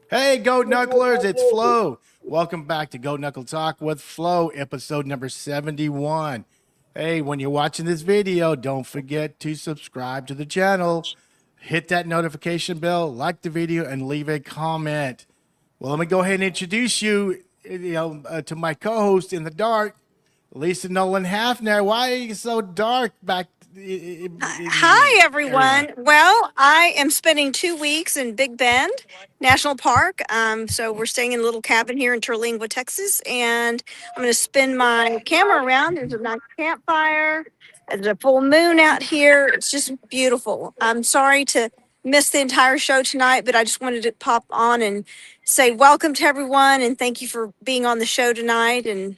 Hey, Goat Knucklers, it's Flo. Welcome back to Goat Knuckle Talk with Flo, episode number 71. Hey, when you're watching this video, don't forget to subscribe to the channel, hit that notification bell, like the video, and leave a comment. Well, let me go ahead and introduce you, to my co-host in the dark, Lisa Nolan Hafner. Why are you so dark back in the Hi, area? everyone. Well, I am spending 2 weeks in Big Bend National Park. So we're staying in a little cabin here in Terlingua, Texas, and I'm going to spin my camera around. There's a nice campfire. There's a full moon out here. It's just beautiful. I'm sorry to miss the entire show tonight, but I just wanted to pop on and say welcome to everyone and thank you for being on the show tonight. And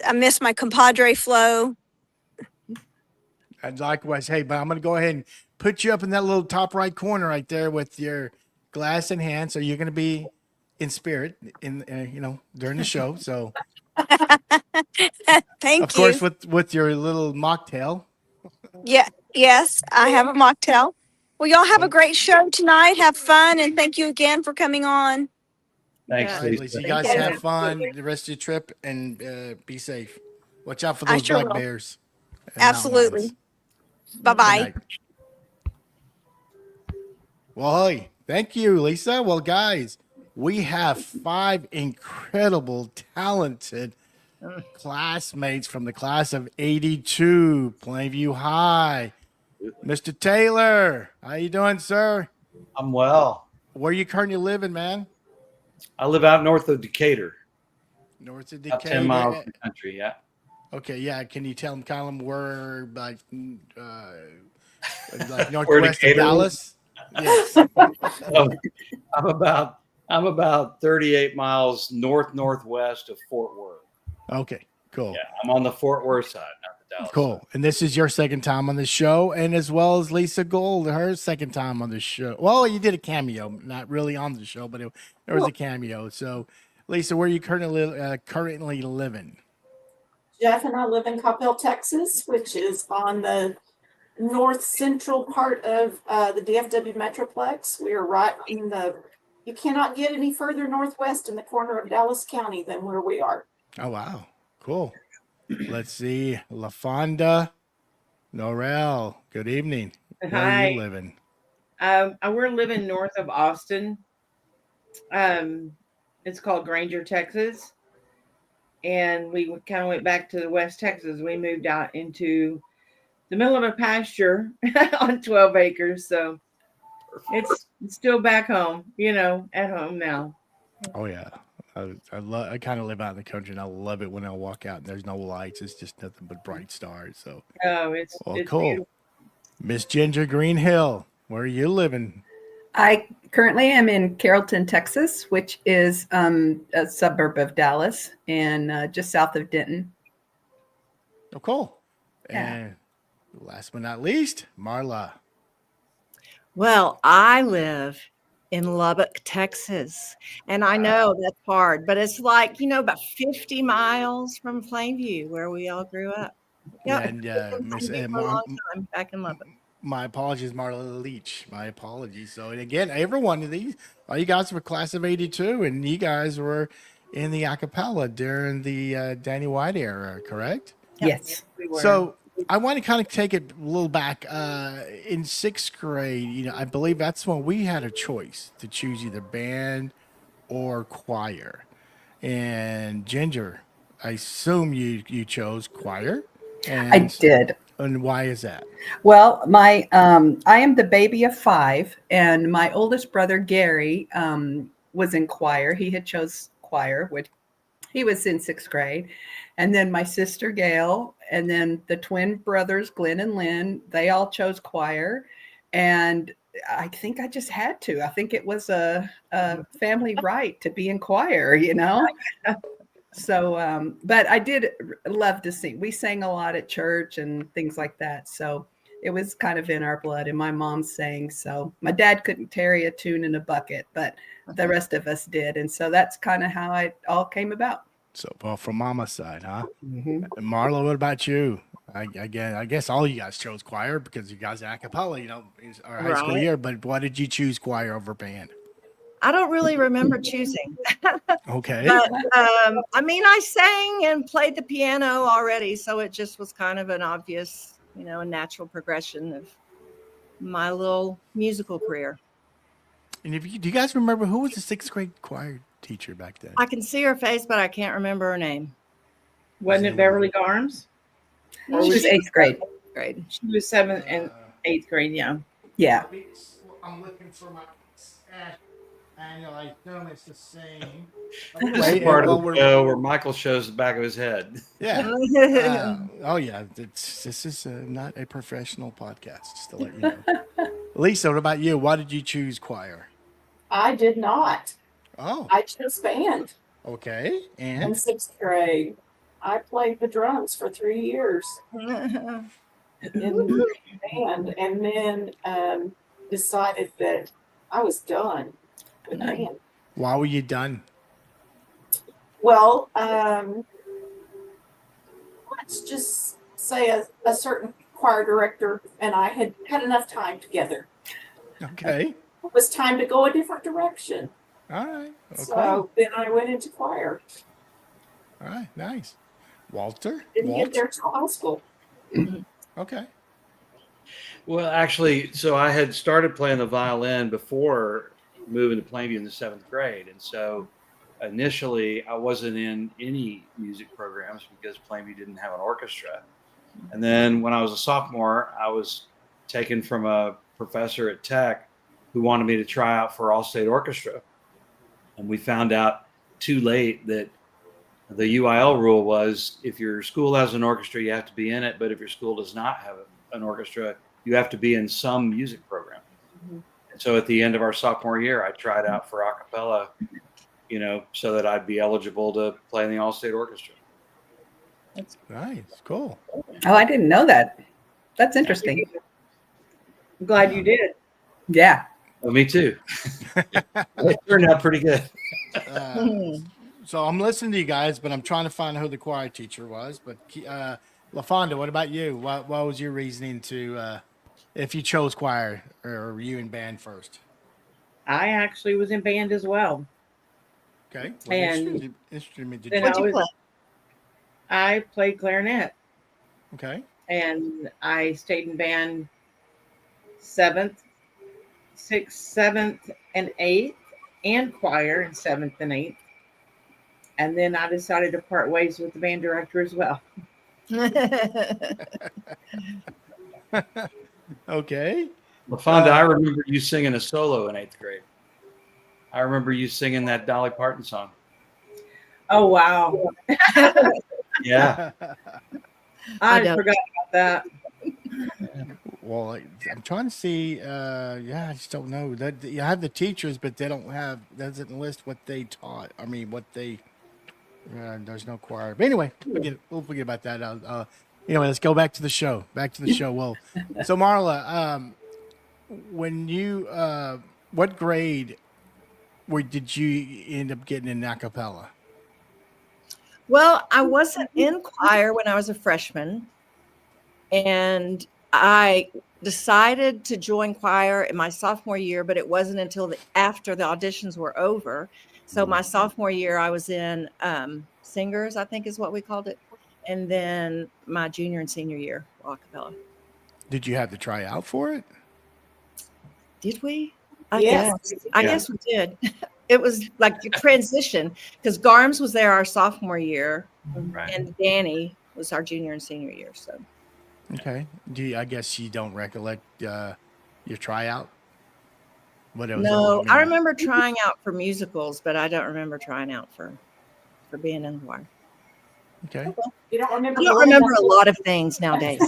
I miss my compadre Flo. And likewise, hey, but I'm going to go ahead and put you up in that little top right corner right there with your glass in hand. So you're going to be in spirit during the show. So of Thank course you. with your little mocktail. Yeah, yes, I have a mocktail. Well, y'all have a Well, great show tonight. Have fun, and thank you again for coming on. all Thanks, right, Lisa. Lisa, you Thank guys have you. fun the rest of your trip and be safe. Watch out for I those sure black will. bears and mountain lions. Absolutely. Bye Good bye. night. Well, hey, thank you, Lisa. Well, guys, we have five incredible, talented classmates from the class of 82, Plainview High. Mr. Taylor, how you doing, sir? I'm well. Where you currently living, man? I live out north of Decatur, North of about 10 Decatur. miles from the country. Yeah. Okay, yeah. Can you tell them kind of where, like Where northwest of Decatur is? Dallas? Yes. Oh, I'm about 38 miles northwest of Fort Worth. Okay, cool. Yeah, I'm on the Fort Worth side, not the Dallas side. Cool. And this is your second time on the show, and as well as Lisa Gold, her second time on the show. Well, you did a cameo, not really on the show, but there was a cameo. So, Lisa, where are you currently living? Jeff and I live in Coppell, Texas, which is on the north central part of the DFW Metroplex. We are right in you cannot get any further northwest in the corner of Dallas County than where we are. Oh, wow. Cool. Let's see. LaFonda, Norel, good evening. Where are you Hi. living? We're living north of Austin. It's called Granger, Texas. And we kind of went back to West Texas. We moved out into the middle of a pasture on 12 acres. So it's still back home, at home now. Oh, yeah. I kind of live out in the country, and I love it when I walk out and there's no lights. It's just nothing but bright stars. So, Oh, well, it's cool. beautiful. Miss Ginger Greenhill, where are you living? I currently am in Carrollton, Texas, which is a suburb of Dallas and just south of Denton. Oh, cool. Yeah. And last but not least, Marla. Well, I live in Lubbock, Texas, and I know that's hard, but it's like, about 50 miles from Plainview, where we all grew up. Yep. And Miss Plainview for a long time back in Lubbock. my apologies, Marla Leach. My apologies. So, and again, every one of these, all you guys were class of 82, and you guys were in the acapella during the Danny White era, correct? Yes. We were. So I want to kind of take it a little back. In sixth grade, I believe that's when we had a choice to choose either band or choir. And Ginger, I assume you chose choir. And, I did. And why is that? Well, I am the baby of five, and my oldest brother Gary was in choir. He had chose choir, which he was in sixth grade, and then my sister Gail, and then the twin brothers Glenn and Lynn. They all chose choir, and I think I just had to. I think it was a family right to be in choir, So, but I did love to sing. We sang a lot at church and things like that. So it was kind of in our blood, and my mom sang. So my dad couldn't carry a tune in a bucket, but the rest of us did. And so that's kind of how it all came about. So, well, from Mama's side, huh? Mm-hmm. And Marla, what about you? I guess all you guys chose choir because you guys are a cappella, is our high school Right. year. But why did you choose choir over band? I don't really remember choosing. Okay. But I mean, I sang and played the piano already, so it just was kind of an obvious, a natural progression of my little musical career. And do you guys remember who was the 6th grade choir teacher back then? I can see her face, but I can't remember her name. Wasn't it Beverly Garms? She was 8th grade. Grade. She was 7th and 8th grade. Yeah. Yeah. I'm looking for my annual. I assume it's the same. This is part of the show where Michael shows the back of his head. Yeah. Oh yeah. This is not a professional podcast. Just to let you know. Lisa, what about you? Why did you choose choir? I did not. Oh. I chose band Okay. in And 6th grade. I played the drums for 3 years in band, and then decided that I was done with band. why were you done? Well, let's just say a certain choir director and I had had enough time together. Okay. It was time to go a different direction. All right. Okay. So then I went into choir. All right. Nice. Walter? Didn't get there till high school. Okay. Well, actually, so I had started playing the violin before moving to Plainview in the 7th grade. And so initially I wasn't in any music programs because Plainview didn't have an orchestra. And then when I was a sophomore, I was taken from a professor at Tech who wanted me to try out for All-State Orchestra. And we found out too late that the UIL rule was if your school has an orchestra, you have to be in it. But if your school does not have an orchestra, you have to be in some music program. Mm-hmm. And so at the end of our sophomore year, I tried out for a cappella, so that I'd be eligible to play in the All-State Orchestra. That's nice. Cool. Oh, I didn't know that. That's interesting. I'm glad you did. Yeah. Well, me too. It turned out pretty good. So I'm listening to you guys, but I'm trying to find out who the choir teacher was. But LaFonda, what about you? What was your reasoning to, if you chose choir, or were you in band first? I actually was in band as well. Okay. And instrument did then you? What'd you play? I played clarinet, Okay. and I stayed in band 7th, 6th, 7th, and 8th, and choir in 7th and 8th. And then I decided to part ways with the band director as well. Okay. LaFonda, I remember you singing a solo in 8th grade. I remember you singing that Dolly Parton song. Oh, wow. Yeah. I forgot about that. Well, I'm trying to see. Yeah, I just don't know. That you have the teachers, but they don't have. Doesn't list what they taught. I mean, what they. There's no choir. But anyway, we'll forget about that. Anyway, let's go back to the show. Well, so Marla, when you, what grade did you end up getting in a cappella? Well, I wasn't in choir when I was a freshman, and I decided to join choir in my sophomore year, but it wasn't until after the auditions were over. So my sophomore year, I was in singers, I think is what we called it, and then my junior and senior year, a cappella. Did you have to try out for it? Did we? Yes. I guess we did. It was like a transition because Garms was there our sophomore year, Right. and Danny was our junior and senior year. So, Okay. I guess you don't recollect your tryout? What it was? no, I remember trying out for musicals, but I don't remember trying out for being in the choir. Okay. You don't remember? I don't remember a lot of things nowadays.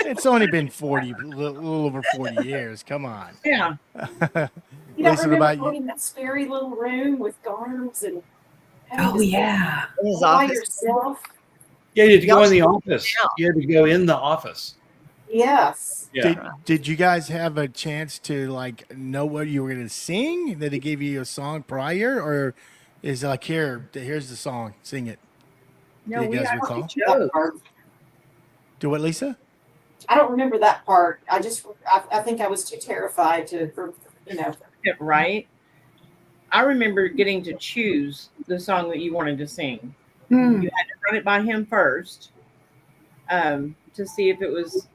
It's only been a little over 40 years. Come on. Yeah. You don't Lisa, what remember about going you? in that scary little room with Garms and Oh, yeah. In his by office. yourself? Yeah, you had to go in the Y'all office. out. You had to go in the office. Yes. Yeah. Did you guys have a chance to know what you were going to sing? Did they give you a song prior, or is it like here's the song, sing it? No, Do you we guys got recall? That part. Do what, Lisa? I don't remember that part. I think I was too terrified to. right. I remember getting to choose the song that you wanted to sing. Hmm. You had to run it by him first, to see if it was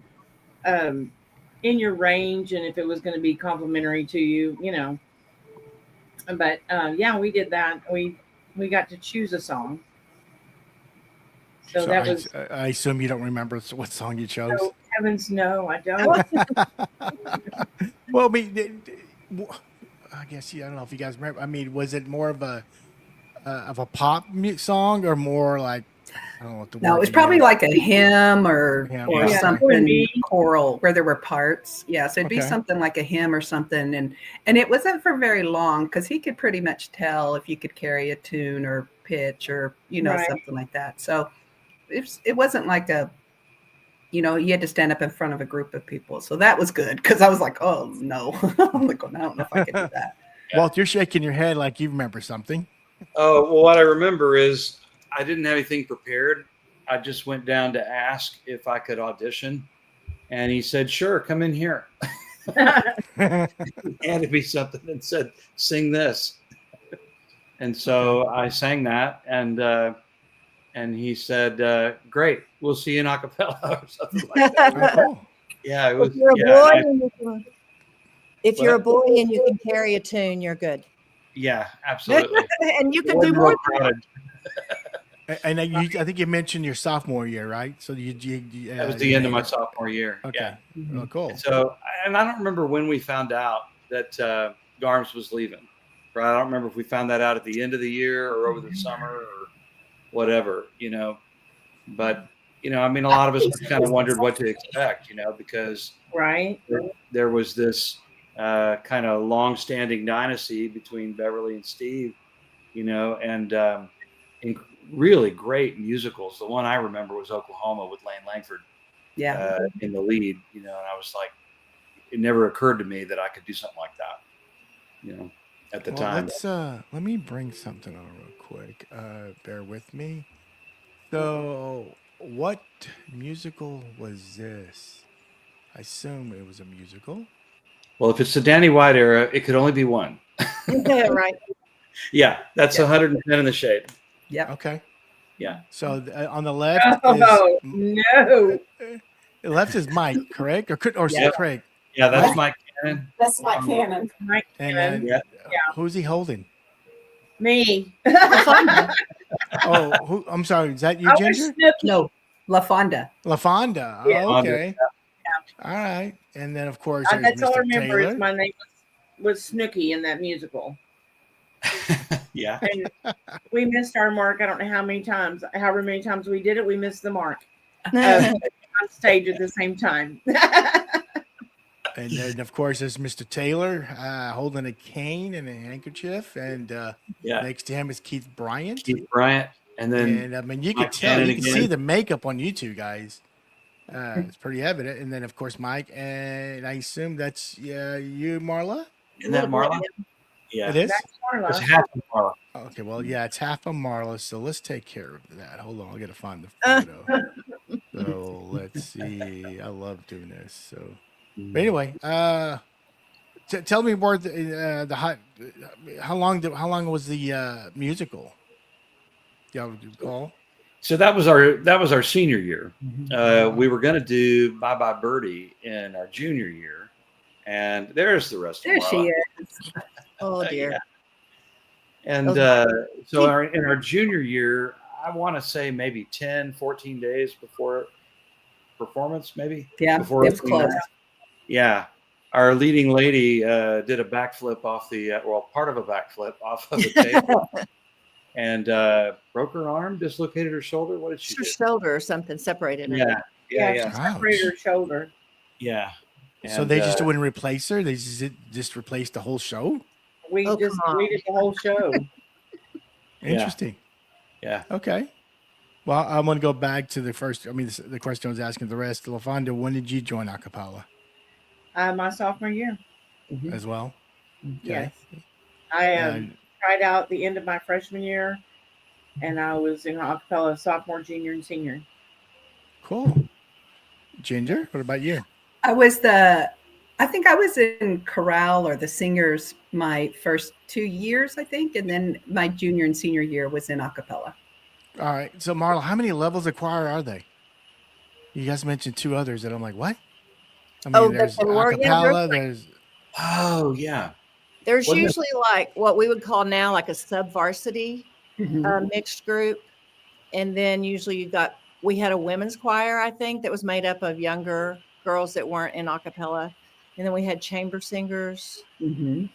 in your range and if it was going to be complimentary to you, you know. But yeah, we did that. We got to choose a song. So that was, I assume you don't remember what song you chose. oh, heavens no, I don't. Well, I mean, I guess I don't know if you guys remember. I mean, was it more of a pop song or more like, I don't know what the No, word it was to probably use. like a hymn or Hymn, or yeah. something R&B. choral where there were parts. Yeah, so it'd be Okay. something like a hymn or something, and it wasn't for very long because he could pretty much tell if you could carry a tune or pitch or Right. something like that. So it wasn't like a, you had to stand up in front of a group of people. So that was good because I was like, oh no, I'm like, I don't know if I could do that. Walt, you're shaking your head like you remember something. Oh, well, what I remember is I didn't have anything prepared. I just went down to ask if I could audition. And he said, sure, come in here. He handed me something and said, sing this. And so I sang that. And he said, great, we'll see you in a cappella or something like that. Oh, cool. Yeah, it If was. you're a Yeah, boy I- and you can, if you're a boy and you can carry a tune, you're good. yeah, absolutely. And you can Wasn't do more. real crowded. And I think you mentioned your sophomore year, right? So That was the end of my sophomore year. Okay. Yeah. Oh, cool. So, and I don't remember when we found out that Garms was leaving. Right? I don't remember if we found that out at the end of the year or over the summer or whatever, But I mean, a lot of us kind of wondered what to expect, because Right. there was this kind of long-standing dynasty between Beverly and Steve, and really great musicals. The one I remember was Oklahoma with Lane Langford Yeah. in the lead, and I was like, it never occurred to me that I could do something like that, at the time. Let me bring something on real quick. Bear with me. So, what musical was this? I assume it was a musical. Well, if it's the Danny White era, it could only be one. Yeah, right. Yeah, that's 110 in the shade. Yep. Okay. Yeah. So on the left Oh, is no. the left is Mike, correct? Or Yeah. Craig? Yeah, that's Mike Cannon. That's my canon. Mike And Cannon. then Yeah. who's he holding? Me. Oh, I'm sorry. Is that you, I was Ginger? Snooki. No, La Fonda. LaFonda. Yeah. Oh, okay. All right. And then of course there's That's all I Mr. remember Taylor. is my name was Snooki in that musical. Yeah. And we missed our mark. I don't know how many times, however many times we did it, we missed the mark on stage at the same time. And then of course there's Mr. Taylor holding a cane and a handkerchief, and Yeah. next to him is Keith Bryant. Keith Bryant. And then And I mean, you Mike can tell, Cannon you can again. see the makeup on you two guys. It's pretty evident. And then of course Mike, and I assume that's you, Marla. isn't that Marla? Yeah. It is. That's It's Marla. half of Marla. Okay, well, yeah, it's half of Marla, so let's take care of that. Hold on, I gotta find the photo. So let's see. I love doing this. So, but anyway, tell me more. How long was the musical? Y'all recall? So that was our senior year. We were going to do Bye Bye Birdie in our junior year, and there's the rest There of she Marla. is. Oh dear. Yeah. And so in our junior year, I want to say maybe 10, 14 days before performance, maybe. Yeah, Before it was close. Yeah. Our leading lady did a backflip off part of a backflip off of the table. And broke her arm, dislocated her shoulder. What did she Her do? shoulder or something separated. Yeah. She separated her shoulder. Yeah. So And, they just wouldn't replace her. They just replaced the whole show. We Oh, just come on. we did the whole show. Interesting. Yeah. Okay. Well, I'm going to go back to the first. I mean, the question I was asking the rest. LaFonda, when did you join a cappella My sophomore year. as well? Yes. I And tried out the end of my freshman year, and I was in a cappella sophomore, junior, and senior. cool. Ginger, what about you? I was the I think I was in chorale or the singers my first 2 years, I think, and then my junior and senior year was in a cappella. All right. So, Marla, how many levels of choir are they? You guys mentioned two others that I'm like, what? I mean, Oh, that there's there a were, yeah, cappella, there's Oh yeah. there's Wasn't it- usually like what we would call now like a sub varsity Mhm. mixed group. And then usually we had a women's choir, I think, that was made up of younger girls that weren't in a cappella. And then we had chamber singers. Mhm.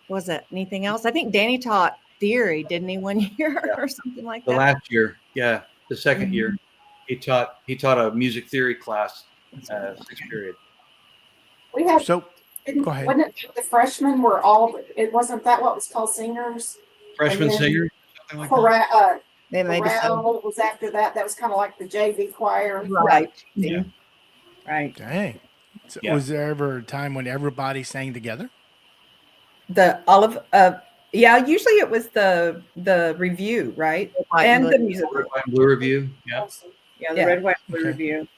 Was it anything else? I think Danny taught theory, didn't he, one year Yeah. or something like The that? last year, yeah, the second Mhm. year, he taught a music theory class, That's right. sixth period. We had, so go ahead. wasn't it the freshmen were all, it wasn't that what was called singers? Freshman then singer, something like that. Chorale, They made us chorale was after that. That was kind of like the JV choir. Right. Yeah. Mhm. Right. Dang. So Yeah. was there ever a time when everybody sang together? The olive yeah, usually it was the review, right? White And and the blue. musical. Red, white, and blue review. Yeah. Yeah, the Yeah. red, white, blue Okay. review.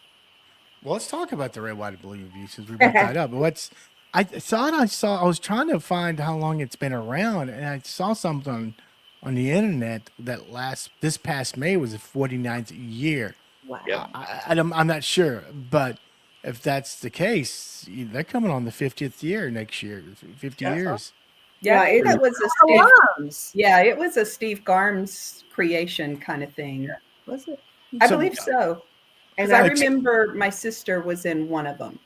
Well, let's talk about the red, white, and blue review since we brought that up. I was trying to find how long it's been around, and I saw something on the internet that this past May was the 49th year. Wow. Yeah. I'm not sure, but if that's the case, they're coming on the 50th year next year, 50 Yeah. years. Yeah, I think Yeah, that was a Steve, Alarms. yeah, it was a Steve Garms creation kind of thing. Was it? I So- believe so. and Because I I, remember my sister was in one of them.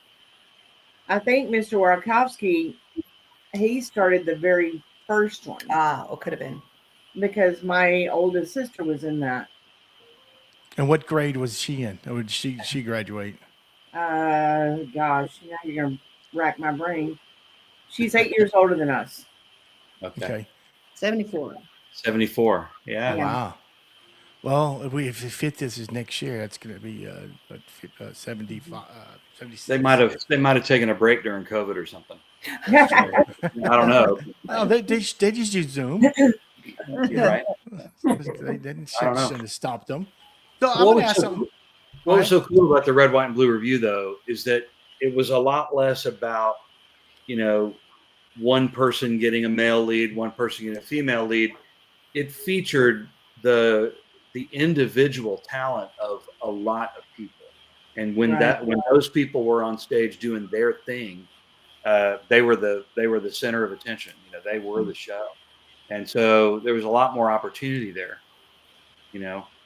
I think Mr. Warkowski, he started the very first one Could have been. because my oldest sister was in that. And what grade was she in? Or did she graduate? Gosh, now you're gonna rack my brain. She's 8 years older than us. Okay. Okay. 74. 74. Yeah. Yeah. Wow. Well, if the 50th is next year, that's going to be 75, 76. They might have taken a break during COVID or something. I don't know. Oh, they just use Zoom. You're right. They didn't I don't know. should have stopped them. So I'm What going was to ask so- something. What was so cool about the red, white, and blue review, though, is that it was a lot less about, one person getting a male lead, one person getting a female lead. It featured the individual talent of a lot of people, and when those people were on stage doing their thing, they were the center of attention. They were the show, and so there was a lot more opportunity there.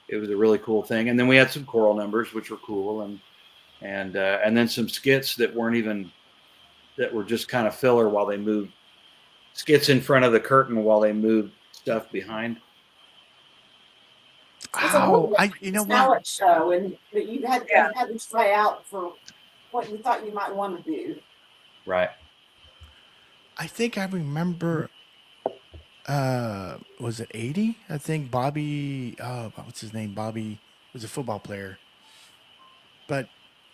It was a really cool thing. And then we had some choral numbers, which were cool, and then some skits that were just kind of filler while they moved skits in front of the curtain while they moved stuff behind. Oh, you know what? Talent show, and but you had to try out for what you thought you might want to do. Right. I think I remember. Was it 80? I think Bobby. What's his name? Bobby was a football player. But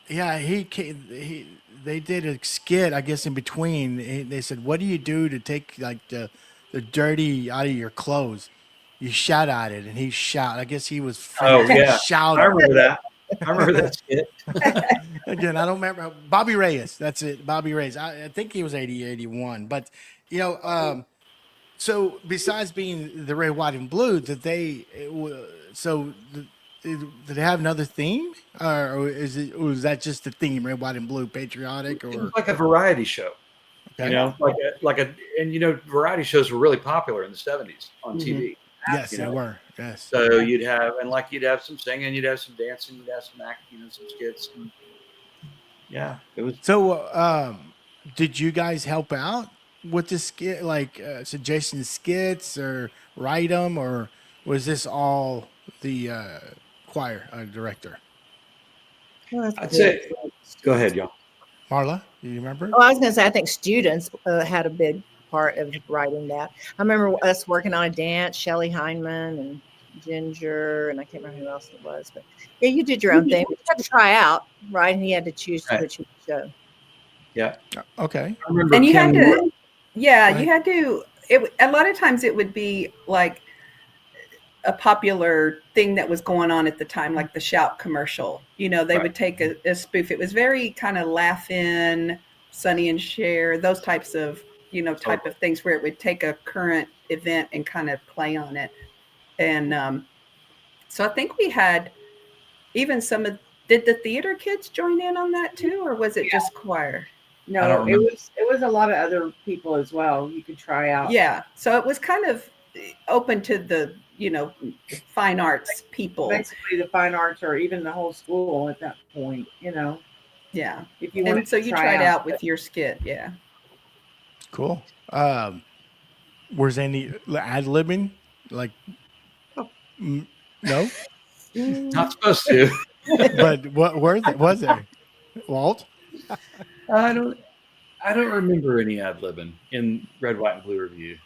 yeah, they did a skit, I guess, in between. They said, "What do you do to take like the dirty out of your clothes?" You shout at it, and he shout. I guess he was. Oh, yeah. Shouting. I remember that skit. Again, I don't remember. Bobby Reyes. That's it. Bobby Reyes. I think he was 80, 81. But, so besides being the red, white, and blue, did they have another theme? Or was that just the theme, red, white, and blue, patriotic? It Or was like a variety show. okay. Variety shows were really popular in the 70s on TV. Yes, they were. Yes. So you'd have some singing, you'd have some dancing, you'd have some acting, some skits. And yeah, it was. So, did you guys help out with the skit, like suggesting skits or write them, or was this all the choir director? Well, I'd say. Go ahead, y'all. Marla, do you remember? Oh, I was going to say, I think students had a big part of writing that. I remember us working on a dance, Shelly Heineman and Ginger, and I can't remember who else it was, but yeah, you did your own thing. You had to try out, right? And you had to choose Right. which show. Yeah. Okay. I remember And you Kim had Moore. to, yeah, Right. you had to, a lot of times it would be like a popular thing that was going on at the time, like the Shout commercial. They Right. would take a spoof. It was very kind of laugh in, Sonny and Cher, those types of, type of things where it would take a current event and kind of play on it. And so I think we had even did the theater kids join in on that too, or was it just choir? I No, don't it remember. was a lot of other people as well. You could try out. Yeah. So it was kind of open to the, fine arts people. Basically the fine arts or even the whole school at that point, Yeah. if you wanted And so to you try tried out but- with your skit. Yeah. Cool. Was any ad-libbing? Like, no? Not supposed to. But what was there? Walt? I don't remember any ad-libbing in Red, White, and Blue Review.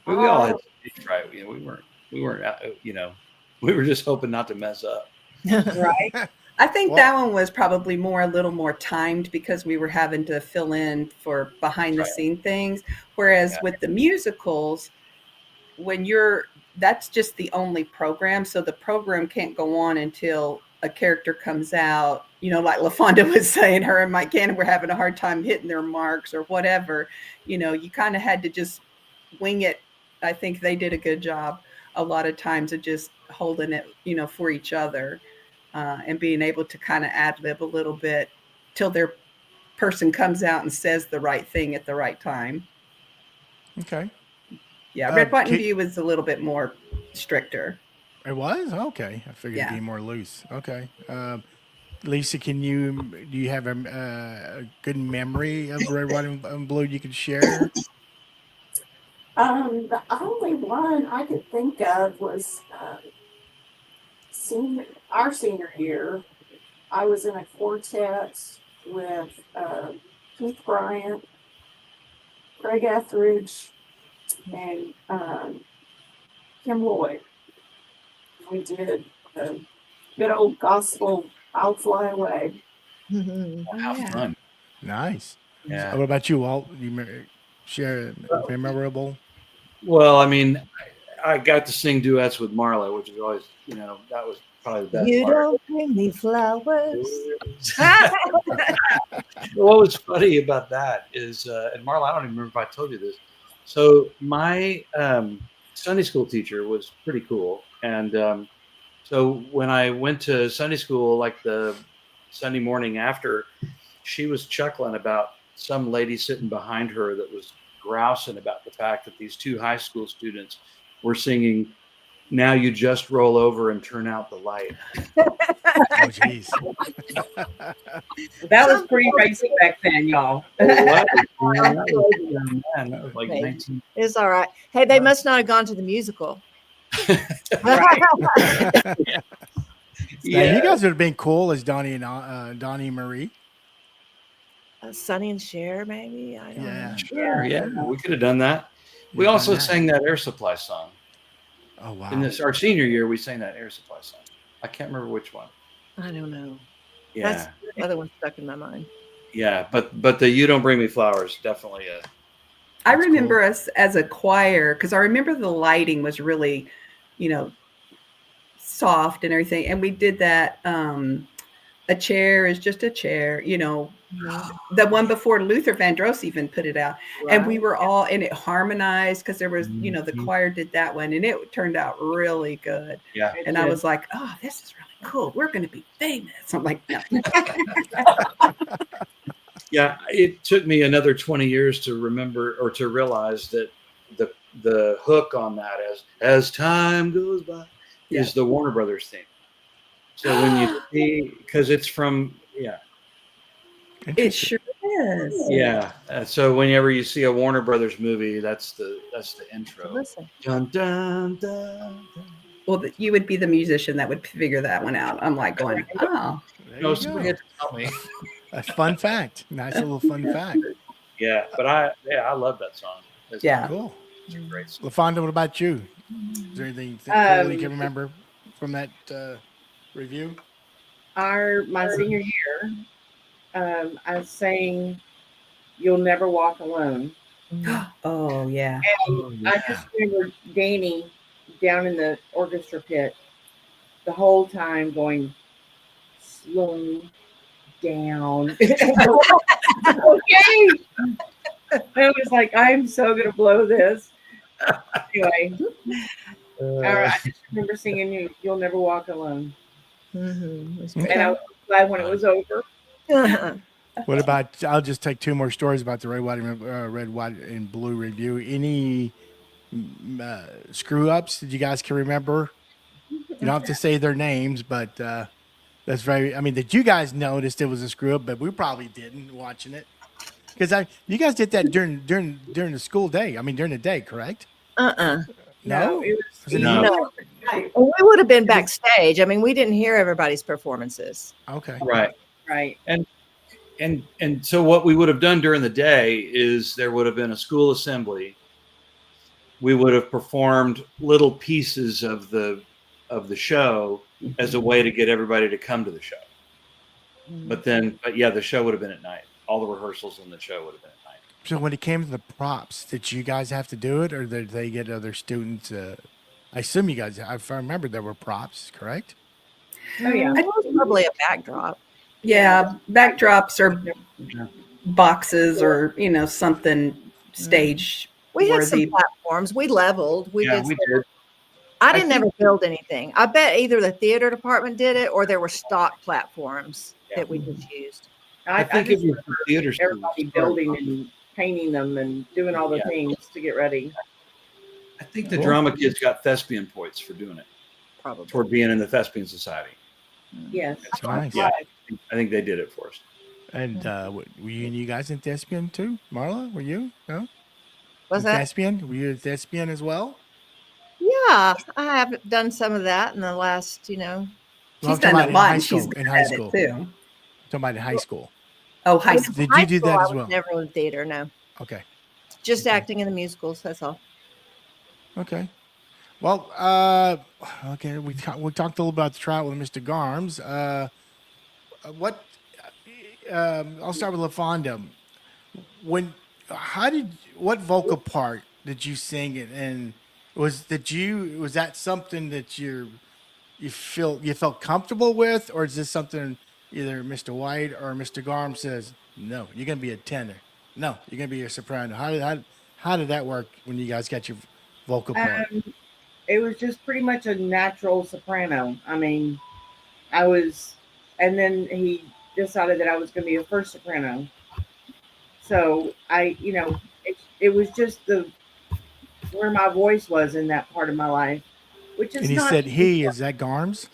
We all had stage fright. We weren't. We were just hoping not to mess up. right. I think that one was probably a little more timed because we were having to fill in for behind the scene things. Whereas with the musicals, that's just the only program. So the program can't go on until a character comes out, like LaFonda was saying, her and Mike Cannon were having a hard time hitting their marks or whatever. You kind of had to just wing it. I think they did a good job a lot of times of just holding it, for each other. And being able to kind of ad lib a little bit till their person comes out and says the right thing at the right time. Okay. Yeah, Red, White, and Blue was a little bit more stricter. It was? Okay. I figured it'd be more loose. Okay. Lisa, do you have a good memory of Red, White, and Blue you could share? The only one I could think of was our senior year. I was in a quartet with Keith Bryant, Craig Etheridge, and Kim Lloyd. We did a good old gospel "I'll Fly Away." How fun! Nice. Yeah. So what about you, Walt? You share a memorable? Well, I mean, I got to sing duets with Marla, which is always, that was probably the best You part. don't bring me flowers. What was funny about that is, and Marla, I don't even remember if I told you this. So my Sunday school teacher was pretty cool, and so when I went to Sunday school, like the Sunday morning after, she was chuckling about some lady sitting behind her that was grousing about the fact that these two high school students were singing "Now You Just Roll Over and Turn Out the Light." Oh, geez. That was pretty basic back then, y'all. That was like Maybe. 19. It's all right. Hey, they must not have gone to the musical. Yeah, you guys would have been cool as Donnie and Donnie Marie. Sonny and Cher, maybe. I don't know. Sure, yeah, we could have done that. We also sang that Air Supply song. Oh wow! In our senior year, we sang that Air Supply song. I can't remember which one. I don't know. Yeah, That's the other one stuck in my mind. yeah, but the "You Don't Bring Me Flowers" definitely. I remember us as a choir because I remember the lighting was really, soft and everything, and we did that. A chair is just a chair, the one before Luther Vandross even put it out. Right. And we were all in it harmonized because there was, the choir did that one and it turned out really good. Yeah. And I was like, oh, this is really cool. We're going to be famous. I'm like, no. Yeah. It took me another 20 years to remember or to realize that the hook on that as time goes by is the Warner Brothers theme. So when you see, because it's from, it sure is. Yeah. So whenever you see a Warner Brothers movie, that's the intro. Listen. Dun, dun, dun, dun. Well, you would be the musician that would figure that one out. I'm like going, oh. No, somebody had to tell me. A fun fact. Nice little fun fact. Yeah, but I love that song. It's Cool. It's a great song. LaFonda, what about you? Is there anything cool you can remember from that review? My senior year, I sang "You'll Never Walk Alone." Oh yeah. And I just remember Danny down in the orchestra pit the whole time going slowly, down. Okay. I was like, I'm so gonna blow this. Anyway, all right, I just remember singing You'll Never Walk Alone. Mhm. It was Okay. great. And I was glad when it was over. What about? I'll just take two more stories about the red, white, and blue review. Any screw ups that you guys can remember? You don't have to say their names, but that's very. I mean, that you guys noticed it was a screw up, but we probably didn't watching it because you guys did that during the school day. I mean, during the day, correct? Uh-uh. No, it was it No. No. Well, we would have been backstage. I mean, we didn't hear everybody's performances. Okay. Right. right. And so what we would have done during the day is there would have been a school assembly. We would have performed little pieces of the show as a way to get everybody to come to the show. But yeah, the show would have been at night. All the rehearsals and the show would have been at night. So when it came to the props, did you guys have to do it, or did they get other students? I assume you guys. If I remember, there were props, correct? Oh yeah. It was probably a backdrop. Yeah, backdrops or Yeah. boxes or something stage. We had some worthy. platforms. We leveled. We Yeah, did. we did. I didn't think- ever build anything. I bet either the theater department did it or there were stock platforms that we just used. I think it just was the theater school. everybody building and painting them and doing all the Yeah. things to get ready. I think the Cool. drama kids got thespian points for doing it, Probably. for being in the thespian society. Yes. That's nice. Yeah, I think they did it for us. And were you guys in thespian too, Marla? Were you? No. Was In that? thespian? Were you a thespian as well? Yeah, I have done some of that in the last, She's I'm done talking a about in lot. high And she's school. In good high at school. it too. Talking about in high school. Oh, high school. Did high you do school, that I as was well? never in theater, no. Okay. Just Okay. acting in the musicals, that's all. Okay. Well, okay. We talked a little about the trial with Mr. Garms. What? I'll start with LaFonda. What vocal part did you sing it? And was that something that you felt comfortable with, or is this something either Mr. White or Mr. Garm says, no, you're gonna be a tenor. No, you're gonna be a soprano. How did that work when you guys got your vocal part? It was just pretty much a natural soprano. I mean, and then he decided that I was going to be a first soprano. So it was just where my voice was in that part of my life, which is And he not said, is that Garms?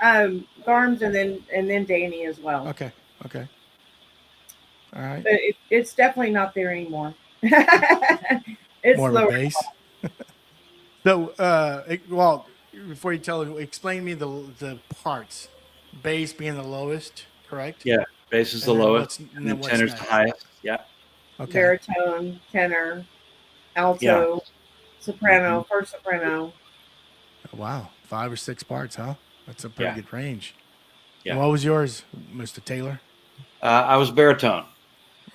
Garms and then Danny as well. Okay. All right. But it's definitely not there anymore. It's More of a lower. bass. So, before you explain me the parts. Bass being the lowest, correct? Yeah, bass is the And then lowest, and and then the what's tenor's the next? highest. Yeah. Okay. Baritone, tenor, alto, soprano, first soprano. Wow, 5 or 6 parts, huh? That's a pretty Yeah. good range. Yeah. And what was yours, Mr. Taylor? I was baritone.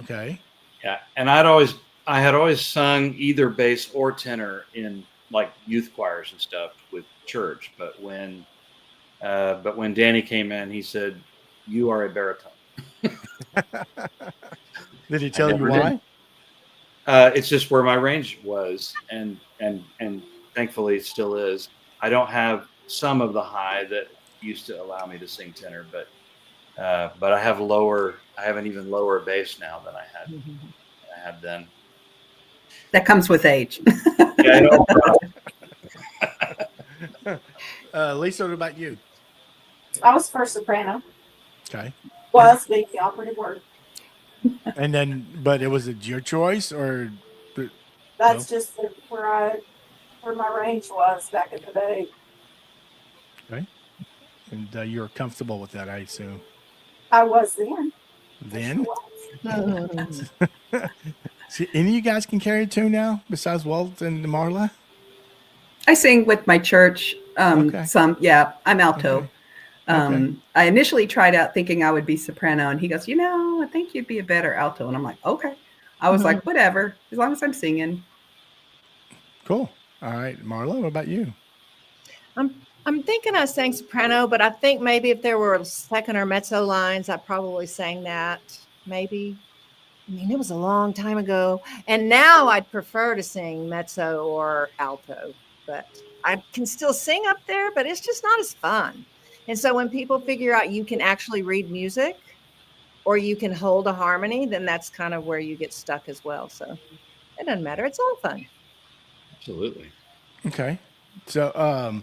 Okay. Yeah, and I had always sung either bass or tenor in like youth choirs and stuff with church. But when Danny came in, he said, "You are a baritone." Did he tell you never why? It's just where my range was, and thankfully it still is. I don't have some of the high that used to allow me to sing tenor, but I have an even lower bass now than I had then. That comes with age. Yeah, I know. Lisa, what about you? I was first soprano. Okay. Was being the operative word. And then, but was it your choice or? That's just where my range was back in the day. And you're comfortable with that, I assume. I was then. Then, Mhm. see, any of you guys can carry a tune now besides Walt and Marla? I sing with my church. Okay. I'm alto. Okay. Okay. I initially tried out thinking I would be soprano, and he goes, I think you'd be a better alto. And I'm like, okay. I was like, whatever, as long as I'm singing. Cool. All right, Marla, what about you? I'm thinking I sang soprano, but I think maybe if there were second or mezzo lines, I probably sang that. Maybe. I mean, it was a long time ago, and now I'd prefer to sing mezzo or alto, but I can still sing up there, but it's just not as fun. And so when people figure out you can actually read music or you can hold a harmony, then that's kind of where you get stuck as well. So it doesn't matter. It's all fun. Absolutely. Okay. So,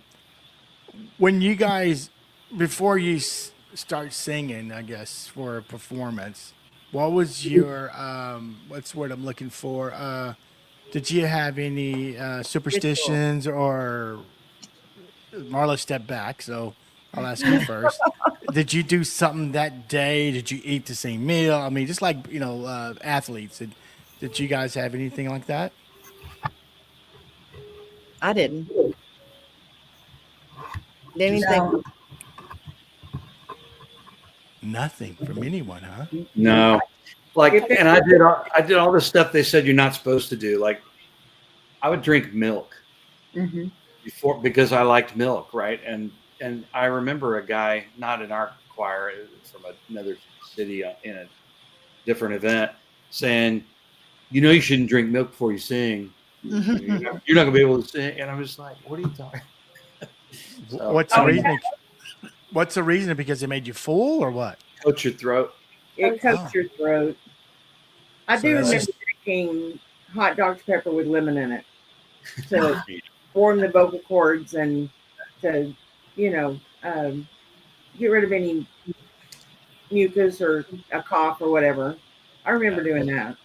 when you guys, before you start singing, I guess, for a performance, what was your, what's the word I'm looking for? Did you have any superstitions or Marla stepped back, so I'll ask you first. Did you do something that day? Did you eat the same meal? I mean, just like, athletes. Did you guys have anything like that? I didn't. Didn't Just even think. No. nothing from anyone, huh? No, like, and I did all the stuff they said you're not supposed to do. Like, I would drink milk Mm-hmm. before because I liked milk, right? And I remember a guy, not in our choir, it was from another city in a different event, saying, you shouldn't drink milk before you sing. You're not gonna be able to sing. And I'm just like, what are you talking? So, What's the reason? What's the reason? Because it made you full or what? coat your throat. It coats your throat. I So do that's remember just- drinking hot Dr. Pepper with lemon in it to form the vocal cords and to, get rid of any mucus or a cough or whatever. I remember doing that.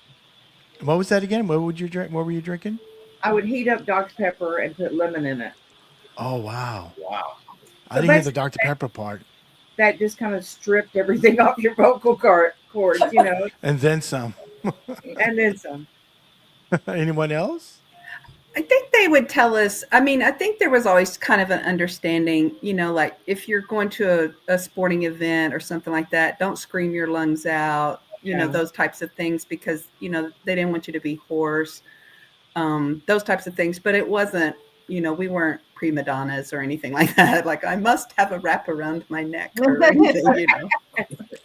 What was that again? What would you drink? What were you drinking? I would heat up Dr. Pepper and put lemon in it. Oh, wow. Wow. I didn't hear the Dr. Pepper part. That just kind of stripped everything off your vocal cords, And then some. and then some. Anyone else? I think they would tell us. I mean, I think there was always kind of an understanding, like if you're going to a sporting event or something like that, don't scream your lungs out, Yeah. those types of things, because, they didn't want you to be hoarse, those types of things. But it wasn't, we weren't prima donnas or anything like that. Like, I must have a wrap around my neck or anything,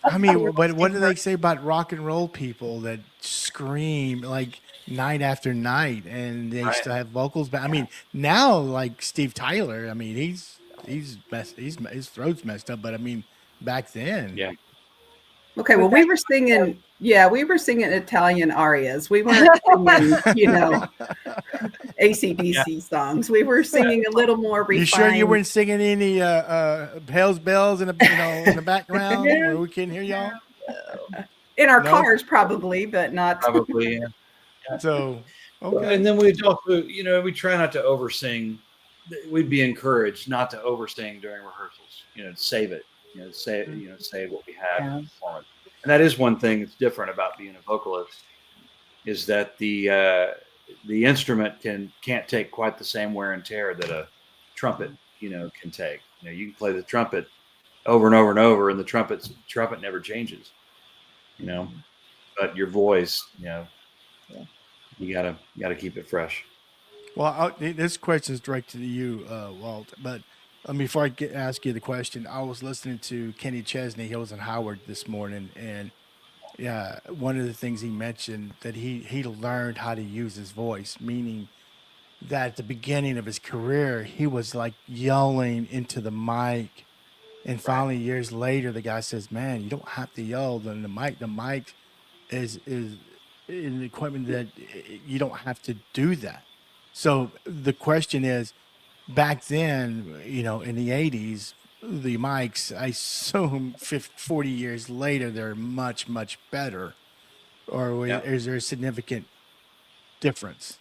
I mean, but what do they say about rock and roll people that scream like night after night and they still have vocals? But I mean, now like Steve Tyler, I mean, he's messed, his throat's messed up. But I mean, back then, Yeah. Okay, well, we were singing Italian arias. We weren't singing, AC/DC songs. We were singing a little more refined. You sure you weren't singing any Hell's Bells in the background where we couldn't hear y'all? In our No? cars, probably, but not. Probably. Yeah. So okay. And then we'd also, we try not to oversing. We'd be encouraged not to oversing during rehearsals. To save it. Save what we have in the performance. And that is one thing that's different about being a vocalist, is that the instrument can't take quite the same wear and tear that a trumpet, can take. You can play the trumpet over and over and over, and the trumpet never changes. But your voice, you gotta keep it fresh. Well, this question is directed to you, Walt. But before I ask you the question, I was listening to Kenny Chesney. He was in Howard this morning, and yeah, one of the things he mentioned that he learned how to use his voice, meaning that at the beginning of his career, he was like yelling into the mic, and finally years later, the guy says, "Man, you don't have to yell in the mic. The mic is an equipment that you don't have to do that." So the question is, back then, in the 80s, the mics, I assume 40 years later, they're much, much better. Or is there a significant difference?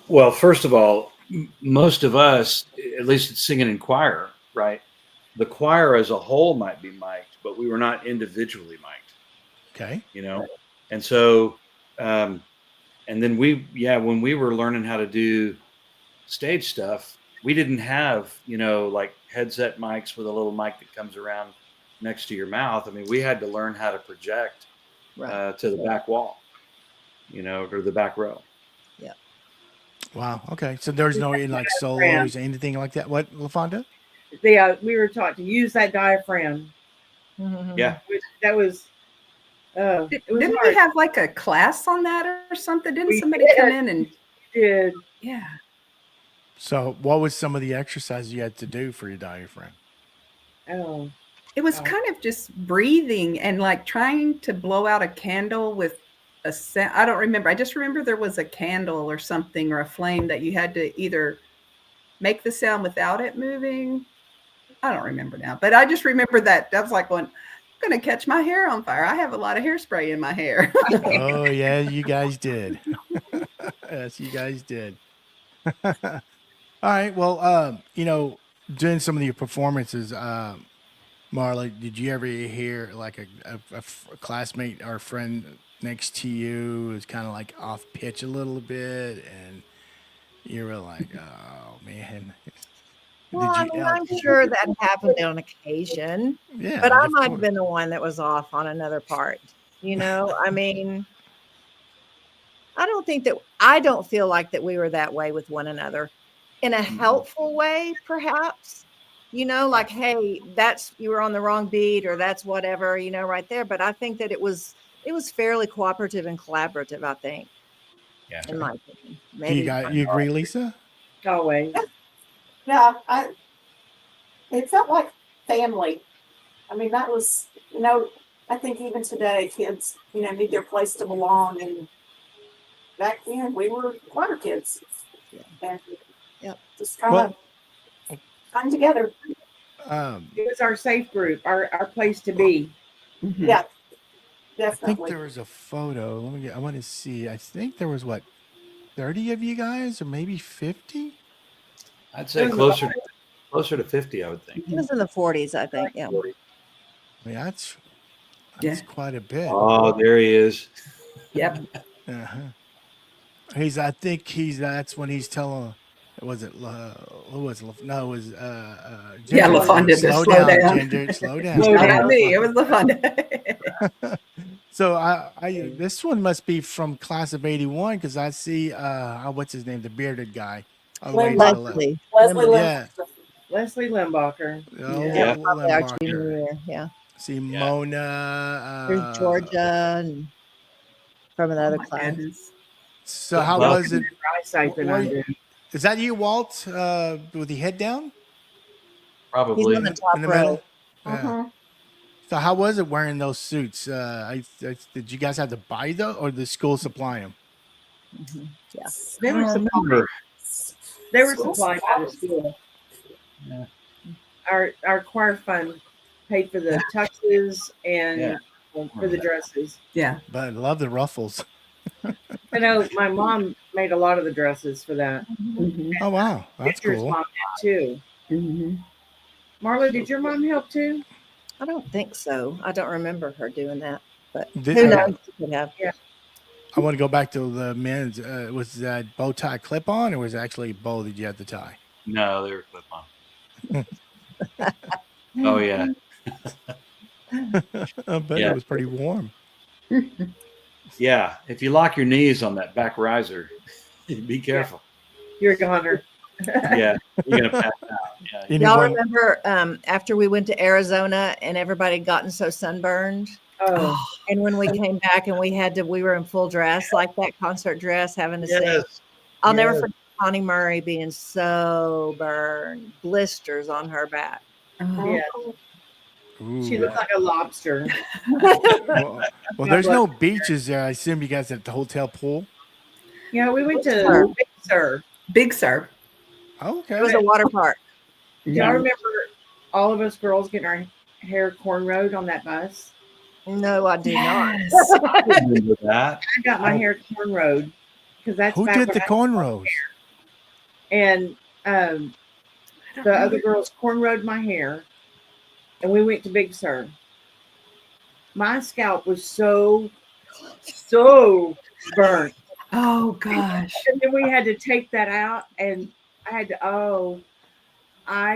Well, first of all, most of us, at least singing in choir, right? The choir as a whole might be mic'd, but we were not individually mic'd. Okay. And so, and then when we were learning how to do stage stuff, we didn't have, like headset mics with a little mic that comes around next to your mouth. I mean, we had to learn how to project to the back wall, or the back row. Yeah. Wow. Okay. So there's no like Diaphragm. solos, anything like that. What, LaFonda? We were taught to use that diaphragm. Yeah. That was it was Didn't hard. we have like a class on that or something? Didn't We somebody did. come in and Did yeah? So what was some of the exercises you had to do for your diaphragm? oh It was Oh. kind of just breathing and like trying to blow out a candle with a sound. I don't remember. I just remember there was a candle or something or a flame that you had to either make the sound without it moving. I don't remember now, but I just remember that was like going, I'm going to catch my hair on fire. I have a lot of hairspray in my hair. Oh yeah, you guys did. Yes, you guys did. All right. Well, doing some of your performances, Marla, did you ever hear like a classmate or friend next to you is kind of like off pitch a little bit, and you were like, "Oh man." Well, Did I you? mean, I'm sure that happened on occasion, Yeah, but I of might have course. been the one that was off on another part. I mean, I don't feel like that we were that way with one another in a helpful way, perhaps. Like, hey, you were on the wrong beat or that's whatever, right there. But I think that it was fairly cooperative and collaborative, I think, Yeah. in my opinion. Do you Maybe. you agree, Lisa? always. Yeah, it felt like family. I mean, that was, I think even today, kids, need their place to belong. And back then, we were choir kids. Yeah. And Yep. just kind Well, of come together. It was our safe group, our place to be. Mhm. Yeah, I think definitely. there was a photo. I want to see. I think there was 30 of you guys, or maybe 50. I'd say closer to 50, I would think. It was in the 40s, I think. Yeah. I mean, that's Yeah. quite a bit. Oh, there he is. Yep. Uh-huh. That's when he's telling, was it, who was it? No, it was, Yeah, Ginger. LaFonda to Slow slow down, down. Ginger, slow down. It's not me. It was LaFonda. So this one must be from class of 81, because I see, what's his name? The bearded guy. All the way to the left. Leslie. Leslie Limbacher. Yeah. Leslie Limbacher. Oh, Yeah. Probably our Limbacher. junior year. Yeah. See Mona. There's Georgia and from another Oh my class. goodness. So how Well, was it? Eyesight than I do. Is that you, Walt, with the head down He's Probably. on the top in the row. middle? Yeah. Mhm. So how was it wearing those suits? Did you guys have to buy those, or did the school supply them? Mhm. Yeah. They I were don't supplied. remember. They were School supplied by the school. Yeah. Our choir fund paid for the tuxes and Yeah. for the dresses. Yeah. But I love the ruffles. I know my mom made a lot of the dresses for that. Mhm. Oh wow, that's Ginger's cool. mom did too. Mhm. Marla, did your mom help too? I don't think so. I don't remember her doing that, but Did- who I- knows? She could have. I want to go back to the men's. Was that bow tie clip on, or was it actually a bow that you had to tie? No, they were clip on. Oh, yeah. I bet Yeah. it was pretty warm. Yeah. If you lock your knees on that back riser, be careful. You're a goner. Yeah. You're going to pass out. Yeah. Y'all Anyone? remember after we went to Arizona and everybody had gotten so sunburned? Oh, And when we came back and we were in full dress, like that concert dress, having to sing. Yes. I'll never Yes. forget Connie Murray being so burned, blisters on her back. Oh. yeah. Ooh. She looked like a lobster. Well, there's no beaches there. I assume you guys at the hotel pool. Yeah, we went Sure. to Big Sur. Big Sur. Okay. It was a water park. Do y'all remember all of us girls getting our hair cornrowed on that bus? No, I do not. Yes. I remember that. I got my hair cornrowed because that's Who back did when the cornrows? and the other girls cornrowed my hair, and we went to Big Sur. My scalp was so burnt, Oh gosh. and then we had to take that out, and I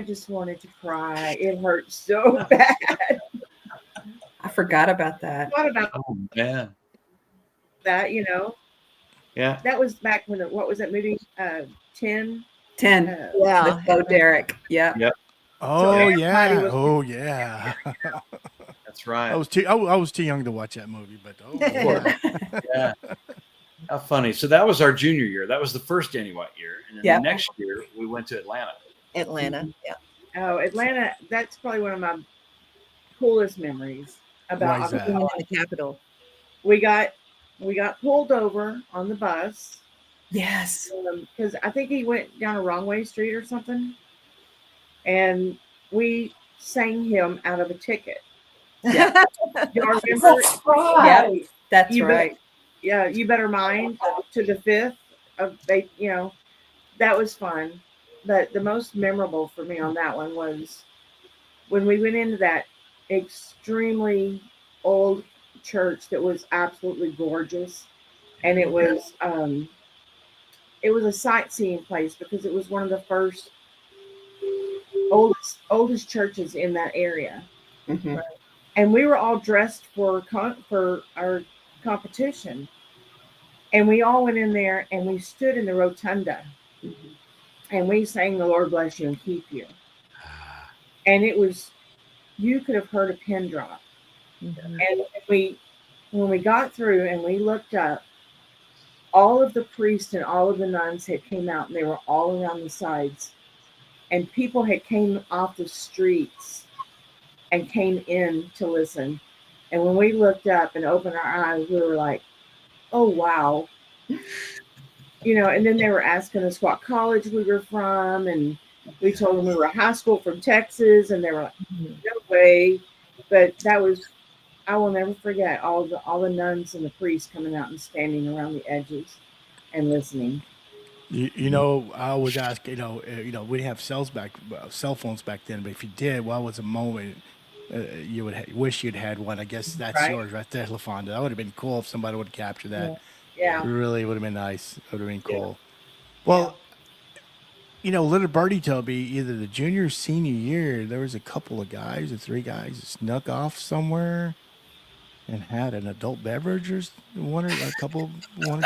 just wanted to cry. It hurt so bad. I forgot about that. What about Oh, man. that? Yeah. That was back when what was that movie? 10. 10 Yeah. with Bo Derek. Yeah. Yep. Oh everybody yeah. was- Oh yeah. That's right. I was too young to watch that movie, but oh yeah. Yeah. How funny. So that was our junior year. That was the first Danny White year. And then Yep. the next year we went to Atlanta. Atlanta. Yeah. Oh, Atlanta. That's probably one of my coolest memories Why about is that? Being in the Capitol. we got pulled over on the bus Yes. because I think he went down a wrong way street or something, and we sang him out of a ticket. Yeah. Y'all remember? Yep. That's You right. Yeah, you better mind to the fifth of they. That was fun. But the most memorable for me on that one was when we went into that extremely old church that was absolutely gorgeous, and it was a sightseeing place because it was one of the first oldest churches in that area, Mhm. and we were all dressed for our competition, and we all went in there and we stood in the rotunda and we sang "The Lord Bless You and Keep You," and it was, you could have heard a pin drop. Mhm. And when we got through and we looked up, all of the priests and all of the nuns had came out, and they were all around the sides, and people had came off the streets and came in to listen. And when we looked up and opened our eyes, we were like, oh wow. And then they were asking us what college we were from, and we told them we were high school from Texas, and they were like, no way. But that was, I will never forget all the nuns and the priests coming out and standing around the edges and listening. I always ask, we didn't have cell phones back then, but if you did, what was a moment you would wish you'd had one? I guess that's Right. yours right there, LaFonda. That would have been cool if somebody would capture that. Yeah. It really would have been nice. It would have been Yeah. cool. Well, little birdie told me either the junior or senior year, there was a couple of guys or three guys that snuck off somewhere and had an adult beverage or one or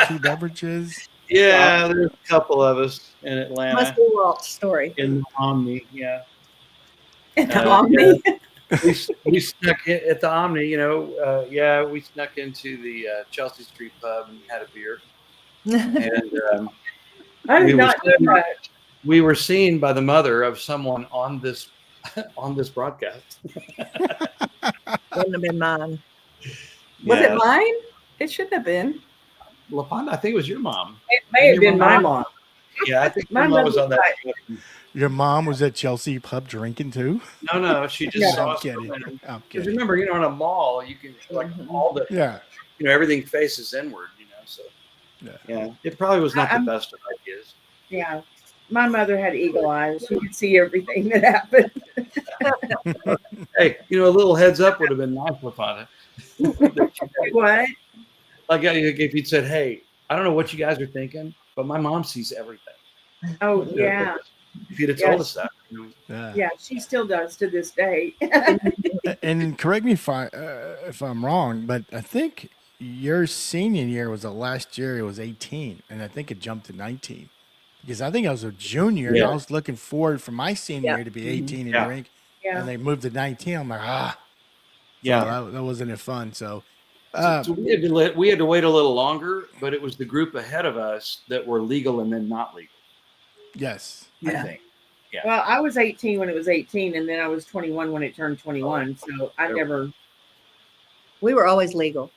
two beverages. Yeah, there's a couple of us in Must Atlanta be Walt's story. in the Omni. Yeah. The Uh, Omni. We snuck in at the Omni, we snuck into the Chelsea Street pub and had a beer. And I did we not were know that. we were seen by the mother of someone on this broadcast. Wouldn't have been mine. Was Yeah. it mine? It shouldn't have been. LaFonda, I think it was your mom. It may have Your been my mom? mom. Yeah, I think My your mom was mother on that. was Your mom was at Chelsea pub drinking too? No, she just Yeah. saw I'm us. kidding. Because I'm kidding. remember, in a mall, you can all the Yeah. everything faces inward. So yeah, it probably was not the I'm- best of ideas. Yeah. My mother had eagle eyes. She could see everything that happened. Hey, a little heads up would have been nice, LaFonda. What? Like if you'd said, "Hey, I don't know what you guys are thinking, but my mom sees everything." Oh, yeah. If you'd have Yes. told us that. Yeah. Yeah, she still does to this day. And correct me if I'm wrong, but I think your senior year was the last year it was 18, and I think it jumped to 19. Because I think I was a junior, and Yeah. I was looking forward for my senior year to be 18 and Yeah. drink, Yeah. and they moved to 19. I'm like, Yeah. that wasn't it fun. So, So we had to wait a little longer, but it was the group ahead of us that were legal and then not legal. yes, I Yeah. think. Well, I was 18 when it was 18, and then I was 21 when it turned 21. So I never. We were always legal.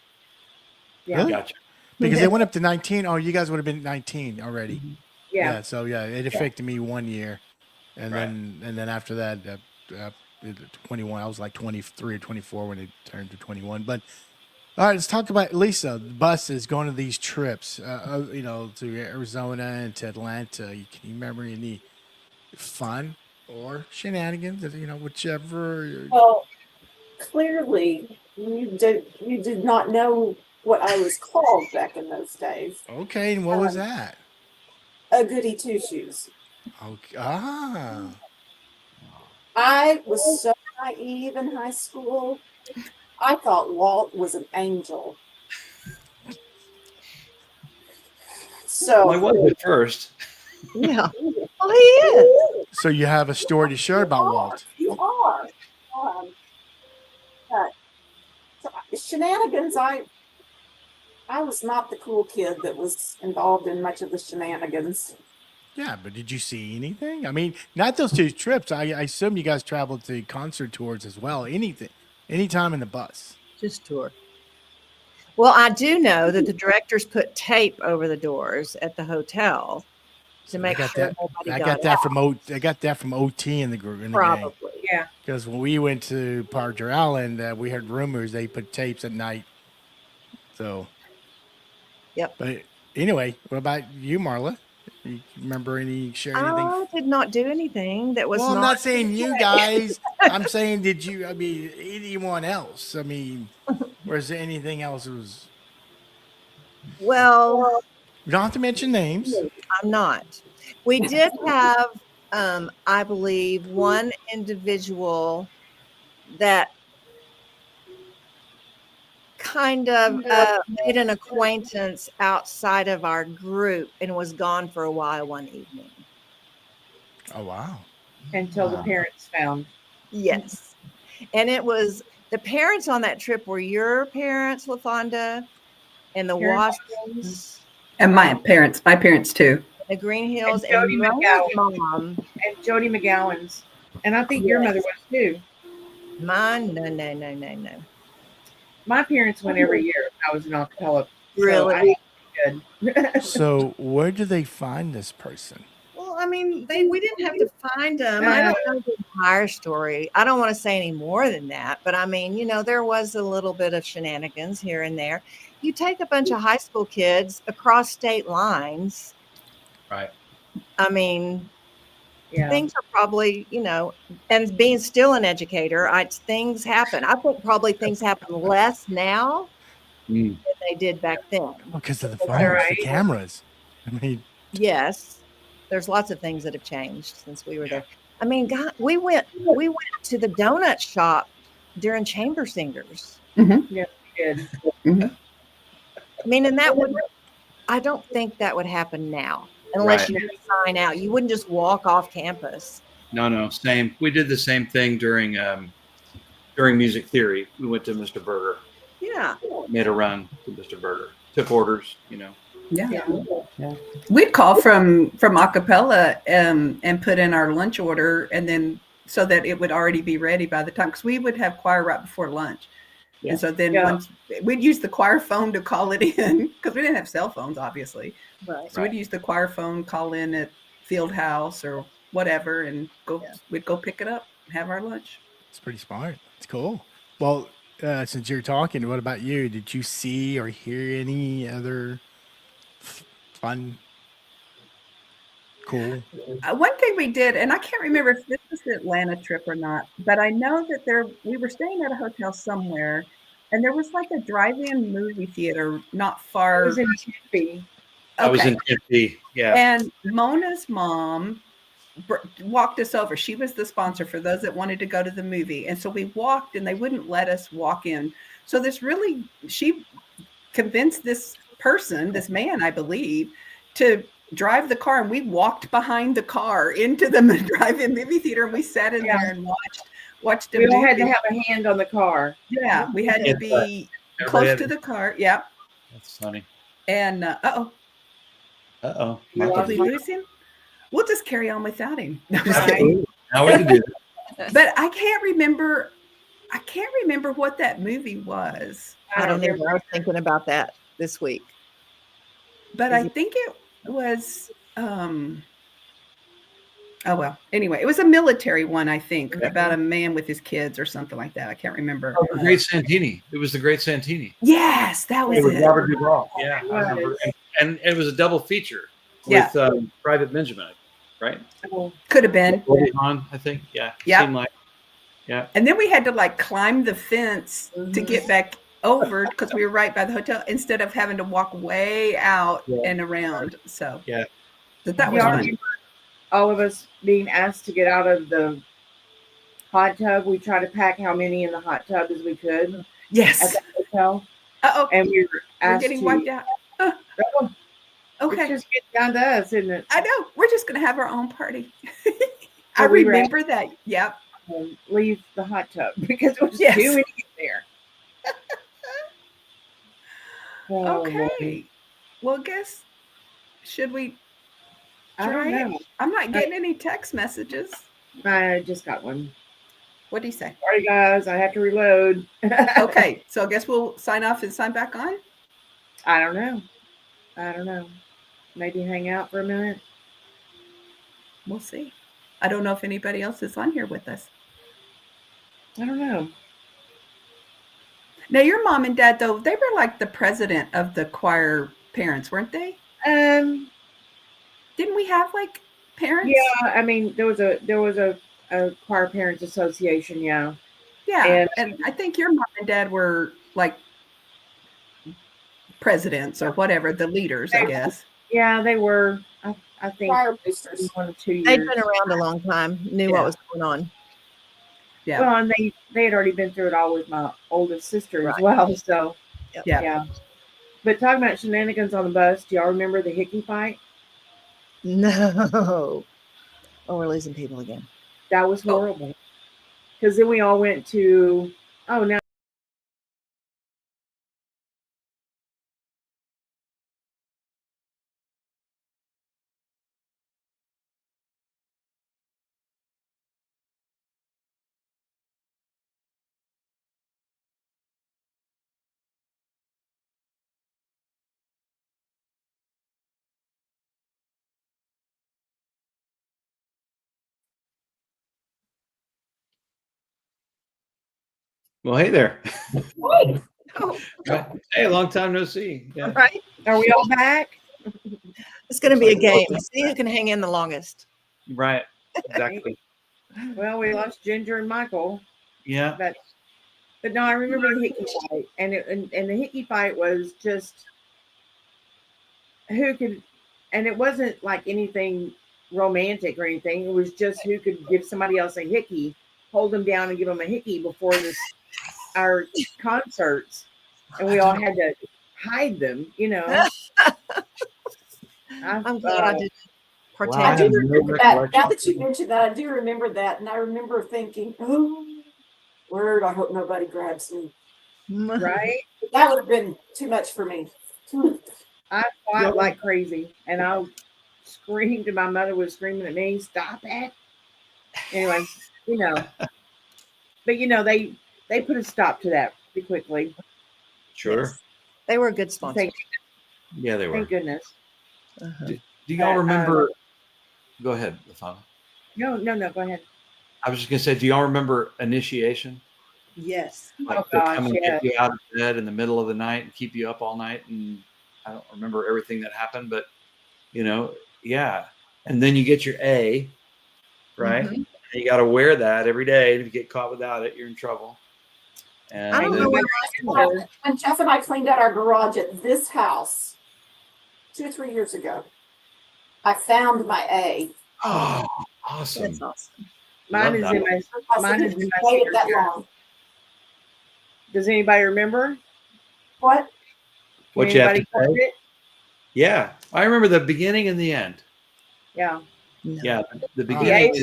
Yeah. Really? Gotcha. because they went up to 19. Oh, you guys would have been 19 already. Yeah. So it affected me 1 year, and Right. then after that, 21. I was like 23 or 24 when it turned to 21. But all right, let's talk about Lisa. The buses going to these trips, to Arizona and to Atlanta. Can you remember any fun or shenanigans? Whichever. Well, clearly you did not know what I was called back in those days. Okay, and what was that? A goody two shoes. Okay. I was so naive in high school. I thought Walt was an angel. So Well, I was at first. Yeah. Well, he is. So you have a story to share about Walt. You are. Uh, so shenanigans. I was not the cool kid that was involved in much of the shenanigans. Yeah, but did you see anything? I mean, not those two trips. I assume you guys traveled to concert tours as well. Anything, anytime in the bus. Just tour. Well, I do know that the directors put tape over the doors at the hotel to make sure nobody I got got that out. from I got that from OT in the group. In the Probably. Yeah. Because when we went to Parker Island, we heard rumors they put tapes at night. So. Yep. But anyway, what about you, Marla? You remember share anything? I did not do anything that was Well, I'm not not saying you guys. I'm saying, did you? I mean, anyone else? I mean, was there anything else that was? well. You don't have to mention names. I'm not. We did have, I believe, one individual that kind of made an acquaintance outside of our group and was gone for a while one evening. Oh wow! Until the parents found. Yes, and it was the parents on that trip were your parents, LaFonda, and the Parents. Waskins, And my parents too. the Green Hills, And and Jody Mona's McGowan. mom. And Jody McGowan's. And I think your mother was too. Mine, no. My parents went every year. I was in acapella. Really? So good. So where do they find this person? Well, I mean, we didn't have to find them. I don't know the entire story. I don't want to say any more than that, but I mean, there was a little bit of shenanigans here and there. You take a bunch of high school kids across state lines. Right. I mean, Yeah. things are probably, and being still an educator, things happen. I think probably things happen less now than they did back then. Because of the That's phones, the right. cameras. I mean, Yes, there's lots of things that have changed since we were there. I mean, God, we went to the donut shop during Chamber Singers. Yes, we did. I mean, and I don't think that would happen now unless Right. you had to sign out. You wouldn't just walk off campus. No, same. We did the same thing during music theory. We went to Mr. Berger, Yeah. made a run to Mr. Berger, took orders. Yeah. We'd call from acapella and put in our lunch order, and then so that it would already be ready by the time, because we would have choir right before lunch. Yeah. And so then Yeah. once we'd use the choir phone to call it in, because we didn't have cell phones, obviously. Right. So we'd use the choir phone, call in at Field House or whatever, and we'd go pick it up, have our lunch. it's pretty smart. It's cool. Well, since you're talking, what about you? Did you see or hear any other fun, cool? One thing we did, and I can't remember if this was the Atlanta trip or not, but I know that we were staying at a hotel somewhere, and there was like a drive-in movie theater not I far. was in Tempe. I was Okay. in Tempe. Yeah. And Mona's mom walked us over. She was the sponsor for those that wanted to go to the movie. And so we walked, and they wouldn't let us walk in. So she convinced this person, this man, I believe, to drive the car. And we walked behind the car into the drive-in movie theater, and we sat in there and watched a We all movie. had to have a hand on the car. Yeah, we had to be Everybody close had to the car. Yeah. That's funny. And Uh-oh. did we lose him? We'll just carry on without him. No, I'm just Right. kidding. Now we can do that. But I can't remember what that movie was. I don't know. I was thinking about that this week. But I think it was oh well. Anyway, it was a military one, I think, about a man with his kids or something like that. I can't remember. Oh, the Great Santini. It was the Great Santini. Yes, that was It was it. Robert Duvall. Yeah, It I remember. was. And it was a double feature Yeah. with Private Benjamin, right? Could have been. Goldie Hawn, I think. Yeah. Yeah. Seemed like. Yeah. And then we had to like climb the fence to get back over because we were right by the hotel instead of having to walk way out and around. So Yeah. but that was Y'all fun. remember all of us being asked to get out of the hot tub. We tried to pack how many in the hot tub as we could at Yes. the hotel. Uh-oh. And we were We're asked getting to wiped out. Okay. It's just getting down to us, isn't it? I know. We're just going to have our own party. I So we were remember that. Yep. Leave the hot tub because it was Yes. too many there. Oh, Okay. Lordy. Well, guess, should we I don't try it? know. I'm not getting any text messages. I just got one. What do you say? Sorry, guys. I have to reload. Okay. So I guess we'll sign off and sign back on. I don't know. Maybe hang out for a minute. We'll see. I don't know if anybody else is on here with us. I don't know. Now, your mom and dad, though, they were like the president of the choir parents, weren't they? Didn't we have like parents? Yeah. I mean, there was a choir parents association. Yeah. Yeah. And I think your mom and dad were like presidents or whatever, the leaders, I guess. Yeah, they were. I think Choir boosters. 1 or 2 years. They'd been around a long time, knew Yeah. what was going on. Yeah. Well, and they had already been through it all with my oldest sister as Right. well. So Yeah. yeah. But talking about shenanigans on the bus, do y'all remember the hickey fight? No. Oh, we're losing people again. That was horrible. Because then we all went to now. Well, hey there. Oh, Hey, long time no see. Yeah. right. Are we all back? It's going to be a game. See who can hang in the longest. Right. Exactly. Well, we lost Ginger and Michael, Yeah. but no, I remember the hickey fight, and the hickey fight was just who could, and it wasn't like anything romantic or anything. It was just who could give somebody else a hickey, hold them down, and give them a hickey before our concerts, and we all had to hide them. I'm glad I didn't partake. Wow. I do have no remember that. Now recollection. that you mentioned that, I do remember that. And I remember thinking, oh, word, I hope nobody grabs me. right. That would have been too much for me. I fought like crazy, and I screamed, and my mother was screaming at me, "Stop it!" Anyway, but they put a stop to that pretty quickly. Sure. Yes. They were a good sponsor. Thank, Yeah, they were. thank goodness. Uh-huh. Do y'all remember? Go ahead, LaFawn. No, go ahead. I was just gonna say, do y'all remember initiation? Yes. Like Oh, they gosh, come and yeah. get you out of bed in the middle of the night and keep you up all night, and I don't remember everything that happened, but yeah. And then you get your A, right? Mhm. And you got to wear that every day. And if you get caught without it, you're in trouble. And I don't then- know what When Jeff and I cleaned out our garage at this house 2 or 3 years ago, I found my A. Oh, awesome! That's awesome. Mine Love is that. in my. I Mine said, is in my waited that secret long. Does anybody remember? What? What you have Anybody to say? quote it? Yeah, I remember the beginning and the end. Yeah. No. Yeah, the The beginning.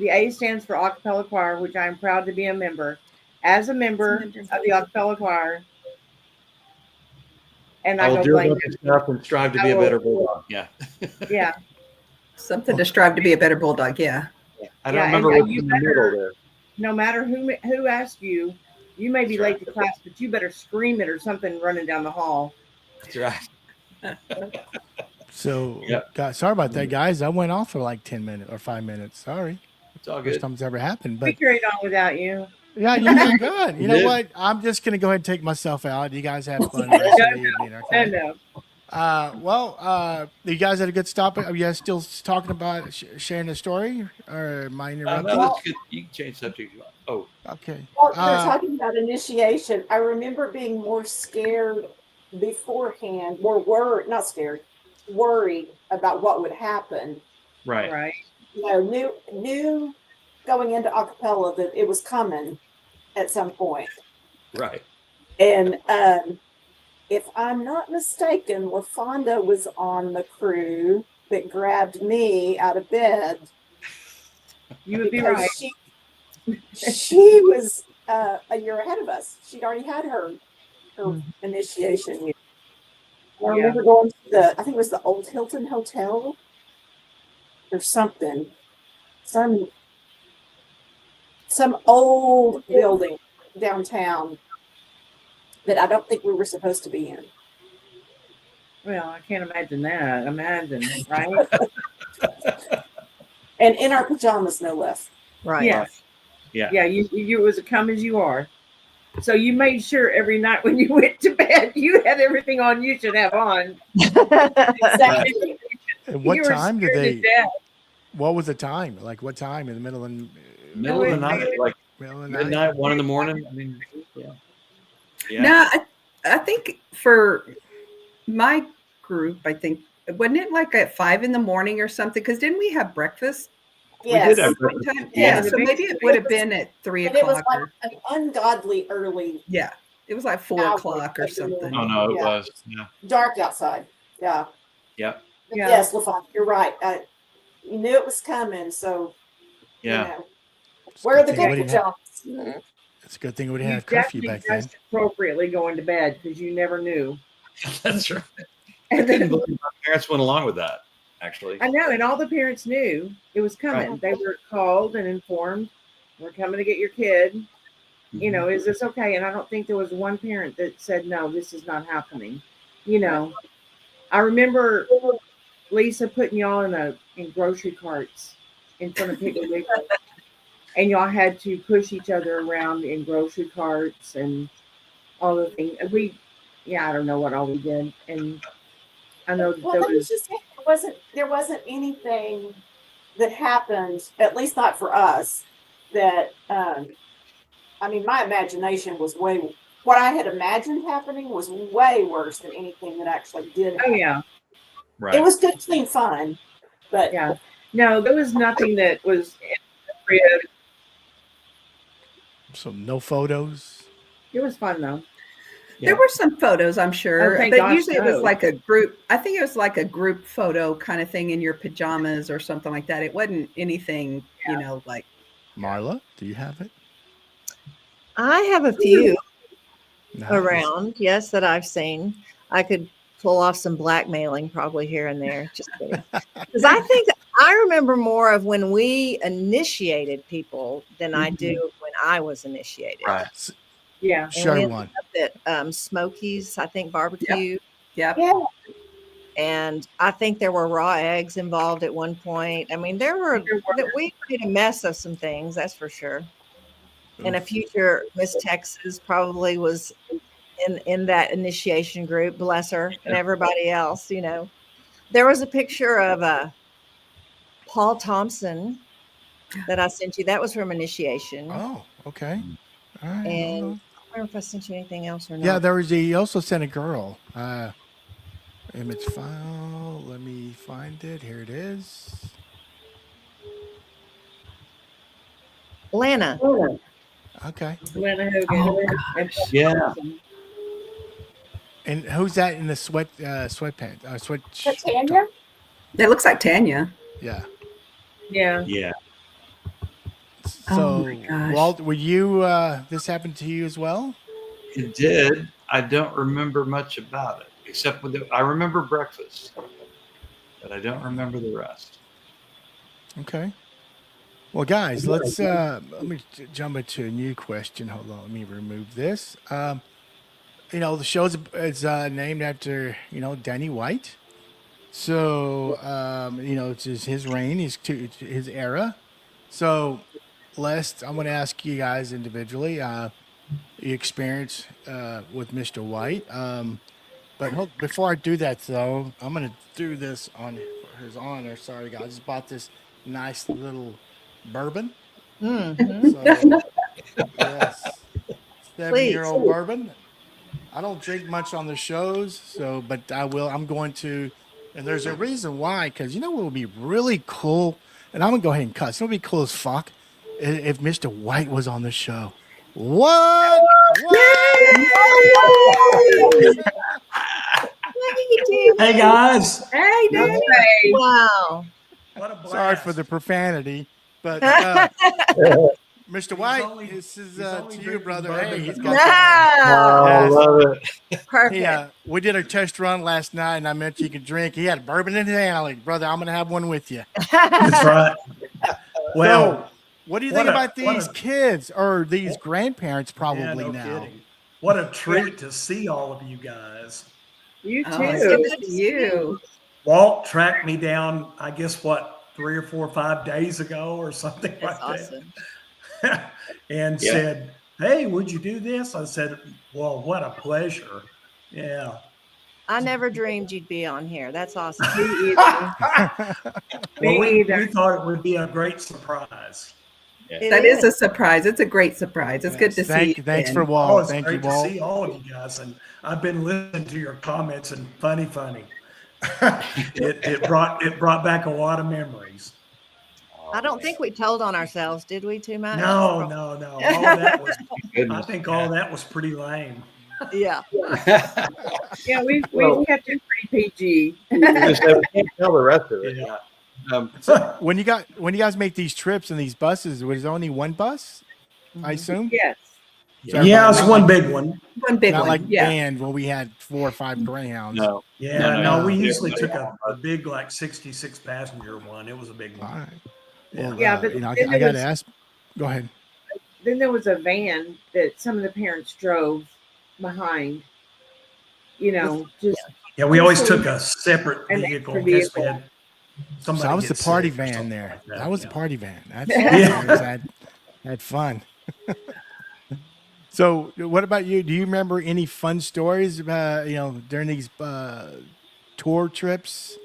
A is- stands for acapella choir, which I am proud to be a member. As a member of the acapella choir, and I I will go do blame about this stuff and strive to be a better bulldog. Yeah, Yeah, Something to strive to be a better bulldog. Yeah. I don't Yeah, remember and what's you in the middle there. no matter who asks you, you may be That's late to class, but you better scream it or something running down the hall. That's right. So, Yep. sorry about that, guys. I went off for like 10 minutes or 5 minutes. Sorry. It's all First good. time it's ever happened. We But carried on without you. yeah, you did good. You You know did. what? I'm just going to go ahead and take myself out. You guys have fun the rest of the evening. I Okay. know. You guys had a good stop. Are you guys still talking about sharing the story, or am I interrupting? No, that's good. You can change subject if you want. Oh, Okay. Well, they're talking about initiation. I remember being more scared beforehand, more worried, not scared, worried about what would happen. right. Right. Knew going into acapella that it was coming at some point. Right. And if I'm not mistaken, LaFonda was on the crew that grabbed me out of bed. You would be because right. She was a year ahead of us. She'd already had her initiation. I remember going to I think it was the old Hilton Hotel or something. Some old building downtown that I don't think we were supposed to be in. Well, I can't imagine that. Imagine, right? And in our pajamas, no less. Right. Yes. Yeah. Yeah, you was a come as you are. So you made sure every night when you went to bed, you had everything on you should have on. Exactly. And what You were time did scared to they? death. What was the time? Like what time in the middle of Middle of the night, like middle of the night? midnight, 1 in the morning. I mean, yeah. Yeah. No, I think for my group, I think, wasn't it like at 5 in the morning or something? Because didn't we have breakfast? We did have One breakfast. time? Yeah. Yeah, so maybe it would have been at 3 But it was o'clock. like Or, an ungodly early, yeah, it was like 4 hours o'clock or of the something. Oh morning. no, it Yeah. was. Yeah. Dark outside. Yeah. Yep. But Yeah. yes, LaFonda, you're right. You knew it was coming, so Yeah. you know. It's Where are the good thing good we didn't have- pajamas? It's a good thing we didn't You have curfew definitely back then. dressed appropriately going to bed because you never knew. That's right. I And couldn't then, believe my parents went along with that. Actually. I know, and all the parents knew it was coming. Right. They were called and informed, "We're coming to get your kid. You know, is this okay?" And I don't think there was one parent that said, "No, this is not happening." You know, I remember Lisa putting y'all in grocery carts in front of Piggly Wiggly, and y'all had to push each other around in grocery carts and all the things. I don't know what all we did, and I know Well, there let me was. just say there wasn't anything that happened, at least not for us, that I mean, my imagination was what I had imagined happening was way worse than anything that actually did Oh happen. yeah, Right. It was good, clean fun, but yeah. No, there was nothing that was inappropriate. So no photos. It was fun though. There were some photos, I'm sure, Oh, thank but gosh, usually it was no. like a group. I think it was like a group photo kind of thing in your pajamas or something like that. It wasn't anything, like. Marla, do you have it? I have a few Nice. around, yes, that I've seen. I could pull off some blackmailing probably here and there. Just kidding. Because I remember more of when we initiated people than I do when I was initiated. Right. Yeah. And Share we ended one. up at Smokies, I think barbecue. Yeah. yeah, And I think there were raw eggs involved at one point. I mean, we made a mess of some things, that's for sure. And a Oof. future Miss Texas probably was in that initiation group, bless her, and everybody else, There was a picture of Paul Thompson that I sent you. That was from initiation. Oh, okay. All right. And hold on. I don't know if I sent you anything else or not. Yeah, he also sent a girl. Image file. Let me find it. Here it is. Lana. Okay. Lena Hogan. Oh, and Yeah. And who's that in the sweatpants? Sweat. Tanya? It looks like Tanya. Yeah. Yeah. Yeah. So, Oh my gosh. Walt, were you? This happened to you as well? It did. I don't remember much about it, except I remember breakfast, but I don't remember the rest. Okay. Well, guys, let's let me jump into a new question. Hold on, let me remove this. The show is named after Danny White. So it's just his reign, his era. So, I'm going to ask you guys individually your experience with Mr. White. But before I do that, though, I'm going to do this for his honor. Sorry, guys. I just bought this nice little bourbon. Mhm. So, yes, 7-year-old bourbon. I don't drink much on the shows, but I will. I'm going to, and there's a reason why. Because what would be really cool, and I'm gonna go ahead and cuss. It would be cool as fuck if Mr. White was on the show. What? Hey guys, Hey, Danny. Wow. what a blast! Sorry for the profanity, but Mr. White, only- this is he's only to you, drinking brother. bourbon, Hey, he's but got not- No. Yes. love it. Perfect. we did a test run last night, and I mentioned you could drink. He had bourbon in his hand. I'm like, brother, I'm gonna have one with you. That's right. Well, What do you what think a- about what these a- kids or these grandparents? yeah, Probably no now. kidding. What a treat to see all of you guys. You too. Oh, it's good to see you. Walt tracked me down, I guess, 3 or 4 or 5 days ago or something That's like awesome. that. And said, hey, would you do this? I said, well, what a pleasure. Yeah. I never dreamed you'd be on here. That's awesome. Me either. Well, Me either. we thought it would be a great surprise. It That is a surprise. It's a great surprise. It's good to see you. Thanks for again. Oh, Walt. it's Thank you, great to Walt. see all of you guys. And I've been listening to your comments and funny. it brought back a lot of memories. I don't think we told on ourselves, did we? Too much? No. All that was, I Goodness. think all that was pretty lame. Yeah. Yeah, we Well- kept it pretty PG. We can't tell the rest of it. Yeah. When you guys make these trips in these buses, was there only one bus? I assume. Yes. Yeah, it's one big one. One big Not one. like Yeah. band where we had 4 or 5 Greyhounds. No. Yeah, No, no, we yeah. usually took a big, like 66 passenger one. It was a big All one. right. Well, Yeah, but you know, I then got there to was- ask. Go ahead. Then there was a van that some of the parents drove behind. You know, just Yeah, we always took a separate An vehicle extra in case we vehicle. had So somebody that was the get party sick or van something there. like That was the yeah. party van. That's Yeah. had fun. So, what about you? Do you remember any fun stories during these tour trips,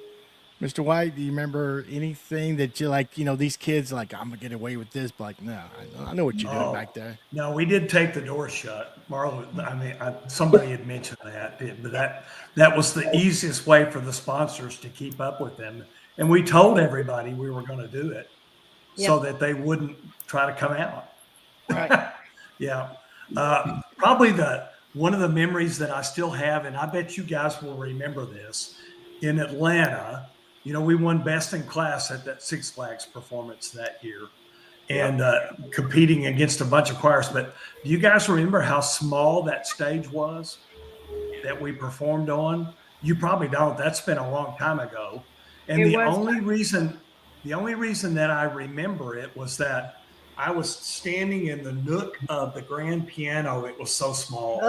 Mr. White? Do you remember anything that you like? These kids like, I'm gonna get away with this, but like, no, I know what you're doing Oh. back there. No, we did take the door shut. Marla, somebody had mentioned that, but that was the easiest way for the sponsors to keep up with them. And we told everybody we were going to do it so that they wouldn't try to come out. Right. Yeah. Probably one of the memories that I still have, and I bet you guys will remember this, in Atlanta, we won best in class at that Six Flags performance that year. And competing against a bunch of choirs. But do you guys remember how small that stage was that we performed on? You probably don't. That's been a long time ago. And It the was. only reason that I remember it was that I was standing in the nook of the grand piano. It was so small.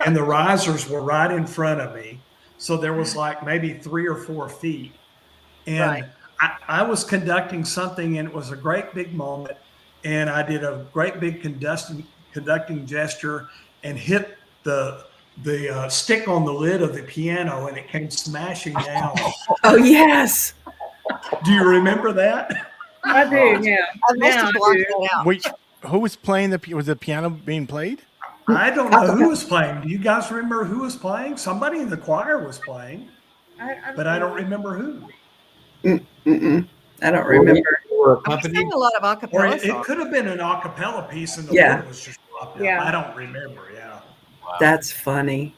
And the risers were right in front of me. So there was like maybe 3 or 4 feet. And Right. I was conducting something, and it was a great big moment. And I did a great big conducting gesture and hit the stick on the lid of the piano, and it came smashing down. Oh, yes. Do you remember that? I do now. I must Now have I blocked do. that out. Wait, who was playing was the piano being played? I don't know who was playing. Do you guys remember who was playing? Somebody in the choir was playing, but I don't remember who. Mm-mm. I don't remember. We're We accompanied. sang a lot of Or acapella it songs. could have been an a cappella piece, and the Yeah. word was just dropped out. Yeah. I don't remember. Yeah. That's funny.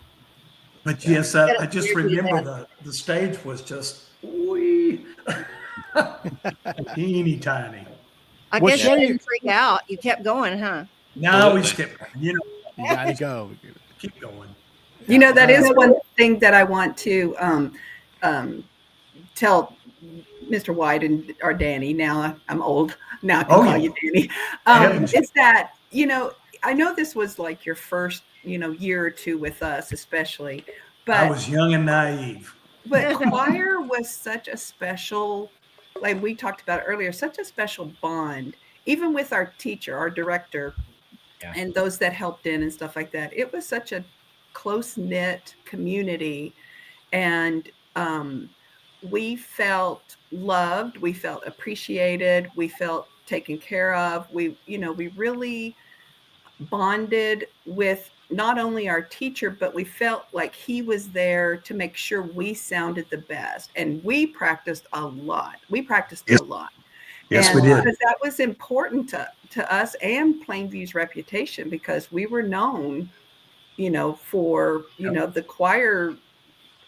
But yes, Yeah, I just weird to do remember the stage was just wee, teeny tiny. I What guess show you you- didn't freak out. You kept going, huh? Now we skip. You gotta go. Keep going. That is one thing that I want to tell Mr. White or Danny. Now I'm old. Now I can Oh, call yeah. you Danny. Heavens. Is that, I know this was like your first, year or two with us, especially, I but was young and naive. choir was such a special, like we talked about earlier, such a special bond, even with our teacher, our director, and those that helped in and stuff like that. It was such a close-knit community, and we felt loved, we felt appreciated, we felt taken care of. We really bonded with not only our teacher, but we felt like he was there to make sure we sounded the best. And we practiced a lot. Yes, And we did. because that was important to us and Plainview's reputation, because we were known, for, the choir,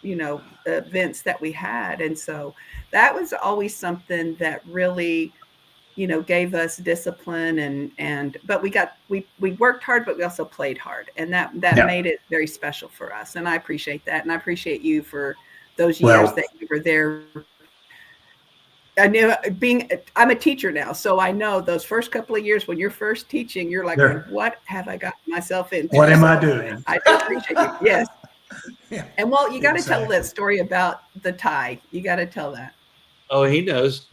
events that we had. And so that was always something that really, gave us discipline, but we worked hard, but we also played hard. And that Yeah. made it very special for us. And I appreciate that. And I appreciate you for those Well- years that you were there. I knew I'm a teacher now, so I know those first couple of years when you're first teaching, you're like, Sure. what have I gotten myself into? What am So I doing? I do appreciate you. Yes. Yeah, And well, you got to tell exactly. that story about the tie. You got to tell that. Oh, he knows.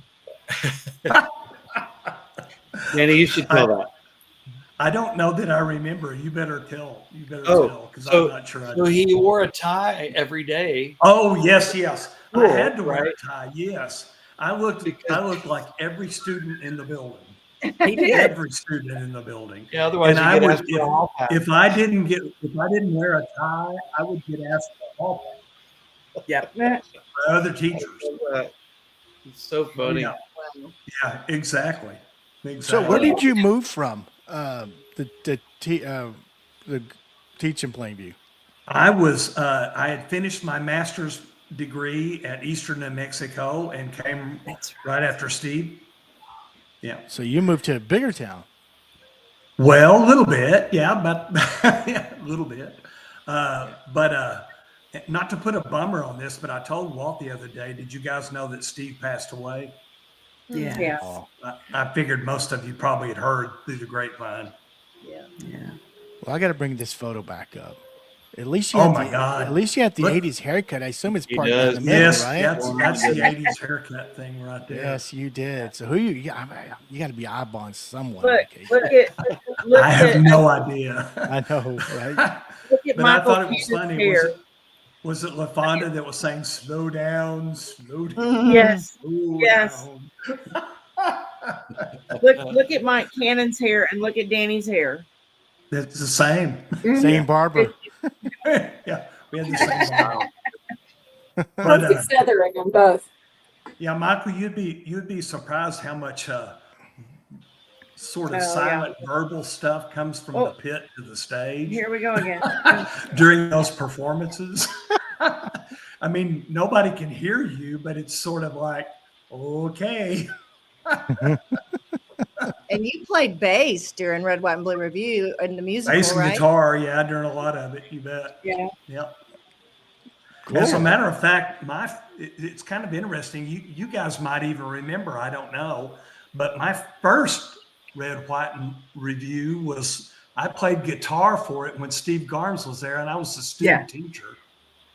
Danny, you should tell that. I don't know that I remember. You better tell. You better Oh, tell, because so- I'm not sure. I So do. he wore a tie every day. Oh, yes. I Cool, had to wear right? a tie. Yes, I looked like every student in the building. He did. Every student in the building. Yeah, otherwise And you I get would, asked for a hall pass. if I didn't wear a tie, I would get asked for a hall Yep. pass by other teachers. It's so funny. Yeah, yeah, exactly. So where did you move from? The teach in Plainview. I had finished my master's degree at Eastern New Mexico and came That's right after Steve. Yeah. So you moved to a bigger town. Well, a little bit, yeah, but yeah, a little bit. But not to put a bummer on this, but I told Walt the other day, did you guys know that Steve passed away? Yeah. Yeah. Oh, I figured most of you probably had heard through the grapevine. Yeah. well, I got to bring this photo back up. At least you Oh had my God. At least you had the Look. 80s haircut. I assume it's He part down does. the middle, Yes, right? that's the 80s haircut thing right there. Yes, you did. So who you got to be eyeballing someone. Look, okay? look I have at no idea. I know, right? look at But I Michael thought it was Peter's funny. hair. Was it LaFonda that was saying, slow down, slow down, Yes. slow Yes. down? Look at Mike Cannon's hair and look at Danny's hair. It's the same. Same barber. Yeah, we had the same barber. But Perfect feathering them both. yeah, Michael, you'd be surprised how much sort of Oh, yeah. silent verbal stuff comes from Oh. the pit to the stage Here we go again. during those performances. I mean, nobody can hear you, but it's sort of like, okay. And you played bass during Red, White, and Blue Review in the musical, Bass and right? guitar, yeah, during a lot of it, you bet. Yeah. Yep. Cool. As a matter of fact, it's kind of interesting. You guys might even remember, I don't know, but my first Red, White, and Review was I played guitar for it when Steve Garms was there, and I was the student teacher.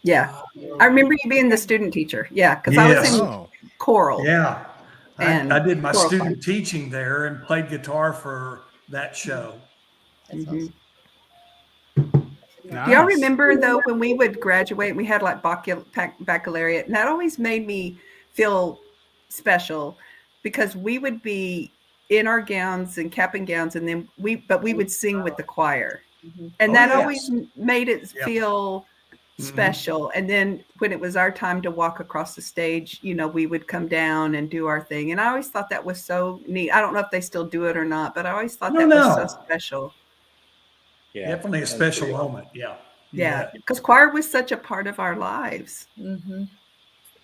Yeah. I remember you being the student teacher. Yeah. Because I was Yes. in Oh, choral. Yeah, And I did my choral student teaching there and played guitar for that show. Mhm. nice. Do y'all remember though when we would graduate, we had like baccalaureate, and that always made me feel special because we would be in our gowns and cap and gowns, and then we would sing with the choir, and Oh, that yes. always made it Yeah. feel Mhm. special. And then when it was our time to walk across the stage, we would come down and do our thing, and I always thought that was so neat. I don't know if they still do it or not, but I always thought No, that no. was so special. Yeah, Definitely a that's special pretty moment. Yeah. You Yeah, bet. because choir was such a part of our lives. Mm-hmm.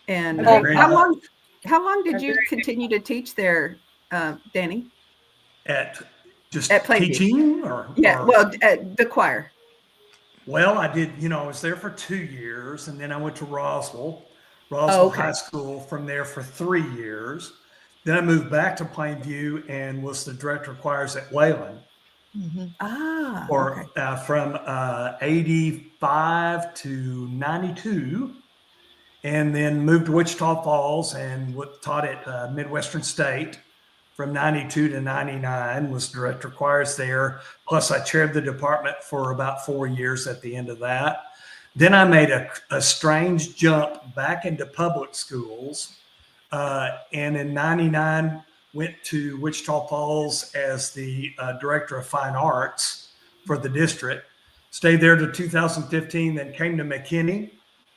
And Agreed. how long did you continue to teach there, Danny? At just At Plainview. teaching or Yeah, or- well, the choir. Well, I did, I was there for 2 years and then I went to Roswell okay. High School from there for 3 years. Then I moved back to Plainview and was the director of choirs at Wayland Ah, or okay. from 85 to 92. And then moved to Wichita Falls and taught at Midwestern State from 92 to 99, was director of choirs there. Plus I chaired the department for about 4 years at the end of that. Then I made a strange jump back into public schools. And in 99, went to Wichita Falls as the director of fine arts for the district. Stayed there to 2015, then came to McKinney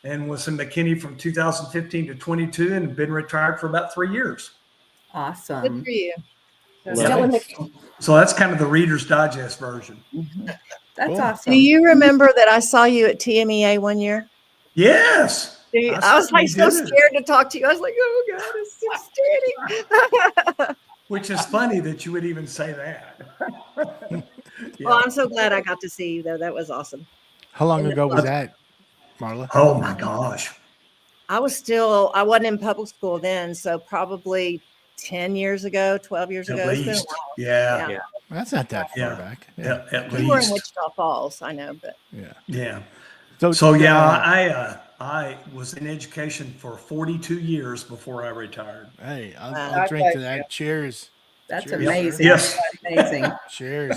and was in McKinney from 2015 to 22 and been retired for about 3 years. Good Awesome. for you. So, Still in the So that's kind of the Reader's Digest version. That's Cool. awesome. Do you remember that I saw you at TMEA one year? Yes. I was like so certainly did. scared to talk to you. I was like, oh God, it's so scary. Which is funny that you would even say that. Well, I'm so glad I got to see you though. That was awesome. How long And ago was that's- that, Marla? Oh my gosh. I wasn't in public school then, so probably 10 years ago, 12 years ago. At It's been a least. while. Yeah. Yeah. That's not that far Yeah. back. Yeah. At You were in least. Wichita Falls, I know, but Yeah. Yeah. So, So yeah, I was in education for 42 years before I retired. Hey, I'll, Wow. I'll drink to that. Cheers. That's Cheers. amazing. Yes. Amazing. Cheers.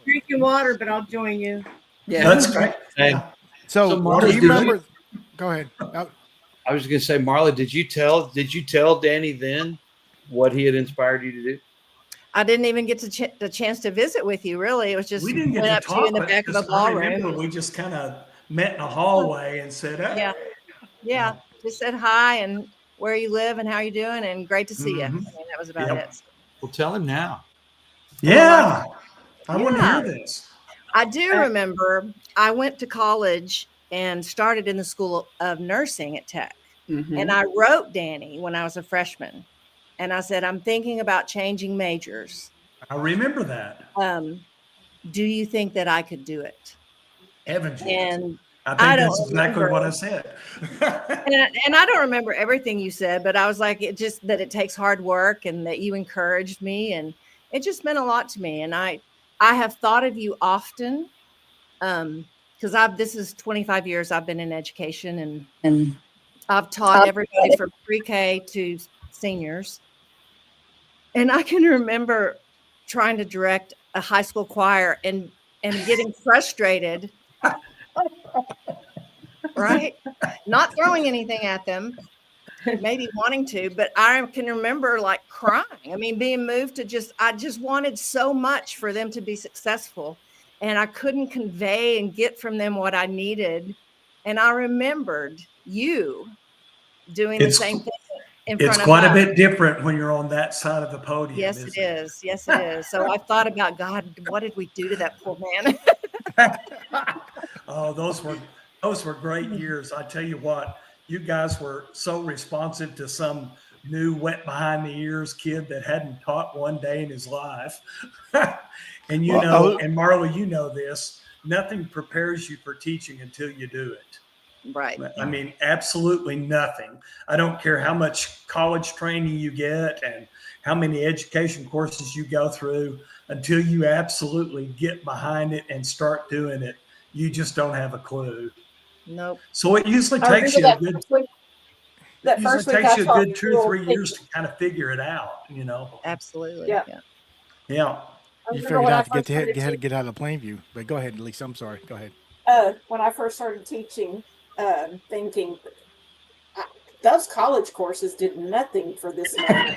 drinking water, but I'll join you. Yeah. That's great. Same. So, So do water's you good. remember? Go ahead. I was going to say, Marla, did you tell Danny then what he had inspired you to do? I didn't even get the chance to visit with you, really. It was just We didn't get went to up to you in the talk, back of the because I ballroom. remember we just kind of met in a hallway and said, hey. Yeah. Yeah. Just said hi and where you live and how you doing and great to see you. I Mhm. mean, that was about Yep. it. Well, tell him now. Yeah. I want to Yeah. hear this. I do remember I went to college and started in the School of Nursing at Tech. Mhm. And I wrote Danny when I was a freshman. And I said, I'm thinking about changing majors. I remember that. Do you think that I could do it? Heavens. And I I think don't that's exactly remember. what I said. and I don't remember everything you said, but I was like, it just that it takes hard work and that you encouraged me. And it just meant a lot to me. And I have thought of you often. Because this is 25 years I've been in education and I've taught everybody from pre-K to seniors. And I can remember trying to direct a high school choir and getting frustrated, right? Not throwing anything at them, maybe wanting to, but I can remember like crying. I mean, being moved to I just wanted so much for them to be successful. And I couldn't convey and get from them what I needed. And I remembered you doing the same thing in front It's of quite a us. bit different when you're on that side of the podium. Yes, isn't it is. Yes, it is. So I thought about God, what did we do to that poor man? Oh, those were great years. I tell you what, you guys were so responsive to some new wet behind the ears kid that hadn't taught one day in his life. And and Marla, you know this, nothing prepares you for teaching until you do it. Right. I mean, absolutely nothing. I don't care how much college training you get and how many education courses you go through, until you absolutely get behind it and start doing it, you just don't have a clue. Nope. So it usually I takes remember you a that good, that usually first week takes I you a taught good 2 or little 3 kids. years to kind of figure it out, Absolutely. Yeah. Yeah. I You remember figured when I out to first started get out of Plainview. But go ahead, Lisa. I'm sorry. Go ahead. when I first started teaching, thinking those college courses did nothing for this man.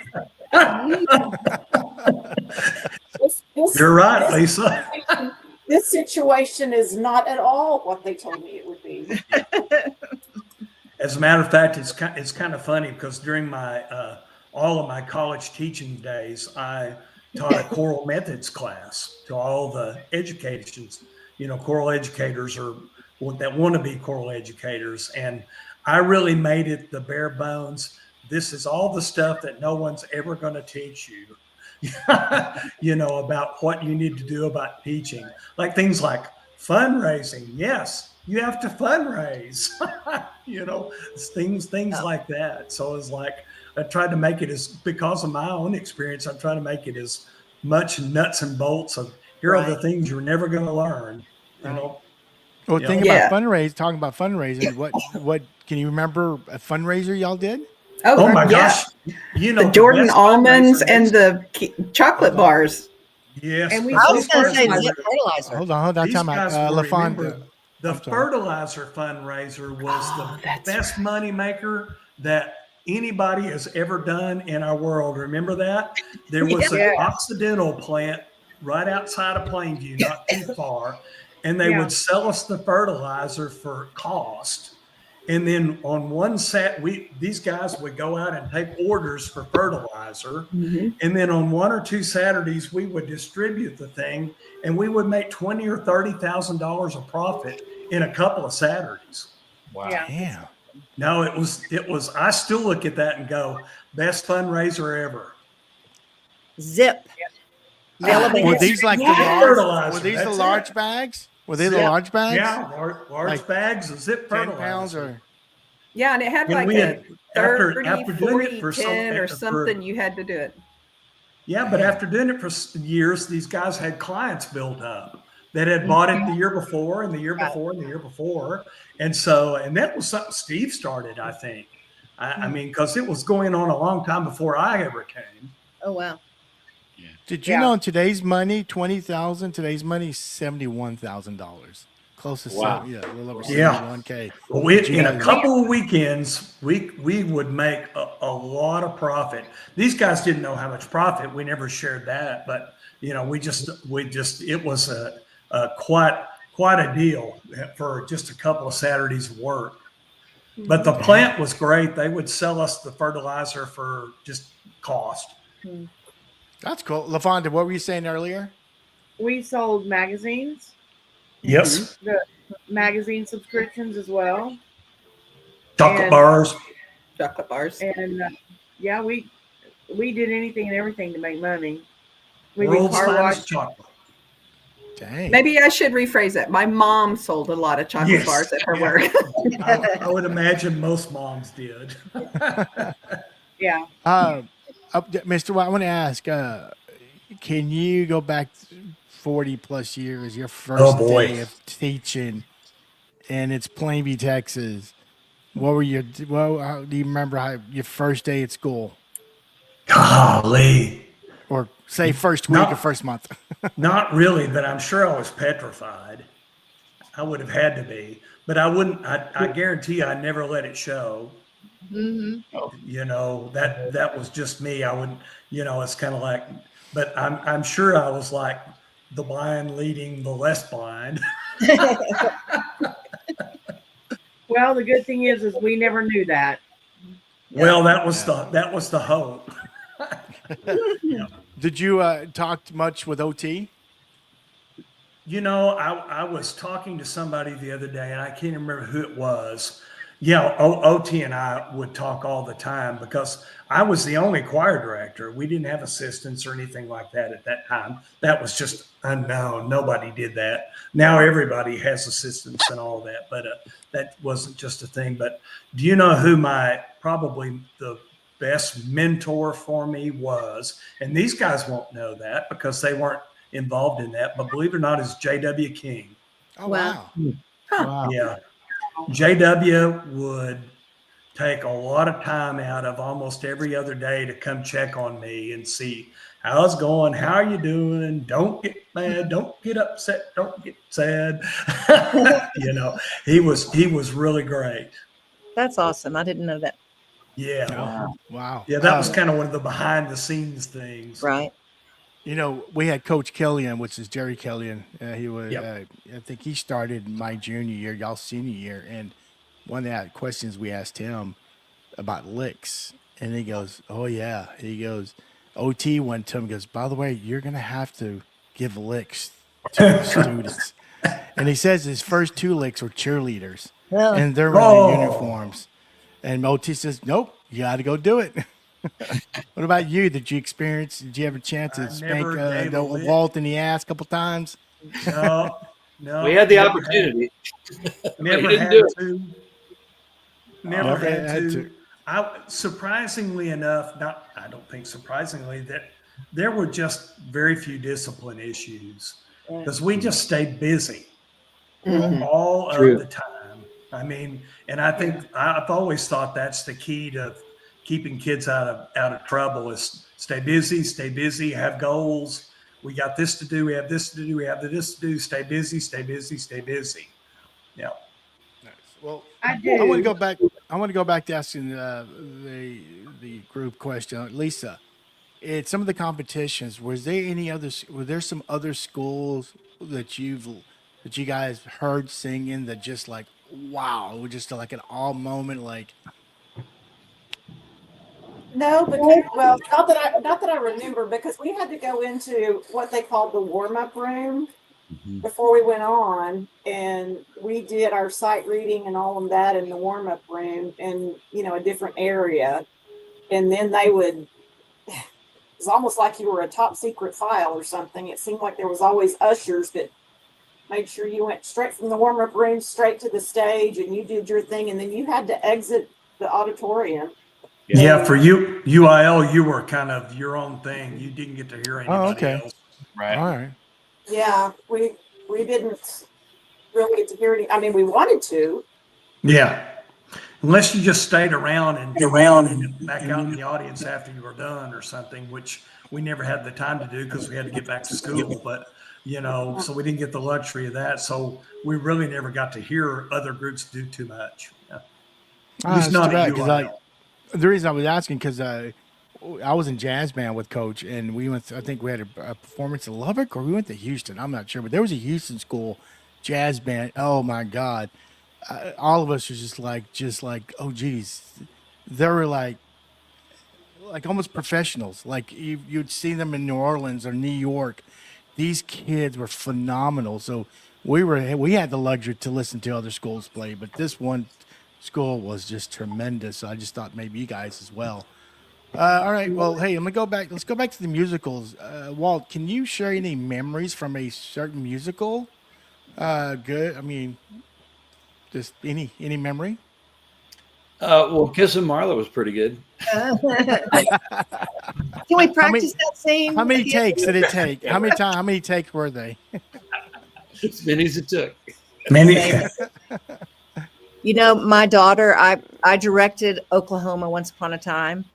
You're right, Lisa. This situation is not at all what they told me it would be. As a matter of fact, it's kind of funny because during my all of my college teaching days, I taught a choral methods class to all the educations, choral educators or that want to be choral educators. And I really made it the bare bones. This is all the stuff that no one's ever going to teach you, about what you need to do about teaching, like things like fundraising. Yes, you have to fundraise, things like that. So it's like, I tried to make it because of my own experience, I try to make it as much nuts and bolts of here are the things you're never going to learn, Well, Yeah. talking about fundraising, what can you remember a fundraiser y'all did? Oh my yeah. gosh. The Jordan best almonds fundraiser and is- the chocolate bars. Yes. And we but I was these going to guys say were- zip fertilizer. Hold on. These Time guys out. will remember LaFonda. the I'm sorry. fertilizer fundraiser was the that's best money maker that anybody has ever done in our world. Remember that? There was an Occidental plant right outside of Plainview, not too far, and they would sell us the fertilizer for cost. And then on one set, these guys would go out and take orders for fertilizer. Mhm. And then on 1 or 2 Saturdays, we would distribute the thing, and we would make $20,000 or $30,000 of profit in a couple of Saturdays. Wow. Yeah. Damn. No, it was. I still look at that and go, best fundraiser ever. Zip. Were Elevator. these like Yeah, the large? fertilizer, Were these the that's large it. bags? Were they the Zip. large bags? Yeah, large Like bags of zip 10 fertilizer. pounds or Yeah, and it had And like we a had 30, after doing 40, it for 10 or for something. You had to do it. yeah, but after doing it for years, these guys had clients built up that had bought it the year before and the year before and the year before, and that was something Steve started, I think. I mean, because it was going on a long time before I ever came. Oh, wow. did you Yeah. know in today's money, 20,000, today's money, $71,000. Close to Wow. a little over Yeah. 71K. Well, Did you in know a couple of weekends, we would make a lot of profit. These guys didn't know how much profit. We never shared that, but we just it was a quite a deal for just a couple of Saturdays of work. But the plant was great. They would sell us the fertilizer for just cost. That's cool. LaFonda, what were you saying earlier? We sold magazines, Yes, the magazine subscriptions as well. chocolate And- bars. Chocolate bars. And yeah, we did anything and everything to make money. We did World's car finest wash. chocolate. Dang. Maybe I should rephrase it. My mom sold a lot of chocolate Yes. bars at her Yeah. work. I would imagine most moms did. Yeah. Mr. White, I want to ask, can you go back 40 plus years, your first Oh, boy. day of teaching, and it's Plainview, Texas? What were your, how do you remember your first day at school? Golly. Or say first week No. or first month? Not really, but I'm sure I was petrified. I would have had to be, but I wouldn't. I guarantee you, I never let it show. That was just me. I wouldn't. It's kind of like, but I'm sure I was like the blind leading the less blind. Well, the good thing is we never knew that. Well, that was the hope. Did you talk much with OT? I was talking to somebody the other day, and I can't remember who it was. Yeah, OT and I would talk all the time because I was the only choir director. We didn't have assistants or anything like that at that time. That was just unknown. Nobody did that. Now everybody has assistants and all that, but that wasn't just a thing. But do you know who probably the best mentor for me was? And these guys won't know that because they weren't involved in that, but believe it or not, is J.W. King. Oh, Wow. wow. Yeah. J.W. would take a lot of time out of almost every other day to come check on me and see how it's going. How are you doing? Don't get mad. Don't get upset. Don't get sad. He was really great. That's awesome. I didn't know that. Yeah. Wow. Yeah. That was kind of one of the behind the scenes things. Right. We had Coach Killian, which is Jerry Killian. He was, Yep. I think he started my junior year, y'all senior year. And one of the questions we asked him about licks, and he goes, "Oh yeah." He goes, OT went to him, goes, "By the way, you're gonna have to give licks to the students." And he says his first 2 licks were cheerleaders, Yeah. and they're wearing their uniforms. And OT says, "Nope, you got to go do it." What about you? Did you have a chance to I spank never gave a lick. Walt in the ass a couple times? No. We had the never opportunity. Never didn't had do it. to. Never had to. Surprisingly enough, I don't think surprisingly, that there were just very few discipline issues because we just stayed busy all True. of the time. I mean, and I think I've always thought that's the key to keeping kids out of trouble is stay busy, have goals. We got this to do. We have this to do. We have this to do. Stay busy. Yeah. Nice. Well, I do. I want to go back. I want to go back to asking the group question, Lisa. At some of the competitions, were there some other schools that you guys heard singing that just like, wow, it was just like an all moment, like No, because well, not that I remember, because we had to go into what they called the warm up room before we went on, and we did our sight reading and all of that in the warm up room in a different area, and then they would. It's almost like you were a top secret file or something. It seemed like there was always ushers that made sure you went straight from the warm up room straight to the stage, and you did your thing, and then you had to exit the auditorium. Yeah, for you, UIL, you were kind of your own thing. You didn't get to hear oh, anybody okay, else. Right. all right. Yeah, we didn't really get to hear any. I mean, we wanted to. Yeah. Unless you just stayed around and back out in the audience after you were done or something, which we never had the time to do because we had to get back to school. But, so we didn't get the luxury of that. So we really never got to hear other groups do too much. Yeah. At least It's not too at bad because UIL. the reason I was asking because I was in jazz band with Coach, and we went. I think we had a performance in Lubbock, or we went to Houston. I'm not sure, but there was a Houston school jazz band. Oh my God, all of us were just like, oh geez, they were like almost professionals. Like you'd see them in New Orleans or New York. These kids were phenomenal. So we had the luxury to listen to other schools play, but this one school was just tremendous. So I just thought maybe you guys as well. All right. Well, hey, I'm gonna go back. Let's go back to the musicals. Walt, can you share any memories from a certain musical? Good. I mean, just any memory. Well, Kiss and Marla was pretty good. Can we practice that scene? How many at the end? takes did it take? How many times? How many takes were they? As many as it took. Many, My daughter, I directed Oklahoma once upon a time,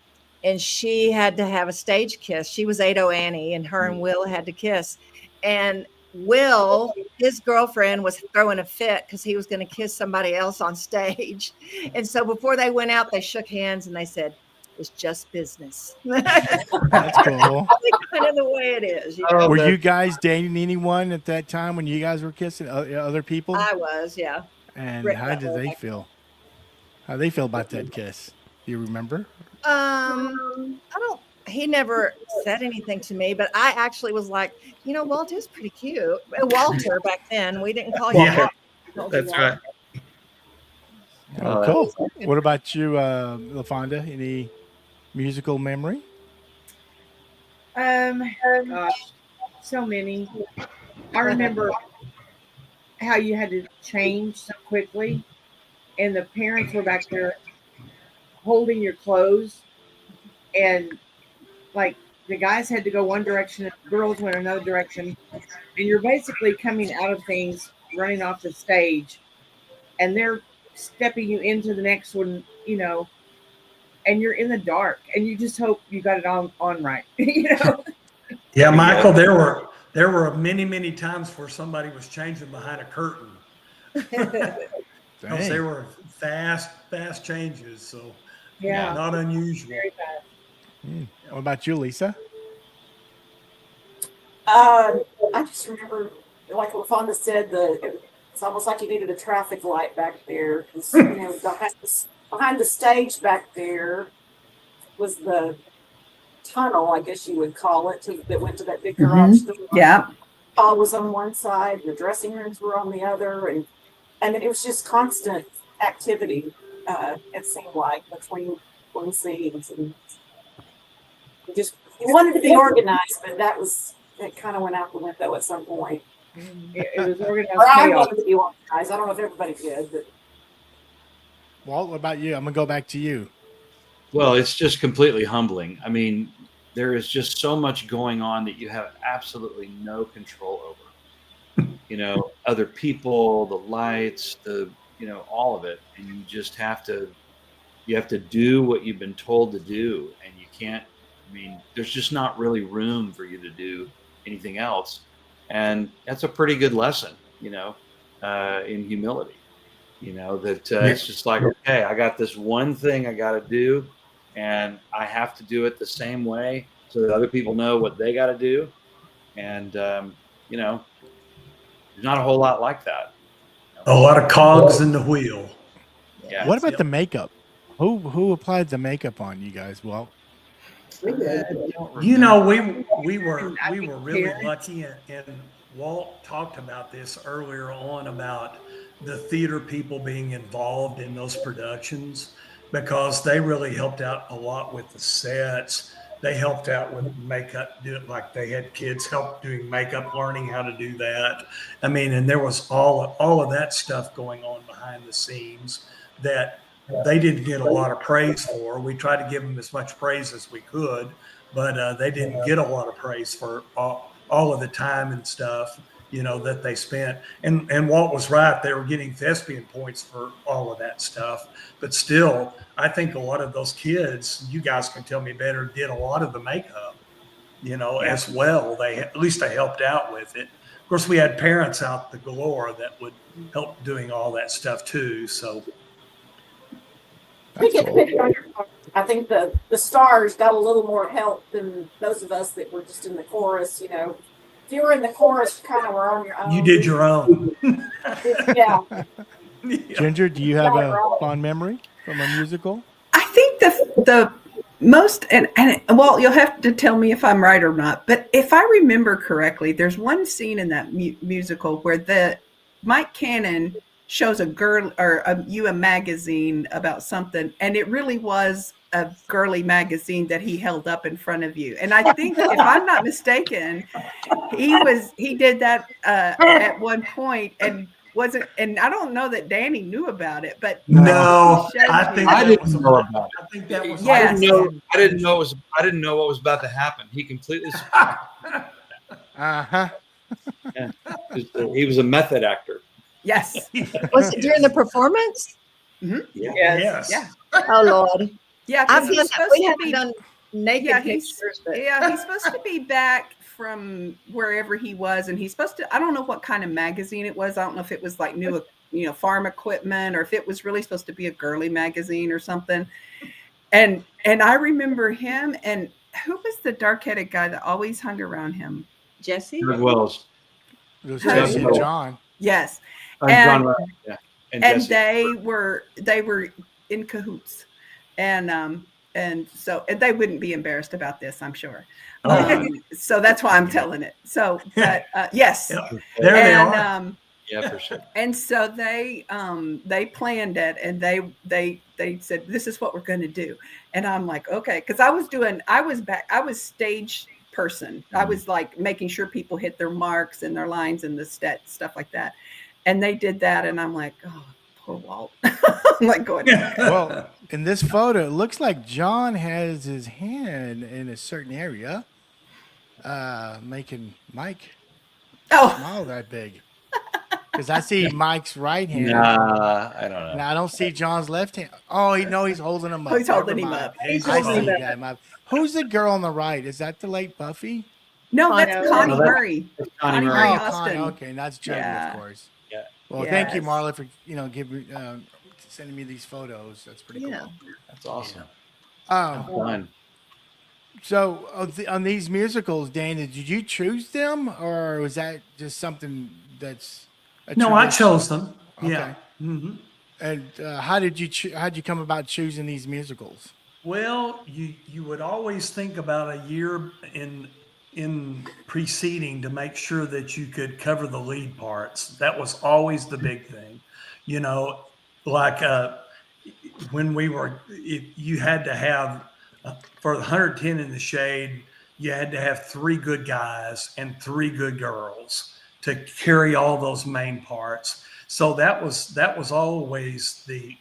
and she had to have a stage kiss. She was Ado Annie, and her and Will had to kiss. And Will, his girlfriend, was throwing a fit because he was going to kiss somebody else on stage. And so before they went out, they shook hands and they said, "It's just business." That's cool. Kind of the way it is. Oh, Were that- you guys dating anyone at that time when you guys were kissing other people? I was, yeah. And Rick how did Butler, they like- feel? How they feel about that kiss? Do you remember? I don't. He never said anything to me, but I actually was like, Walter's pretty cute. Walter back then, we didn't call you Yeah. Walter. That's right. Oh, cool. What about you, LaFonda? Any musical memory? Gosh, so many. I remember how you had to change so quickly, and the parents were back there holding your clothes, and like the guys had to go one direction and the girls went another direction, and you're basically coming out of things, running off the stage, and they're stepping you into the next one, and you're in the dark, and you just hope you got it on right, Yeah, Michael, there were many times where somebody was changing behind a curtain. Because they were fast changes. So Yeah. not unusual. Very fast. What about you, Lisa? I just remember, like LaFonda said, it's almost like you needed a traffic light back there. 'Cause, behind the stage back there was the tunnel, I guess you would call it, that went to that big garage door. Yeah. Hall was on one side, the dressing rooms were on the other, and it was just constant activity. It seemed like between scenes, and you wanted to be organized, but it kind of went out the window at some point. It was organized Or I chaos. wanted to be organized. I don't know if everybody did, but Walt, what about you? I'm gonna go back to you. Well, it's just completely humbling. I mean, there is just so much going on that you have absolutely no control over. Other people, the lights, all of it, and you just have to do what you've been told to do, and you can't. I mean, there's just not really room for you to do anything else, and that's a pretty good lesson, in humility. It's just like, okay, I got this one thing I got to do, and I have to do it the same way so that other people know what they got to do. And, there's not a whole lot like that. A lot of cogs in the wheel. Yeah. What about the makeup? Who applied the makeup on you guys? Well, You know, we were really lucky, and Walt talked about this earlier on about the theater people being involved in those productions because they really helped out a lot with the sets. They helped out with makeup, do it like they had kids help doing makeup, learning how to do that. I mean, and there was all of that stuff going on behind the scenes that they didn't get a lot of praise for. We tried to give them as much praise as we could, but they didn't get a lot of praise for all of the time and stuff, you know, that they spent. And Walt was right; they were getting thespian points for all of that stuff. But still, I think a lot of those kids, you guys can tell me better, did a lot of the makeup, you know, as well. They at least they helped out with it. Of course, we had parents out the galore that would help doing all that stuff too. So. We get picked on your part. I think the stars got a little more help than those of us that were just in the chorus. You know, if you were in the chorus, you kind of were on your own. You did your own. Yeah. Ginger, do you have a fond memory from a musical? I think the most and well, you'll have to tell me if I'm right or not. But if I remember correctly, there's one scene in that musical where the Mike Cannon shows a girl or a magazine about something, and it really was a girly magazine that he held up in front of you. And I think, if I'm not mistaken, he did that at one point and wasn't. And I don't know that Danny knew about it, but no, I think I that didn't was know about it. I think that was. Yes. I didn't know what was about to happen. He completely. Uh-huh. Yeah. He was a method actor. Yes. Was it during the performance? Yes. Yeah. Oh Lord. Yeah. I've 'cause done he's that. supposed We to haven't be- done naked Yeah, pictures, but he's supposed to be back from wherever he was, and he's supposed to. I don't know what kind of magazine it was. I don't know if it was like new, farm equipment, or if it was really supposed to be a girly magazine or something. And I remember him. And who was the dark-headed guy that always hung around him? Jesse. Doug Wells. It was Hey. Jesse and John. Yes. John And- Ryan, yeah. And Jesse. they were in cahoots, and so they wouldn't be embarrassed about this, I'm sure. So that's why I'm telling it. So, but yes, Yeah. There they and are. Yeah, for sure. and so they planned it, and they said, this is what we're going to do. And I'm like, okay, because I was stage person. I was like making sure people hit their marks and their lines and the stuff like that. And they did that, and I'm like, oh, poor Walt. I'm like going, Well, in this photo, it looks like John has his hand in a certain area, making Mike oh, smile that big. Because I see Mike's right hand. Nah, I don't know. And I don't see John's left hand. Oh, he's holding him up. he's holding Never him mind. up. He's I holding see him that. Who's the girl on the right? Is that the late Buffy? No, I that's know. Connie No, that- Murray. Connie Connie Murray. Murray. Oh, Austin. okay, and that's Jody, Yeah. of course. Yeah. Well, thank you, Yes. Marla, for sending me these photos. That's pretty Yeah. cool. That's awesome. Um, Fun. so on these musicals, Dana, did you choose them, or was that just something that's a No, I tradition? chose them. Okay. Yeah. Hmm. And how'd you come about choosing these musicals? Well, you would always think about a year in preceding to make sure that you could cover the lead parts. That was always the big thing. You know, like when you had to have for the 110 in the shade, you had to have 3 good guys and 3 good girls to carry all those main parts. So that was always the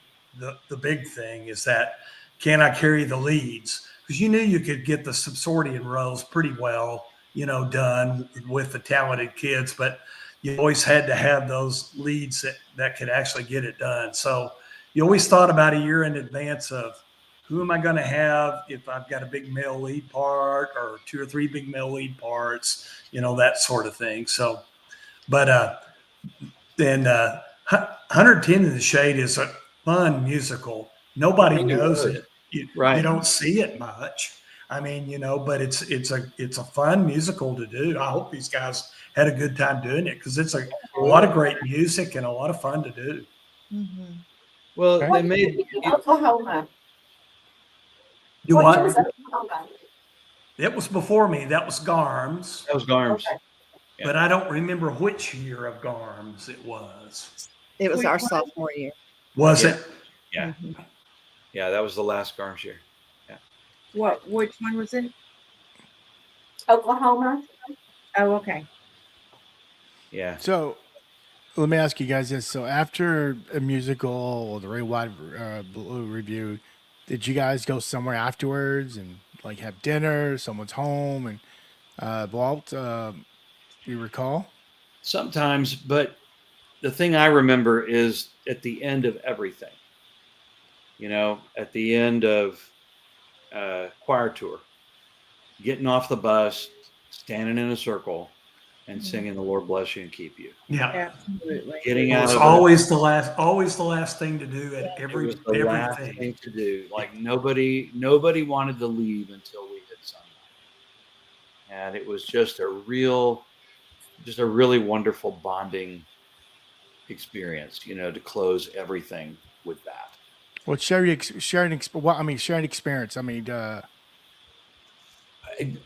big thing, is that, can I carry the leads? Because you knew you could get the subsortian roles pretty well, done with the talented kids, but you always had to have those leads that could actually get it done. So you always thought about a year in advance of, who am I going to have if I've got a big male lead part, or 2 or 3 big male lead parts, that sort of thing. So, but then 110 in the Shade is a fun musical. Nobody knows it. You Right. don't see it much. I mean, but it's a fun musical to do. I hope these guys had a good time doing it because it's a lot of great music and a lot of fun to do. Mhm. Well, Okay. they made Oklahoma. You What year what? was Oklahoma? It was before me. That was Garms, that was Garms. Okay. Yeah. but I don't remember which year of Garms it was. It was Which our one? sophomore year. Was Yeah. it? Yeah, Mhm. yeah, that was the last Garms year. Which one was it? Oklahoma. Oh, okay. Yeah. So let me ask you guys this. So after a musical or the Ray White Blue review, did you guys go somewhere afterwards and like have dinner, someone's home, and Walt, you recall? Sometimes, but the thing I remember is at the end of everything, at the end of choir tour, getting off the bus, standing in a circle, and singing "The Lord Bless You and Keep You." Yeah. Absolutely. Getting It out was of always the last thing to do at it was the last everything. thing to do. Like nobody wanted to leave until we had sung that, and it was just a really wonderful bonding experience. To close everything with that. Well, sharing experience. I mean, I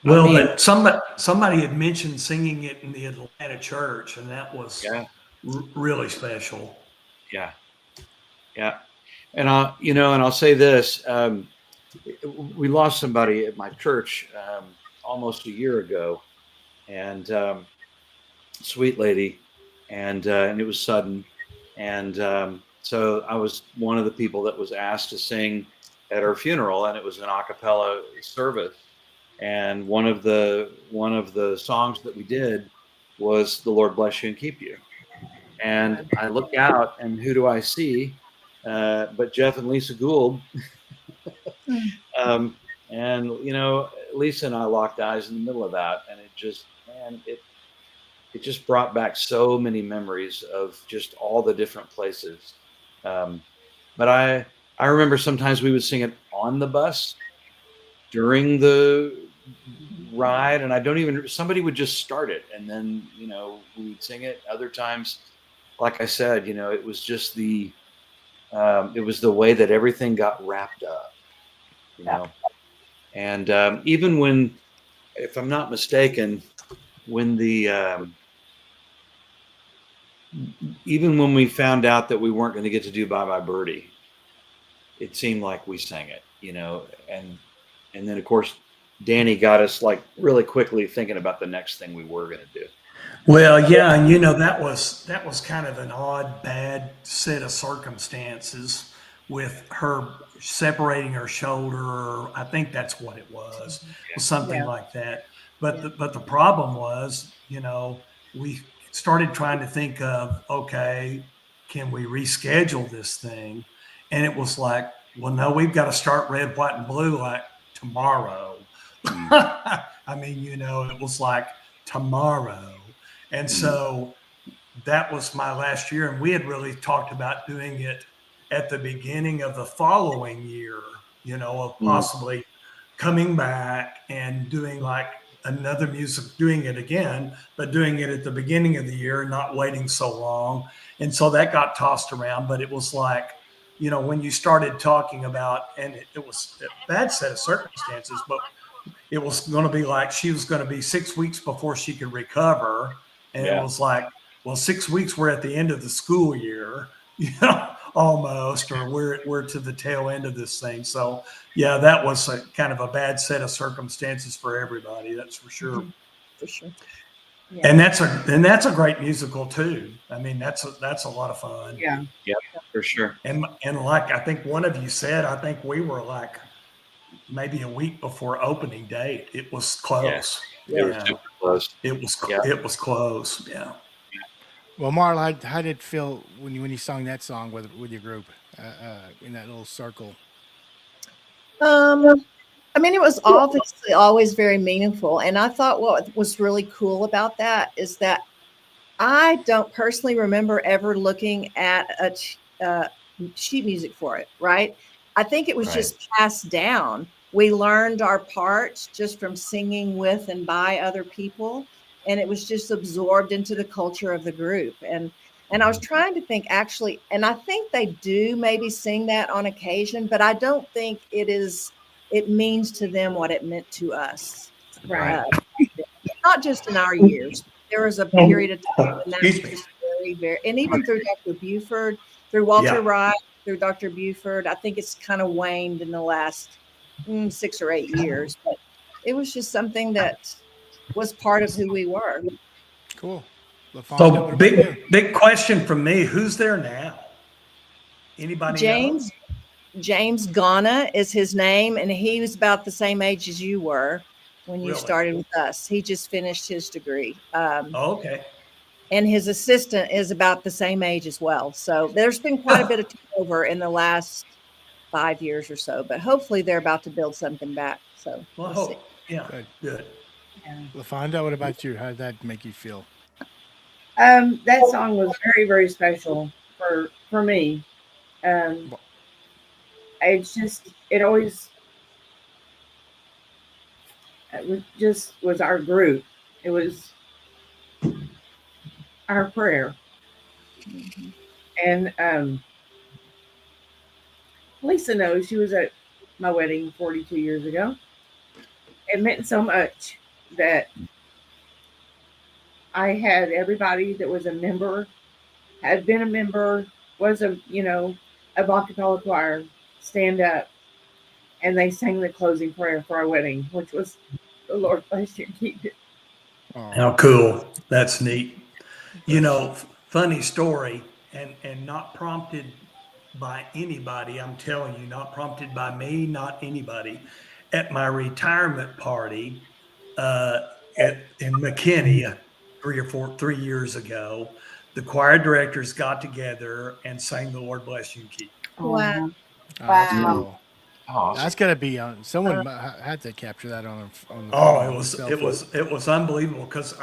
Well, mean, but somebody had mentioned singing it in the Atlanta church, and that was yeah, really special. yeah, yeah. And I'll say this: we lost somebody at my church almost a year ago, and sweet lady, and it was sudden, and so I was one of the people that was asked to sing at her funeral, and it was an a cappella service, and one of the songs that we did was "The Lord Bless You and Keep You," and I look out, and who do I see? But Jeff and Lisa Gould. um, and Lisa and I locked eyes in the middle of that, and it just brought back so many memories of just all the different places. But I remember sometimes we would sing it on the bus during the ride, and I don't even somebody would just start it, and then we would sing it. Other times, like I said, it was just it was the way that everything got wrapped up, you Yeah. know. And even when, if I'm not mistaken, when even when we found out that we weren't going to get to do Bye Bye Birdie, it seemed like we sang it, and then of course Danny got us like really quickly thinking about the next thing we were going to do. Well, yeah, and that was kind of an odd, bad set of circumstances with her separating her shoulder, or I think that's what it was something Yeah. like that. But the problem was, we started trying to think of, okay, can we reschedule this thing? And it was like, well, no, we've got to start Red, White, and Blue like tomorrow. I mean, it was like tomorrow. And so that was my last year. And we had really talked about doing it at the beginning of the following year, of possibly coming back and doing like another music, doing it again, but doing it at the beginning of the year, not waiting so long. And so that got tossed around. But it was like, when you started talking about, and it was a bad set of circumstances, but it was going to be like she was going to be 6 weeks before she could recover. And it was like, well, 6 weeks, we're at the end of the school year, almost, or we're to the tail end of this thing. So yeah, that was a kind of a bad set of circumstances for everybody. That's for sure. For sure. Yeah. And that's a great musical too. I mean, that's a lot of fun. Yeah. Yeah, for sure. And like, I think one of you said, I think we were like maybe a week before opening date. It was close. They were super close. It was Yeah. it was close. Yeah. well, Marla, how did it feel when you sung that song with your group in that little circle? I mean, it was obviously always very meaningful. And I thought what was really cool about that is that I don't personally remember ever looking at a sheet music for it, right? I think it was Right. just passed down we learned our parts just from singing with and by other people. And it was just absorbed into the culture of the group. And I was trying to think actually, and I think they do maybe sing that on occasion, but I don't think it means to them what it meant to us. Right. Not just in our years. There was a period of time when that was Excuse me. just very, very, and even through Dr. Buford, through Walter Yeah. Wright, through Dr. Buford, I think it's kind of waned in the last 6 or 8 years. But it was just something that was part of who we were. Cool. LaFonda, So what about you? big question from me. Who's there now? Anybody know? James Ghana is his name, and he was about the same age as you were when you Really? started with us. He just finished his degree. Oh, okay. And his assistant is about the same age as well. So there's been quite a bit of turnover in the last 5 years or so, but hopefully they're about to build something back. So Well, I we'll see. hope. Yeah. Good. Good. LaFonda, what about you? How did that make you feel? That song was very, very special for me. It's just, it always, was our group. It was our prayer. And Lisa knows she was at my wedding 42 years ago. It meant so much that I had everybody that was a member, had been a member, was a cappella choir stand up, and they sang the closing prayer for our wedding, which was, "The Lord bless you and keep you." Oh, How cool. That's neat. You know, funny story, and not prompted by anybody. I'm telling you, not prompted by me, not anybody. At my retirement party in McKinney 3 years ago, the choir directors got together and sang "The Lord Bless You and Keep You." Wow. that's Wow. cool. Awesome. That's gonna be on. Someone had to capture that on the. Oh, phone, cell phone. it was unbelievable because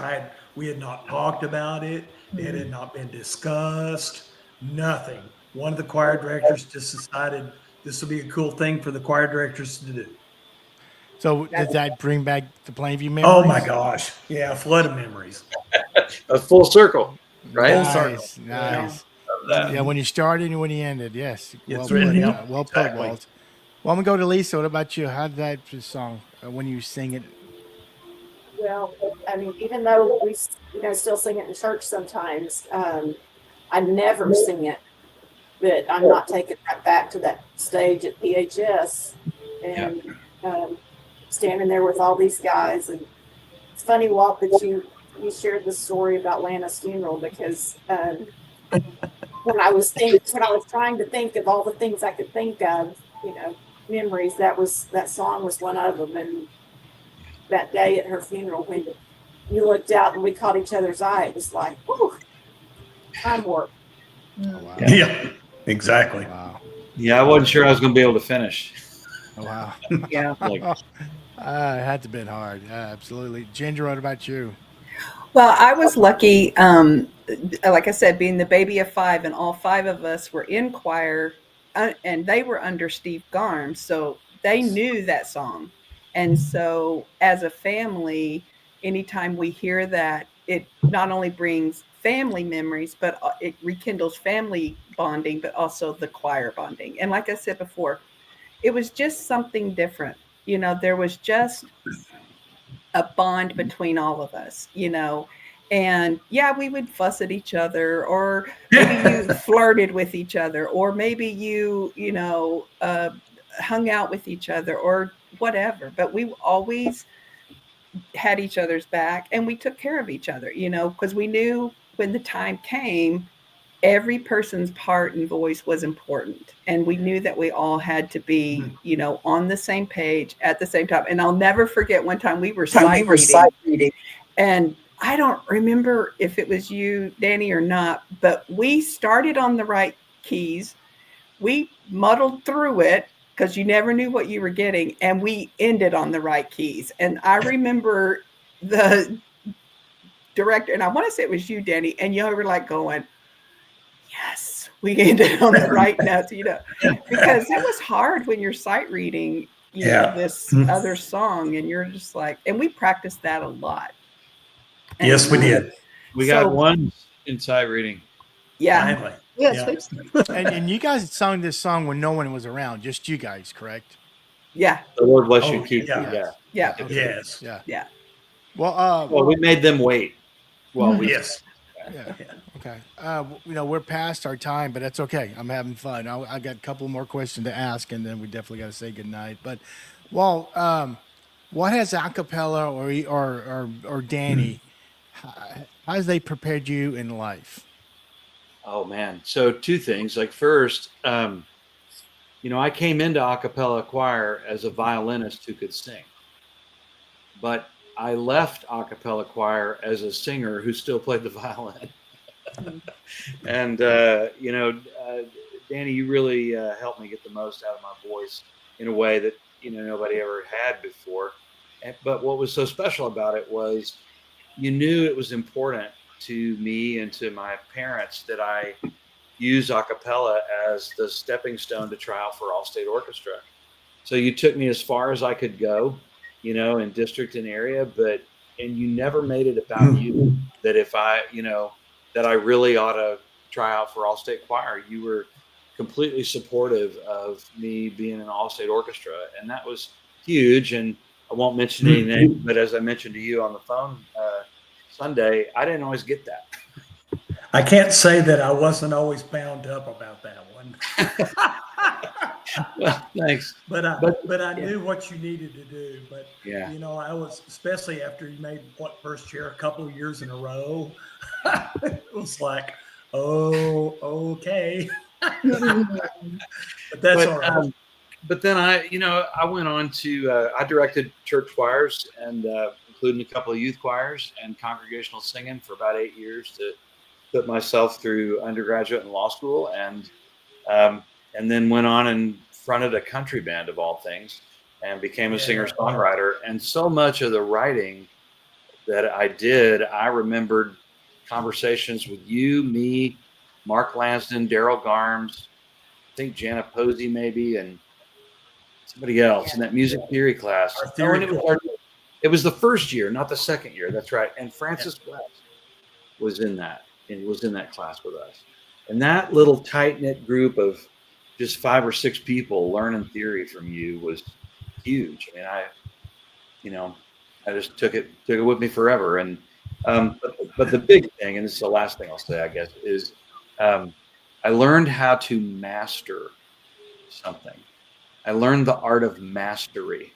we had not talked about it. It had not been discussed. Nothing. One of the choir directors just decided this would be a cool thing for the choir directors to do. So did that bring back the Plainview memories? Oh my gosh. Yeah, a flood of memories. A full circle, right? Full circle. Nice, nice. Love that. Yeah, when you started and when you ended, yes. It's Well put, yeah, well put, exactly. Walt. Well, I'm gonna go to Lisa. What about you? How did that song when you sing it? Well, I mean, even though we, still sing it in church sometimes, I never sing it, but I'm not taking that back to that stage at PHS and standing there with all these guys. And it's funny, Walt, that you shared the story about Lana's funeral because when I was trying to think of all the things I could think of, memories, that song was one of them. And that day at her funeral, when you looked out and we caught each other's eye, it was like, whew, time warp. Oh, wow. Yeah, exactly. Wow. Yeah, I wasn't sure I was going to be able to finish. Oh, wow. Yeah. Like, It had to have been hard. Yeah, absolutely. Ginger, what about you? Well, I was lucky, like I said, being the baby of 5, and all 5 of us were in choir, and they were under Steve Garm, so they knew that song. And so as a family, anytime we hear that, it not only brings family memories, but it rekindles family bonding, but also the choir bonding. And like I said before, it was just something different. There was just a bond between all of us, and yeah, we would fuss at each other, or maybe you flirted with each other, or maybe you hung out with each other or whatever, but we always had each other's back and we took care of each other, because we knew when the time came, every person's part and voice was important. And we knew that we all had to be, on the same page at the same time. And I'll never forget one time we were sight reading. And I don't remember if it was you, Danny, or not, but we started on the right keys. We muddled through it because you never knew what you were getting. And we ended on the right keys. And I remember the director, and I want to say it was you, Danny, and you were like going, yes, we ended on the right notes, because it was hard when you're sight reading Yeah. this Mm. other song, and you're just like, and we practiced that a lot. And Yes, we did. We got So- one inside reading. Yeah. Finally. Yes, Yeah. And you guys sung this song when no one was around, just you guys, correct? Yeah. The Lord bless you, Oh, keep yeah. you. Yeah. Yeah. Okay. Yes. Yeah. Yeah. Well, Well, we made them wait. Well, we Yes. yeah. Yeah. Okay. We're past our time, but that's okay. I'm having fun. I got a couple more questions to ask, and then we definitely got to say goodnight. But, well, what has acapella or Danny, how has they prepared you in life? Oh man. So two things. Like first, I came into a cappella choir as a violinist who could sing, but I left a cappella choir as a singer who still played the violin. And Danny, you really helped me get the most out of my voice in a way that nobody ever had before. But what was so special about it was you knew it was important to me and to my parents that I use a cappella as the stepping stone to try out for all state orchestra. So you took me as far as I could go, in district and area, and you never made it about you, that if I, that I really ought to try out for all state choir. You were completely supportive of me being an all state orchestra. And that was huge. And I won't mention any names, but as I mentioned to you on the phone Sunday, I didn't always get that. I can't say that I wasn't always bound up about that one. Well, thanks. But I knew what you needed to do. But Yeah. I was, especially after you made first chair a couple of years in a row, it was like, oh, okay. But that's all right. But then I went on to I directed church choirs and including a couple of youth choirs and congregational singing for about 8 years to put myself through undergraduate and law school, and then went on and fronted a country band of all things and became a singer-songwriter. And so much of the writing that I did, I remembered conversations with you, me, Mark Lansden, Daryl Garms, I think Jana Posey maybe, and somebody else in that music theory class. It was the first year, not the second year. That's right. And Francis West was in that, and he was in that class with us. And that little tight-knit group of just 5 or 6 people learning theory from you was huge. I mean, I just took it with me forever. And but the big thing, and this is the last thing I'll say, I guess, is I learned how to master something. I learned the art of mastery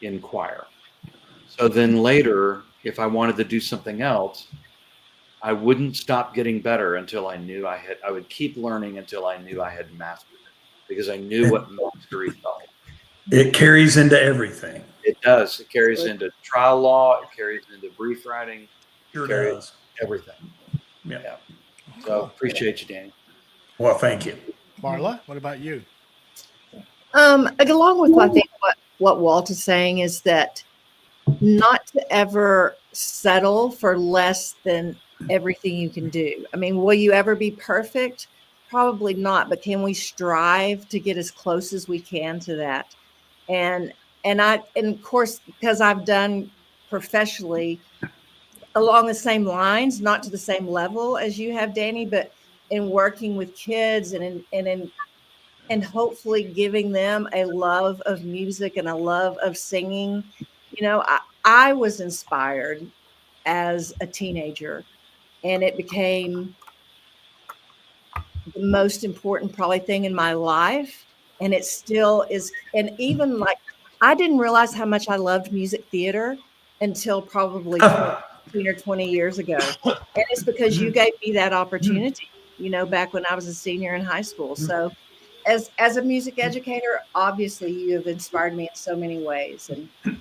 in choir. So then later, if I wanted to do something else, I wouldn't stop getting better until I knew I would keep learning until I knew I had mastered it, because I knew what mastery felt. It carries into everything. It does. It carries into trial law. It carries into brief writing. Sure does. Everything. Yeah. So appreciate you, Danny. Well, thank you. Marla, what about you? Along with I think what Walt is saying is that not to ever settle for less than everything you can do. I mean, will you ever be perfect? Probably not, but can we strive to get as close as we can to that? And of course, because I've done professionally along the same lines, not to the same level as you have, Danny, but in working with kids and hopefully giving them a love of music and a love of singing. I was inspired as a teenager, and it became the most important probably thing in my life. And it still is. And even like, I didn't realize how much I loved music theater until probably 15 or 20 years ago. And it's because you gave me that opportunity, back when I was a senior in high school. So as a music educator, obviously you have inspired me in so many ways,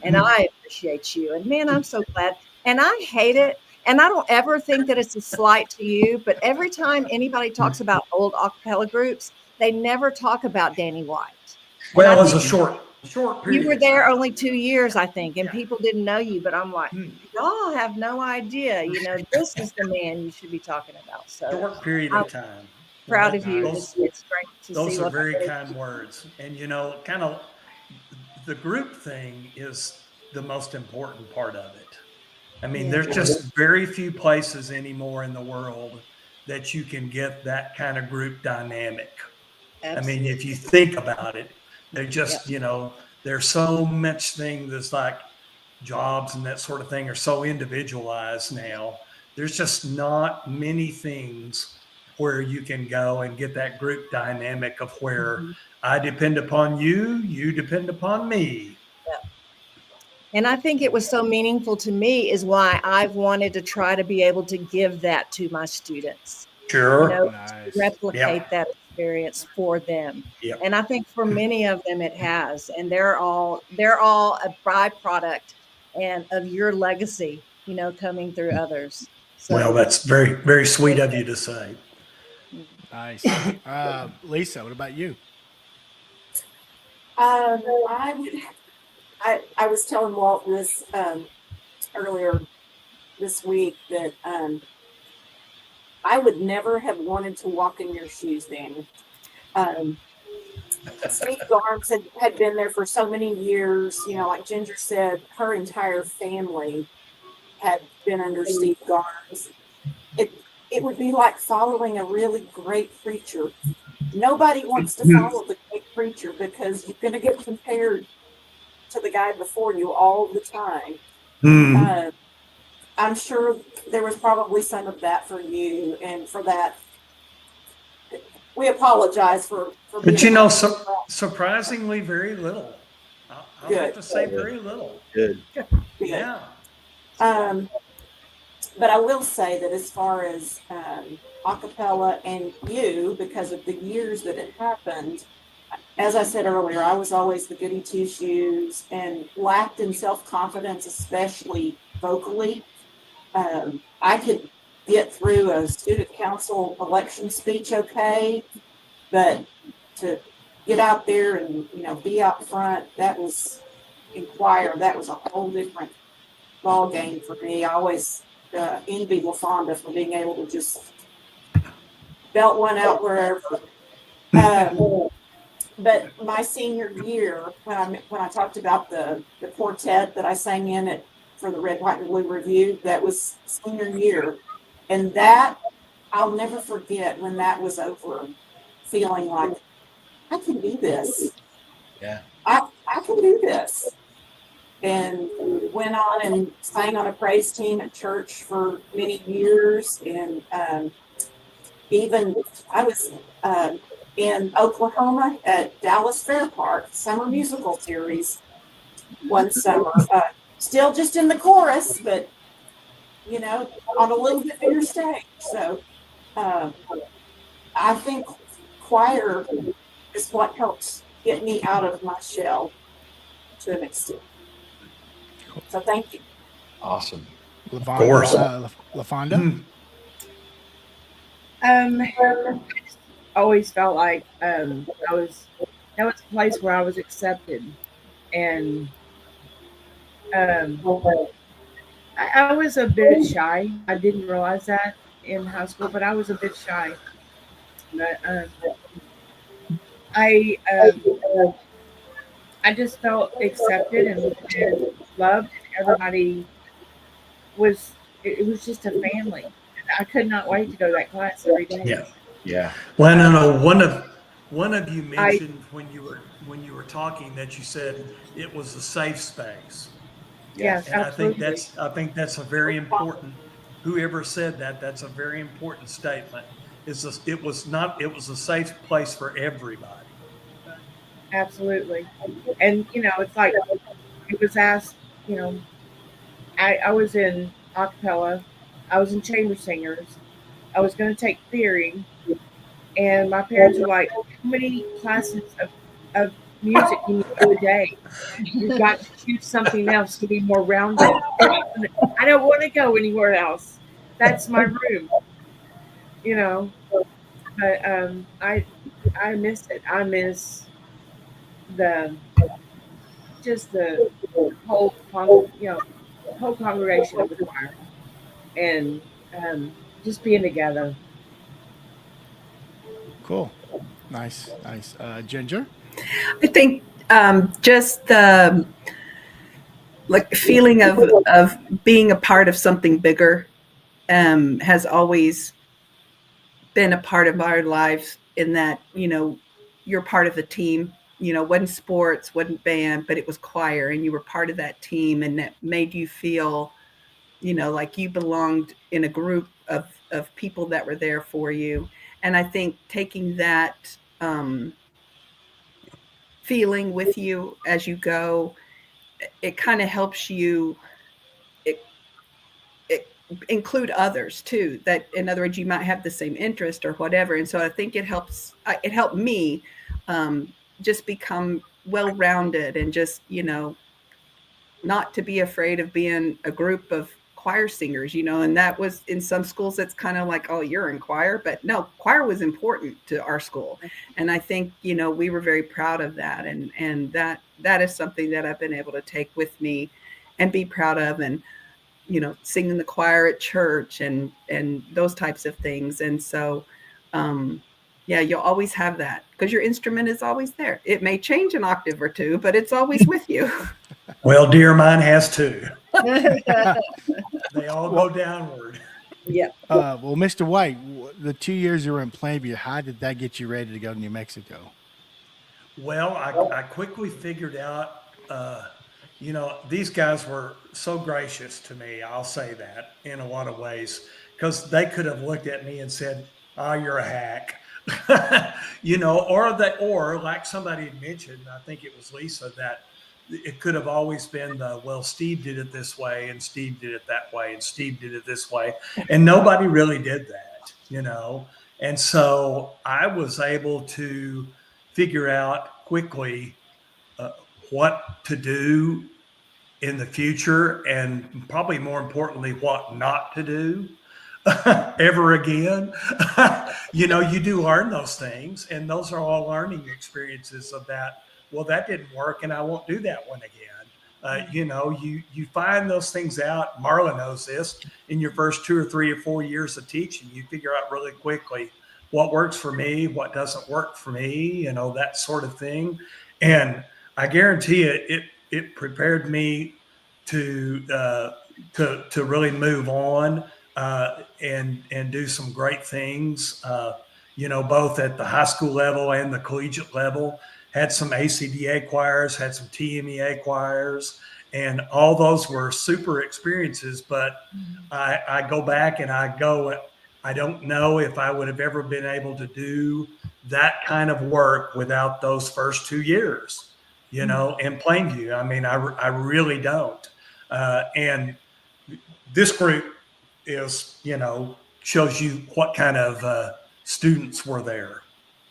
and I appreciate you. And man, I'm so glad. And I hate it. And I don't ever think that it's a slight to you, but every time anybody talks about old a cappella groups, they never talk about Danny White. Well, it was a short period. You were there only 2 years, I think, and people didn't know you, but I'm like, y'all have no idea. This is the man you should be talking about. So Short period of time. Proud of you. Those It's great to see. Those are very kind words. And, kind of the group thing is the most important part of it. I mean, Yeah. there's just very few places anymore in the world that you can get that kind of group dynamic. I mean, if you think about it, they just, there's so much thing that's like jobs and that sort of thing are so individualized now. There's just not many things where you can go and get that group dynamic of where I depend upon you, you depend upon me. And I think it was so meaningful to me is why I've wanted to try to be able to give that to my students, Sure. Nice. replicate that experience for them. Yep. And I think for many of them it has, and they're all a byproduct and of your legacy, coming through others. So Well, that's very, very sweet of you to say. Nice. Lisa, what about you? I was telling Walt this earlier this week that I would never have wanted to walk in your shoes, Danny. Steve Garms had been there for so many years. Like Ginger said, her entire family had been under Steve Garms. It would be like following a really great preacher. Nobody wants to follow the great preacher because you're going to get compared to the guy before you all the time. I'm sure there was probably some of that for you, and for that, we apologize for But being surprisingly very little. I'll have to say very little. Good. Yeah. But I will say that as far as acapella and you, because of the years that it happened, as I said earlier, I was always the goody two shoes and lacked in self-confidence, especially vocally. I could get through a student council election speech okay, but to get out there and be out front, that was in choir, that was a whole different ball game for me. I always envy LaFonda for being able to just belt one out wherever. But my senior year, when I talked about the quartet that I sang in for the Red, White, and Blue Review, that was senior year. And that, I'll never forget when that was over, feeling like, I can do this. Yeah. I can do this. And went on and sang on a praise team at church for many years. And even I was in Oklahoma at Dallas Fair Park Summer Musical Series one summer. Still just in the chorus, but on a little bit bigger stage. So I think choir is what helps get me out of my shell to an extent. So thank you. Awesome. LaFonda? I just always felt like that was a place where I was accepted, and I was a bit shy. I didn't realize that in high school, but I was a bit shy. But I just felt accepted and loved, and everybody was. It was just a family. I could not wait to go to that class every day. Yeah. Yeah. Well, no. One of you mentioned when you were talking that you said it was a safe space. Yes, And absolutely. I think that's a very important. Whoever said that, that's a very important statement. It was a safe place for everybody. Absolutely. And it's like it was asked, I was in acapella, I was in chamber singers, I was going to take theory, and my parents were like, how many classes of music can you do a day? You've got to choose something else to be more rounded. I don't want to go anywhere else. That's my room. But I miss it. I miss the whole whole congregation of the choir, and just being together. Cool. Nice. Ginger? I think Just the like feeling of being a part of something bigger has always been a part of our lives, in that, you're part of the team. Wasn't sports, wasn't band, but it was choir, and you were part of that team, and that made you feel, like you belonged in a group of people that were there for you. And I think taking that feeling with you as you go, it kind of helps you it, it include others too, that in other words you might have the same interest or whatever. And so I think it helped me just become well-rounded, and just not to be afraid of being a group of choir singers. And that was, in some schools it's kind of like, oh, you're in choir, but no, choir was important to our school. And I think we were very proud of that, and that is something that I've been able to take with me and be proud of. And singing the choir at church and those types of things. And so yeah, you'll always have that because your instrument is always there. It may change an octave or two, but it's always with you. Well, dear, mine has too. They all go downward. Yeah. Well, Mr. White, the 2 years you were in Plainview, how did that get you ready to go to New Mexico? Well, I quickly figured out, these guys were so gracious to me. I'll say that in a lot of ways, because they could have looked at me and said, "Oh, you're a hack," or like somebody had mentioned, I think it was Lisa, that it could have always been well, Steve did it this way, and Steve did it that way, and Steve did it this way, and nobody really did that, And so I was able to figure out quickly what to do in the future, and probably more importantly, what not to do ever again. You do learn those things, and those are all learning experiences of that. Well, that didn't work, and I won't do that one again. You find those things out. Marla knows this. In your first 2 or 3 or 4 years of teaching, you figure out really quickly what works for me, what doesn't work for me, that sort of thing. And I guarantee it prepared me to really move on and do some great things. Both at the high school level and the collegiate level. Had some ACDA choirs, had some TMEA choirs, and all those were super experiences. But I go back and I don't know if I would have ever been able to do that kind of work without those first 2 years, in Plainview. I mean, I really don't. And this group is, shows you what kind of students were there.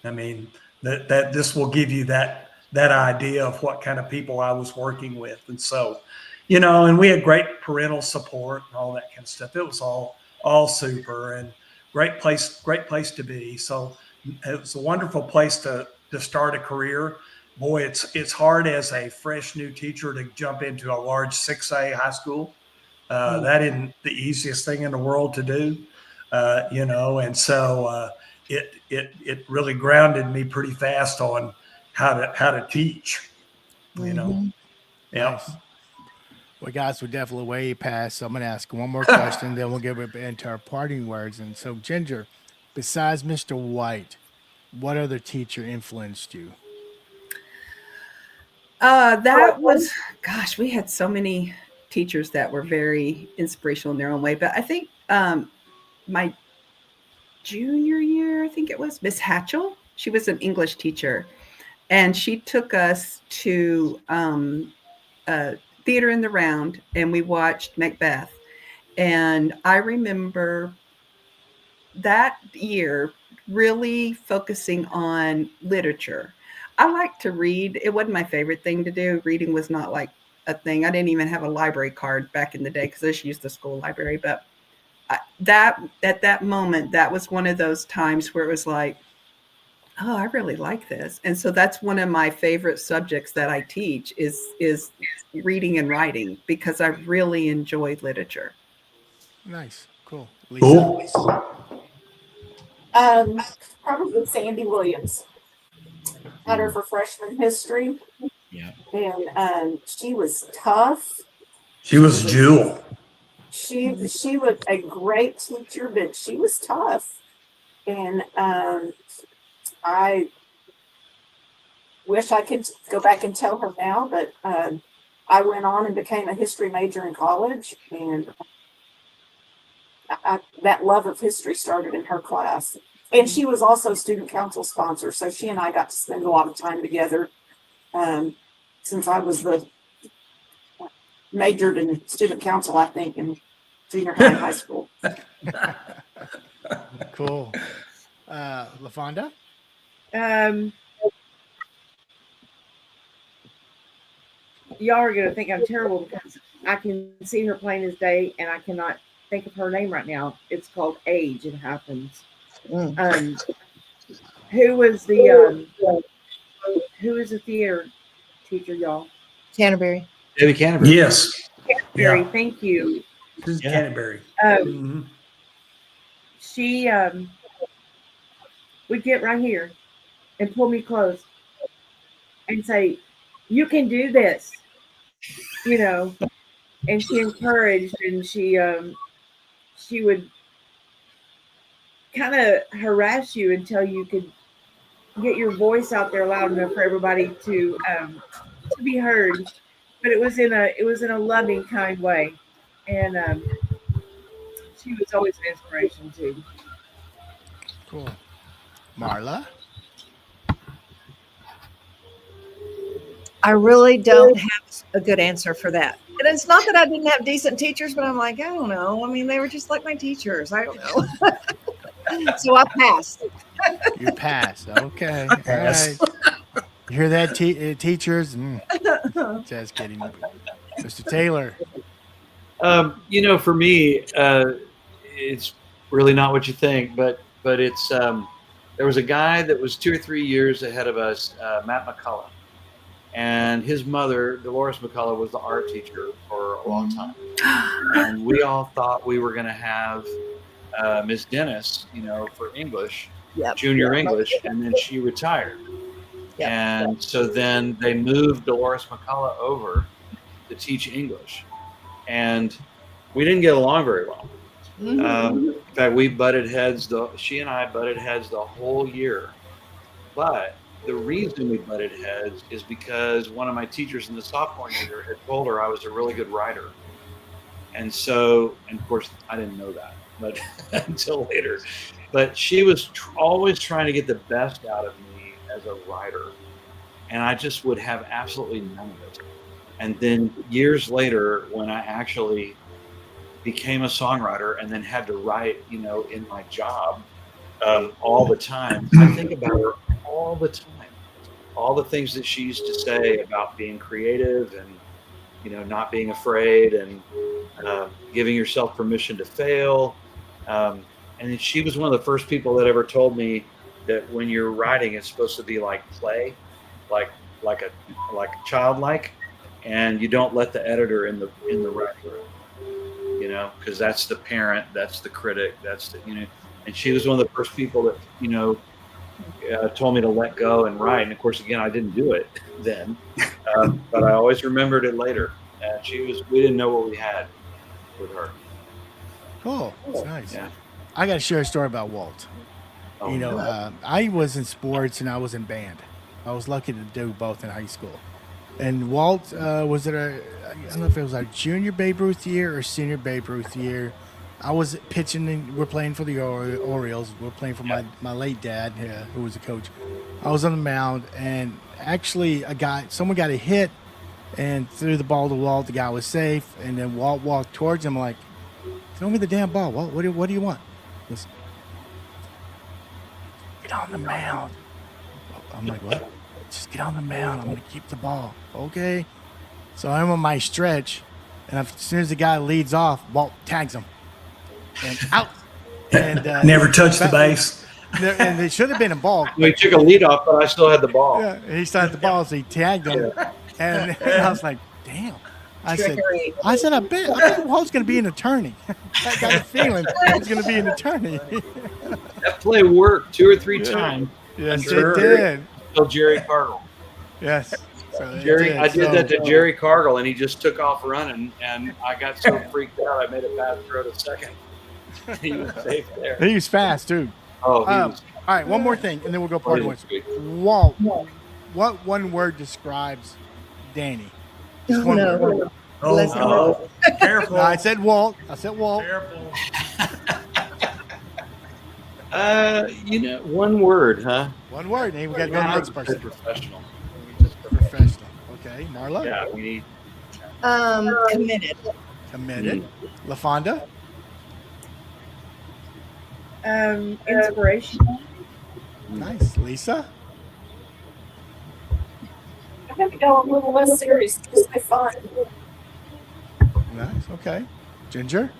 I mean, that this will give you that idea of what kind of people I was working with. And so, and we had great parental support and all that kind of stuff. It was all super, and great place to be. So it was a wonderful place to start a career. Boy, it's hard as a fresh new teacher to jump into a large 6A high school. That isn't the easiest thing in the world to do, and so it really grounded me pretty fast on how to teach, Yeah. Nice. Well, guys, we're definitely way past. So I'm going to ask one more question, then we'll get into our parting words. And so, Ginger, besides Mr. White, what other teacher influenced you? That was, gosh, we had so many teachers that were very inspirational in their own way. But I think my junior year, I think it was, Miss Hatchell. She was an English teacher, and she took us to Theater in the Round, and we watched Macbeth. And I remember that year really focusing on literature. I like to read. It wasn't my favorite thing to do. Reading was not like a thing. I didn't even have a library card back in the day because I just used the school library. But that at that moment, that was one of those times where it was like, oh, I really like this. And so that's one of my favorite subjects that I teach is reading and writing, because I really enjoy literature. Nice. Cool. Lisa? Probably Sandy Williams. Had her for freshman history. Yeah. And she was tough. She was Jewel. She was a great teacher, but she was tough. And I wish I could go back and tell her now, but I went on and became a history major in college, and that love of history started in her class. And she was also student council sponsor, so she and I got to spend a lot of time together since I was the majored in student council, I think, in junior high and high school. Cool. LaFonda? Y'all are going to think I'm terrible because I can see her plain as day and I cannot think of her name right now. It's called Age. It happens. Who was the theater teacher, y'all? Canterbury. Debbie Canterbury. Yes. Gary, Yeah. thank you. This is Yeah. Canterbury. Um, She would get right here and pull me close and say, "You can do this," you know. And she encouraged, and she would kind of harass you until you could get your voice out there loud enough for everybody to be heard. But it was in a loving, kind way, and she was always an inspiration too. Cool. Marla? I really don't have a good answer for that. And it's not that I didn't have decent teachers, but I'm like, I don't know. I mean, they were just like my teachers. I don't know. So I passed. You passed. Okay. All Yes. right. You hear that, teachers? Just kidding. Mr. Taylor. For me, it's really not what you think, but it's there was a guy that was 2 or 3 years ahead of us, Matt McCullough, and his mother, Dolores McCullough, was the art teacher for a long time, and we all thought we were going to have Miss Dennis, for English, junior English, and then she retired. Yep. And so then they moved Dolores McCullough over to teach English. And we didn't get along very well. In fact, we butted heads. She and I butted heads the whole year. But the reason we butted heads is because one of my teachers in the sophomore year had told her I was a really good writer. And of course, I didn't know that, but until later. But she was always trying to get the best out of me as a writer. And I just would have absolutely none of it. And then years later, when I actually became a songwriter and then had to write, in my job all the time, I think about her all the time. All the things that she used to say about being creative and, not being afraid and giving yourself permission to fail. And she was one of the first people that ever told me that when you're writing, it's supposed to be like play, like a childlike. And you don't let the editor in the writing room, because that's the parent, that's the critic, that's the, and she was one of the first people that, told me to let go and write. And of course, again, I didn't do it then, but I always remembered it later. We didn't know what we had with her. Cool. That's nice. Yeah. I got to share a story about Walt. Oh, I was in sports and I was in band. I was lucky to do both in high school. And Walt was at I don't know if it was our junior Babe Ruth year or senior Babe Ruth year. I was pitching, and we're playing for the Orioles. We're playing for my late dad, who was a coach. I was on the mound, and actually someone got a hit and threw the ball to Walt. The guy was safe, and then Walt walked towards him like, "Throw me the damn ball, Walt. What do you want?" He goes, "Get on the mound." I'm like, "What?" "Just get on the mound. I'm going to keep the ball." Okay. So I'm on my stretch, and as soon as the guy leads off, Walt tags him. And out. And Never touched the base. And it should have been a ball. We took a lead off, but I still had the ball. Yeah, he started the ball, so he tagged him. And I was like, damn. I said, I bet Walt's going to be an attorney. I got a feeling he's going to be an attorney. That play worked 2 or 3 times. Yes, Sure. it did. Until Jerry Cardinal. Yes. So it Jerry, I did that to So- Jerry Cargill, and he just took off running, and I got so freaked out, I made a bad throw to second. He was safe there. He was fast too. Oh, he Um, was. all right, one more thing, and then we'll go Oh, party he once. was sweet. Walt, what one word describes Danny? Just one word. no. Oh, Bless him. no. Careful. No, I said Walt. I said Walt. Careful. One word, huh? One word. And we got to go to the next person. Professional. Professional. Okay, Marla. Yeah, we need. Committed. Committed. LaFonda. Inspirational. Nice. Lisa. I'm gonna go a little less serious because I fun. Nice. Okay. Ginger.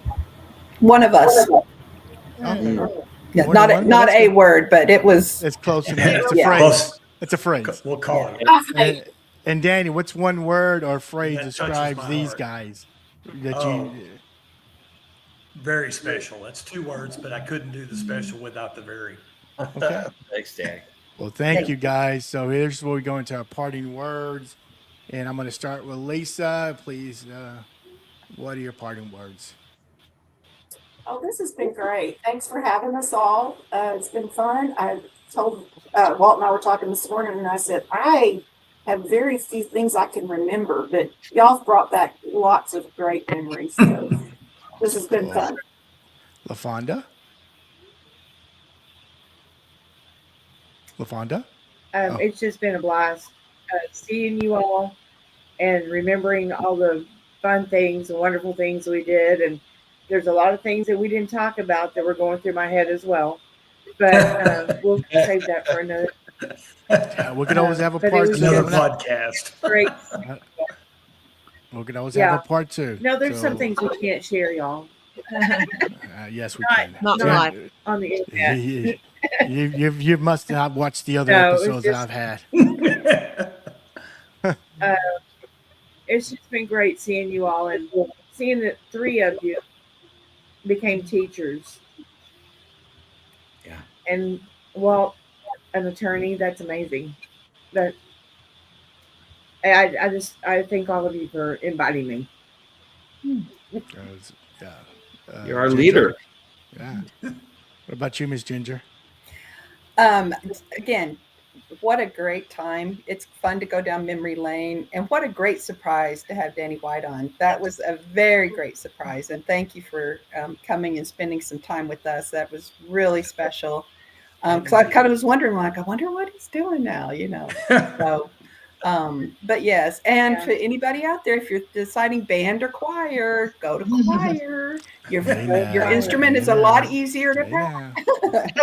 One of us. Okay. Yeah, One- not one- not that's a good. word, but it was. It's close enough. It's a Yeah. phrase. Close. It's a phrase. We'll call it. And Danny, what's one word or phrase That touches describes my these heart. guys that Oh. you? Very special. That's 2 words, but I couldn't do the special without the very. Okay. Thanks, Danny. Well, thank you guys. So here's where we go into our parting words, and I'm going to start with Lisa. Please, what are your parting words? Oh, this has been great. Thanks for having us all. It's been fun. I told Walt and I were talking this morning, and I said, I have very few things I can remember, but y'all have brought back lots of great memories. So this has been fun. LaFonda. LaFonda. Oh. It's just been a blast seeing you all and remembering all the fun things and wonderful things we did. And there's a lot of things that we didn't talk about that were going through my head as well. But we'll save that for another. We could always have a But it part was two. Another coming up. podcast. Great. We could always Yeah. have a part two. No, there's So, some things we can't share, y'all, yes, we Not- can. not So, live. on the internet. you must have watched the other No, it's episodes that just- I've had. It's just been great seeing you all and seeing that 3 of you became teachers. Yeah. And Walt, an attorney, that's amazing. That I thank all of you for inviting me. Yeah. You're our Ginger? leader. Yeah. What about you, Miss Ginger? Again, what a great time. It's fun to go down memory lane, and what a great surprise to have Danny White on. That was a very great surprise, and thank you for coming and spending some time with us. That was really special. Because I kind of was wondering, like, I wonder what he's doing now, So, but yes, and Yeah. for anybody out there, if you're deciding band or choir, go to choir. Your Amen. instrument is a lot easier to practice.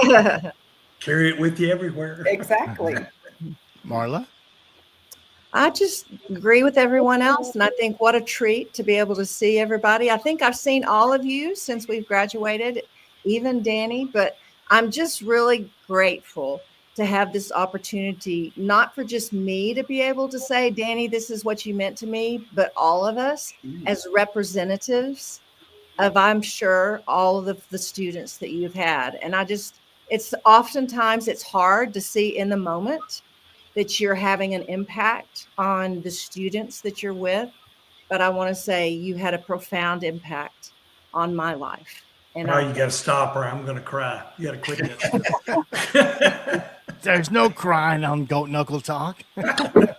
Yeah. Carry it with you everywhere. Exactly. Marla? I just agree with everyone else. And I think what a treat to be able to see everybody. I think I've seen all of you since we've graduated, even Danny, but I'm just really grateful to have this opportunity, not for just me to be able to say, Danny, this is what you meant to me, but all of us as representatives of, I'm sure, all of the students that you've had. And it's oftentimes it's hard to see in the moment that you're having an impact on the students that you're with. But I want to say you had a profound impact on my life. And Oh, you got to stop or I'm going to cry. You got to quit this. There's no crying on Goat Knuckle Talk. What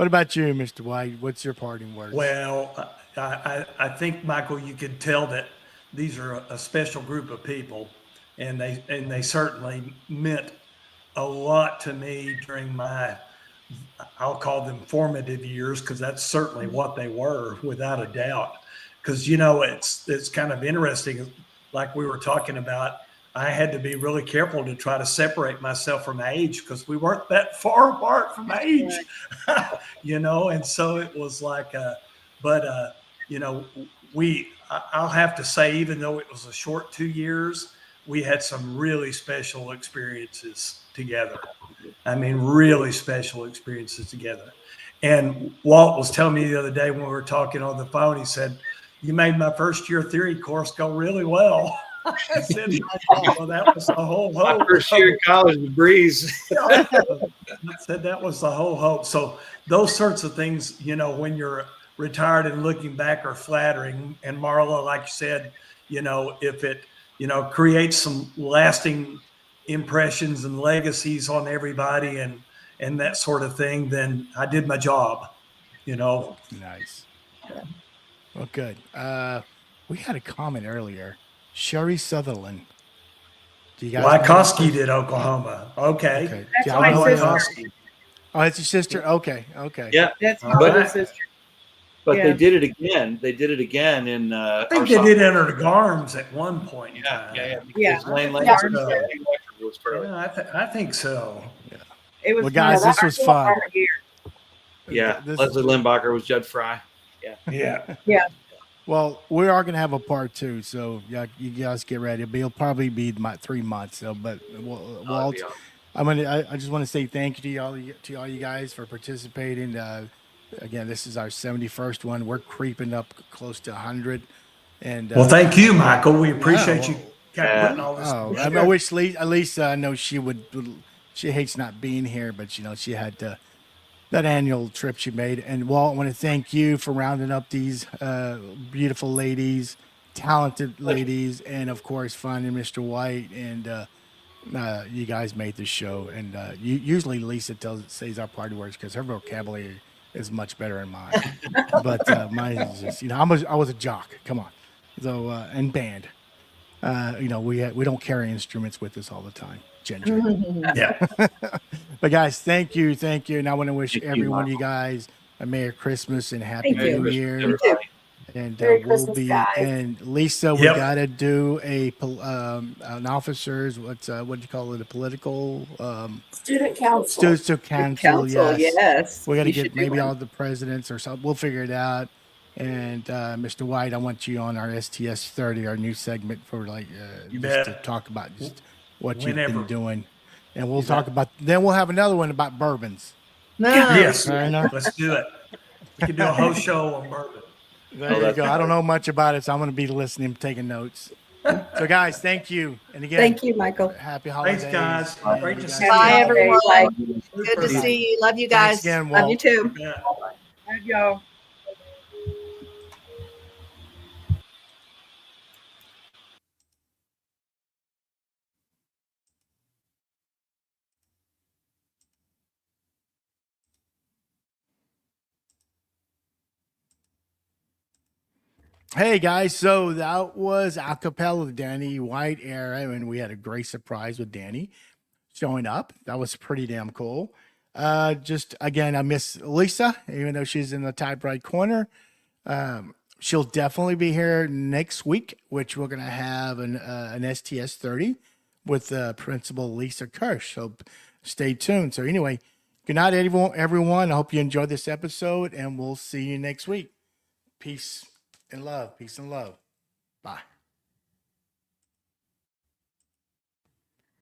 about you, Mr. White? What's your parting words? Well, I think, Michael, you could tell that these are a special group of people, and they certainly meant a lot to me during my, I'll call them formative years, because that's certainly what they were, without a doubt. Because it's kind of interesting, like we were talking about. I had to be really careful to try to separate myself from age, because we weren't that far apart from age, and so it was like, I'll have to say, even though it was a short 2 years, we had some really special experiences together. I mean, really special experiences together. And Walt was telling me the other day when we were talking on the phone, he said, you made my first year theory course go really well. I said, well, that was the whole My hope. first year in college, the breeze. I said that was the whole hope. So those sorts of things, when you're retired and looking back are flattering. And Marla, like you said, if it, creates some lasting impressions and legacies on everybody and that sort of thing, then I did my job, Nice. Well, good. We had a comment earlier. Sherry Sutherland. Do you guys know Wykoski that? did Oklahoma. Okay. Okay. That's Do y'all my know sister. Wykoski. Oh, it's your sister. Okay. Okay. Yeah, That's my All little right. sister. but Yeah. they did it again. They did it again in. I think they did enter the Garms at one point in time. Yeah. Yeah. Because Lane Yeah. Lancaster was fairly. Yeah, I think so. It was Well, guys, my this was fun. year. Yeah, This- Leslie Limbacher was Judd Fry. Yeah. Well, we are going to have a part 2, so yeah, you guys get ready. It'll probably be 3 months. So, but That'd be awesome. I just want to say thank you to all you guys for participating. Again, this is our 71st one. We're creeping up close to 100. And Well, thank you, Michael. We appreciate you Yeah. putting all this. Oh, I wish Lisa. I know she would. She hates not being here, but she had that annual trip she made. And Walt, I want to thank you for rounding up these beautiful ladies, talented ladies, and of course finding Mr. White. And you guys made this show. And usually Lisa says our party words because her vocabulary is much better than mine. But mine is just I was a jock. Come on, so and band. We don't carry instruments with us all the time. Ginger. Yeah. But guys, thank you, and I want to wish Thank you, every one of you Michael. guys a Merry Christmas and Happy Thank you. New Year. Everybody. And Merry we'll Christmas, be. guys. And Lisa, we Yep. gotta do an officers. What do you call it? A political Student council. students to council. Yes. Yes. We got to You get should do maybe one. all the presidents or something. We'll figure it out. And Mr. White, I want you on our STS 30, our new segment for You just to bet. talk about just what you've Whenever. been doing. And we'll talk about. Then we'll have another one about bourbons. No. Yes. Fair enough. Let's do it. We can do a whole show on bourbon. There you go. I don't know much about it, so I'm going to be listening, taking notes. So, guys, thank you. And again, Thank you, Michael. happy holidays. Thanks, guys. And Great you to guys- see Bye, you. everyone. Bye. Good to see you. Love you Thanks guys. again, Love Walt. you too. Yeah. Love y'all. Hey guys, so that was Acapella, Danny White era, and we had a great surprise with Danny showing up. That was pretty damn cool. Just again, I miss Lisa, even though she's in the top right corner. She'll definitely be here next week, which we're gonna have an STS 30 with Principal Lisa Kirsch. So stay tuned. So anyway, good night, everyone. I hope you enjoyed this episode, and we'll see you next week. Peace and love. Peace and love. Bye.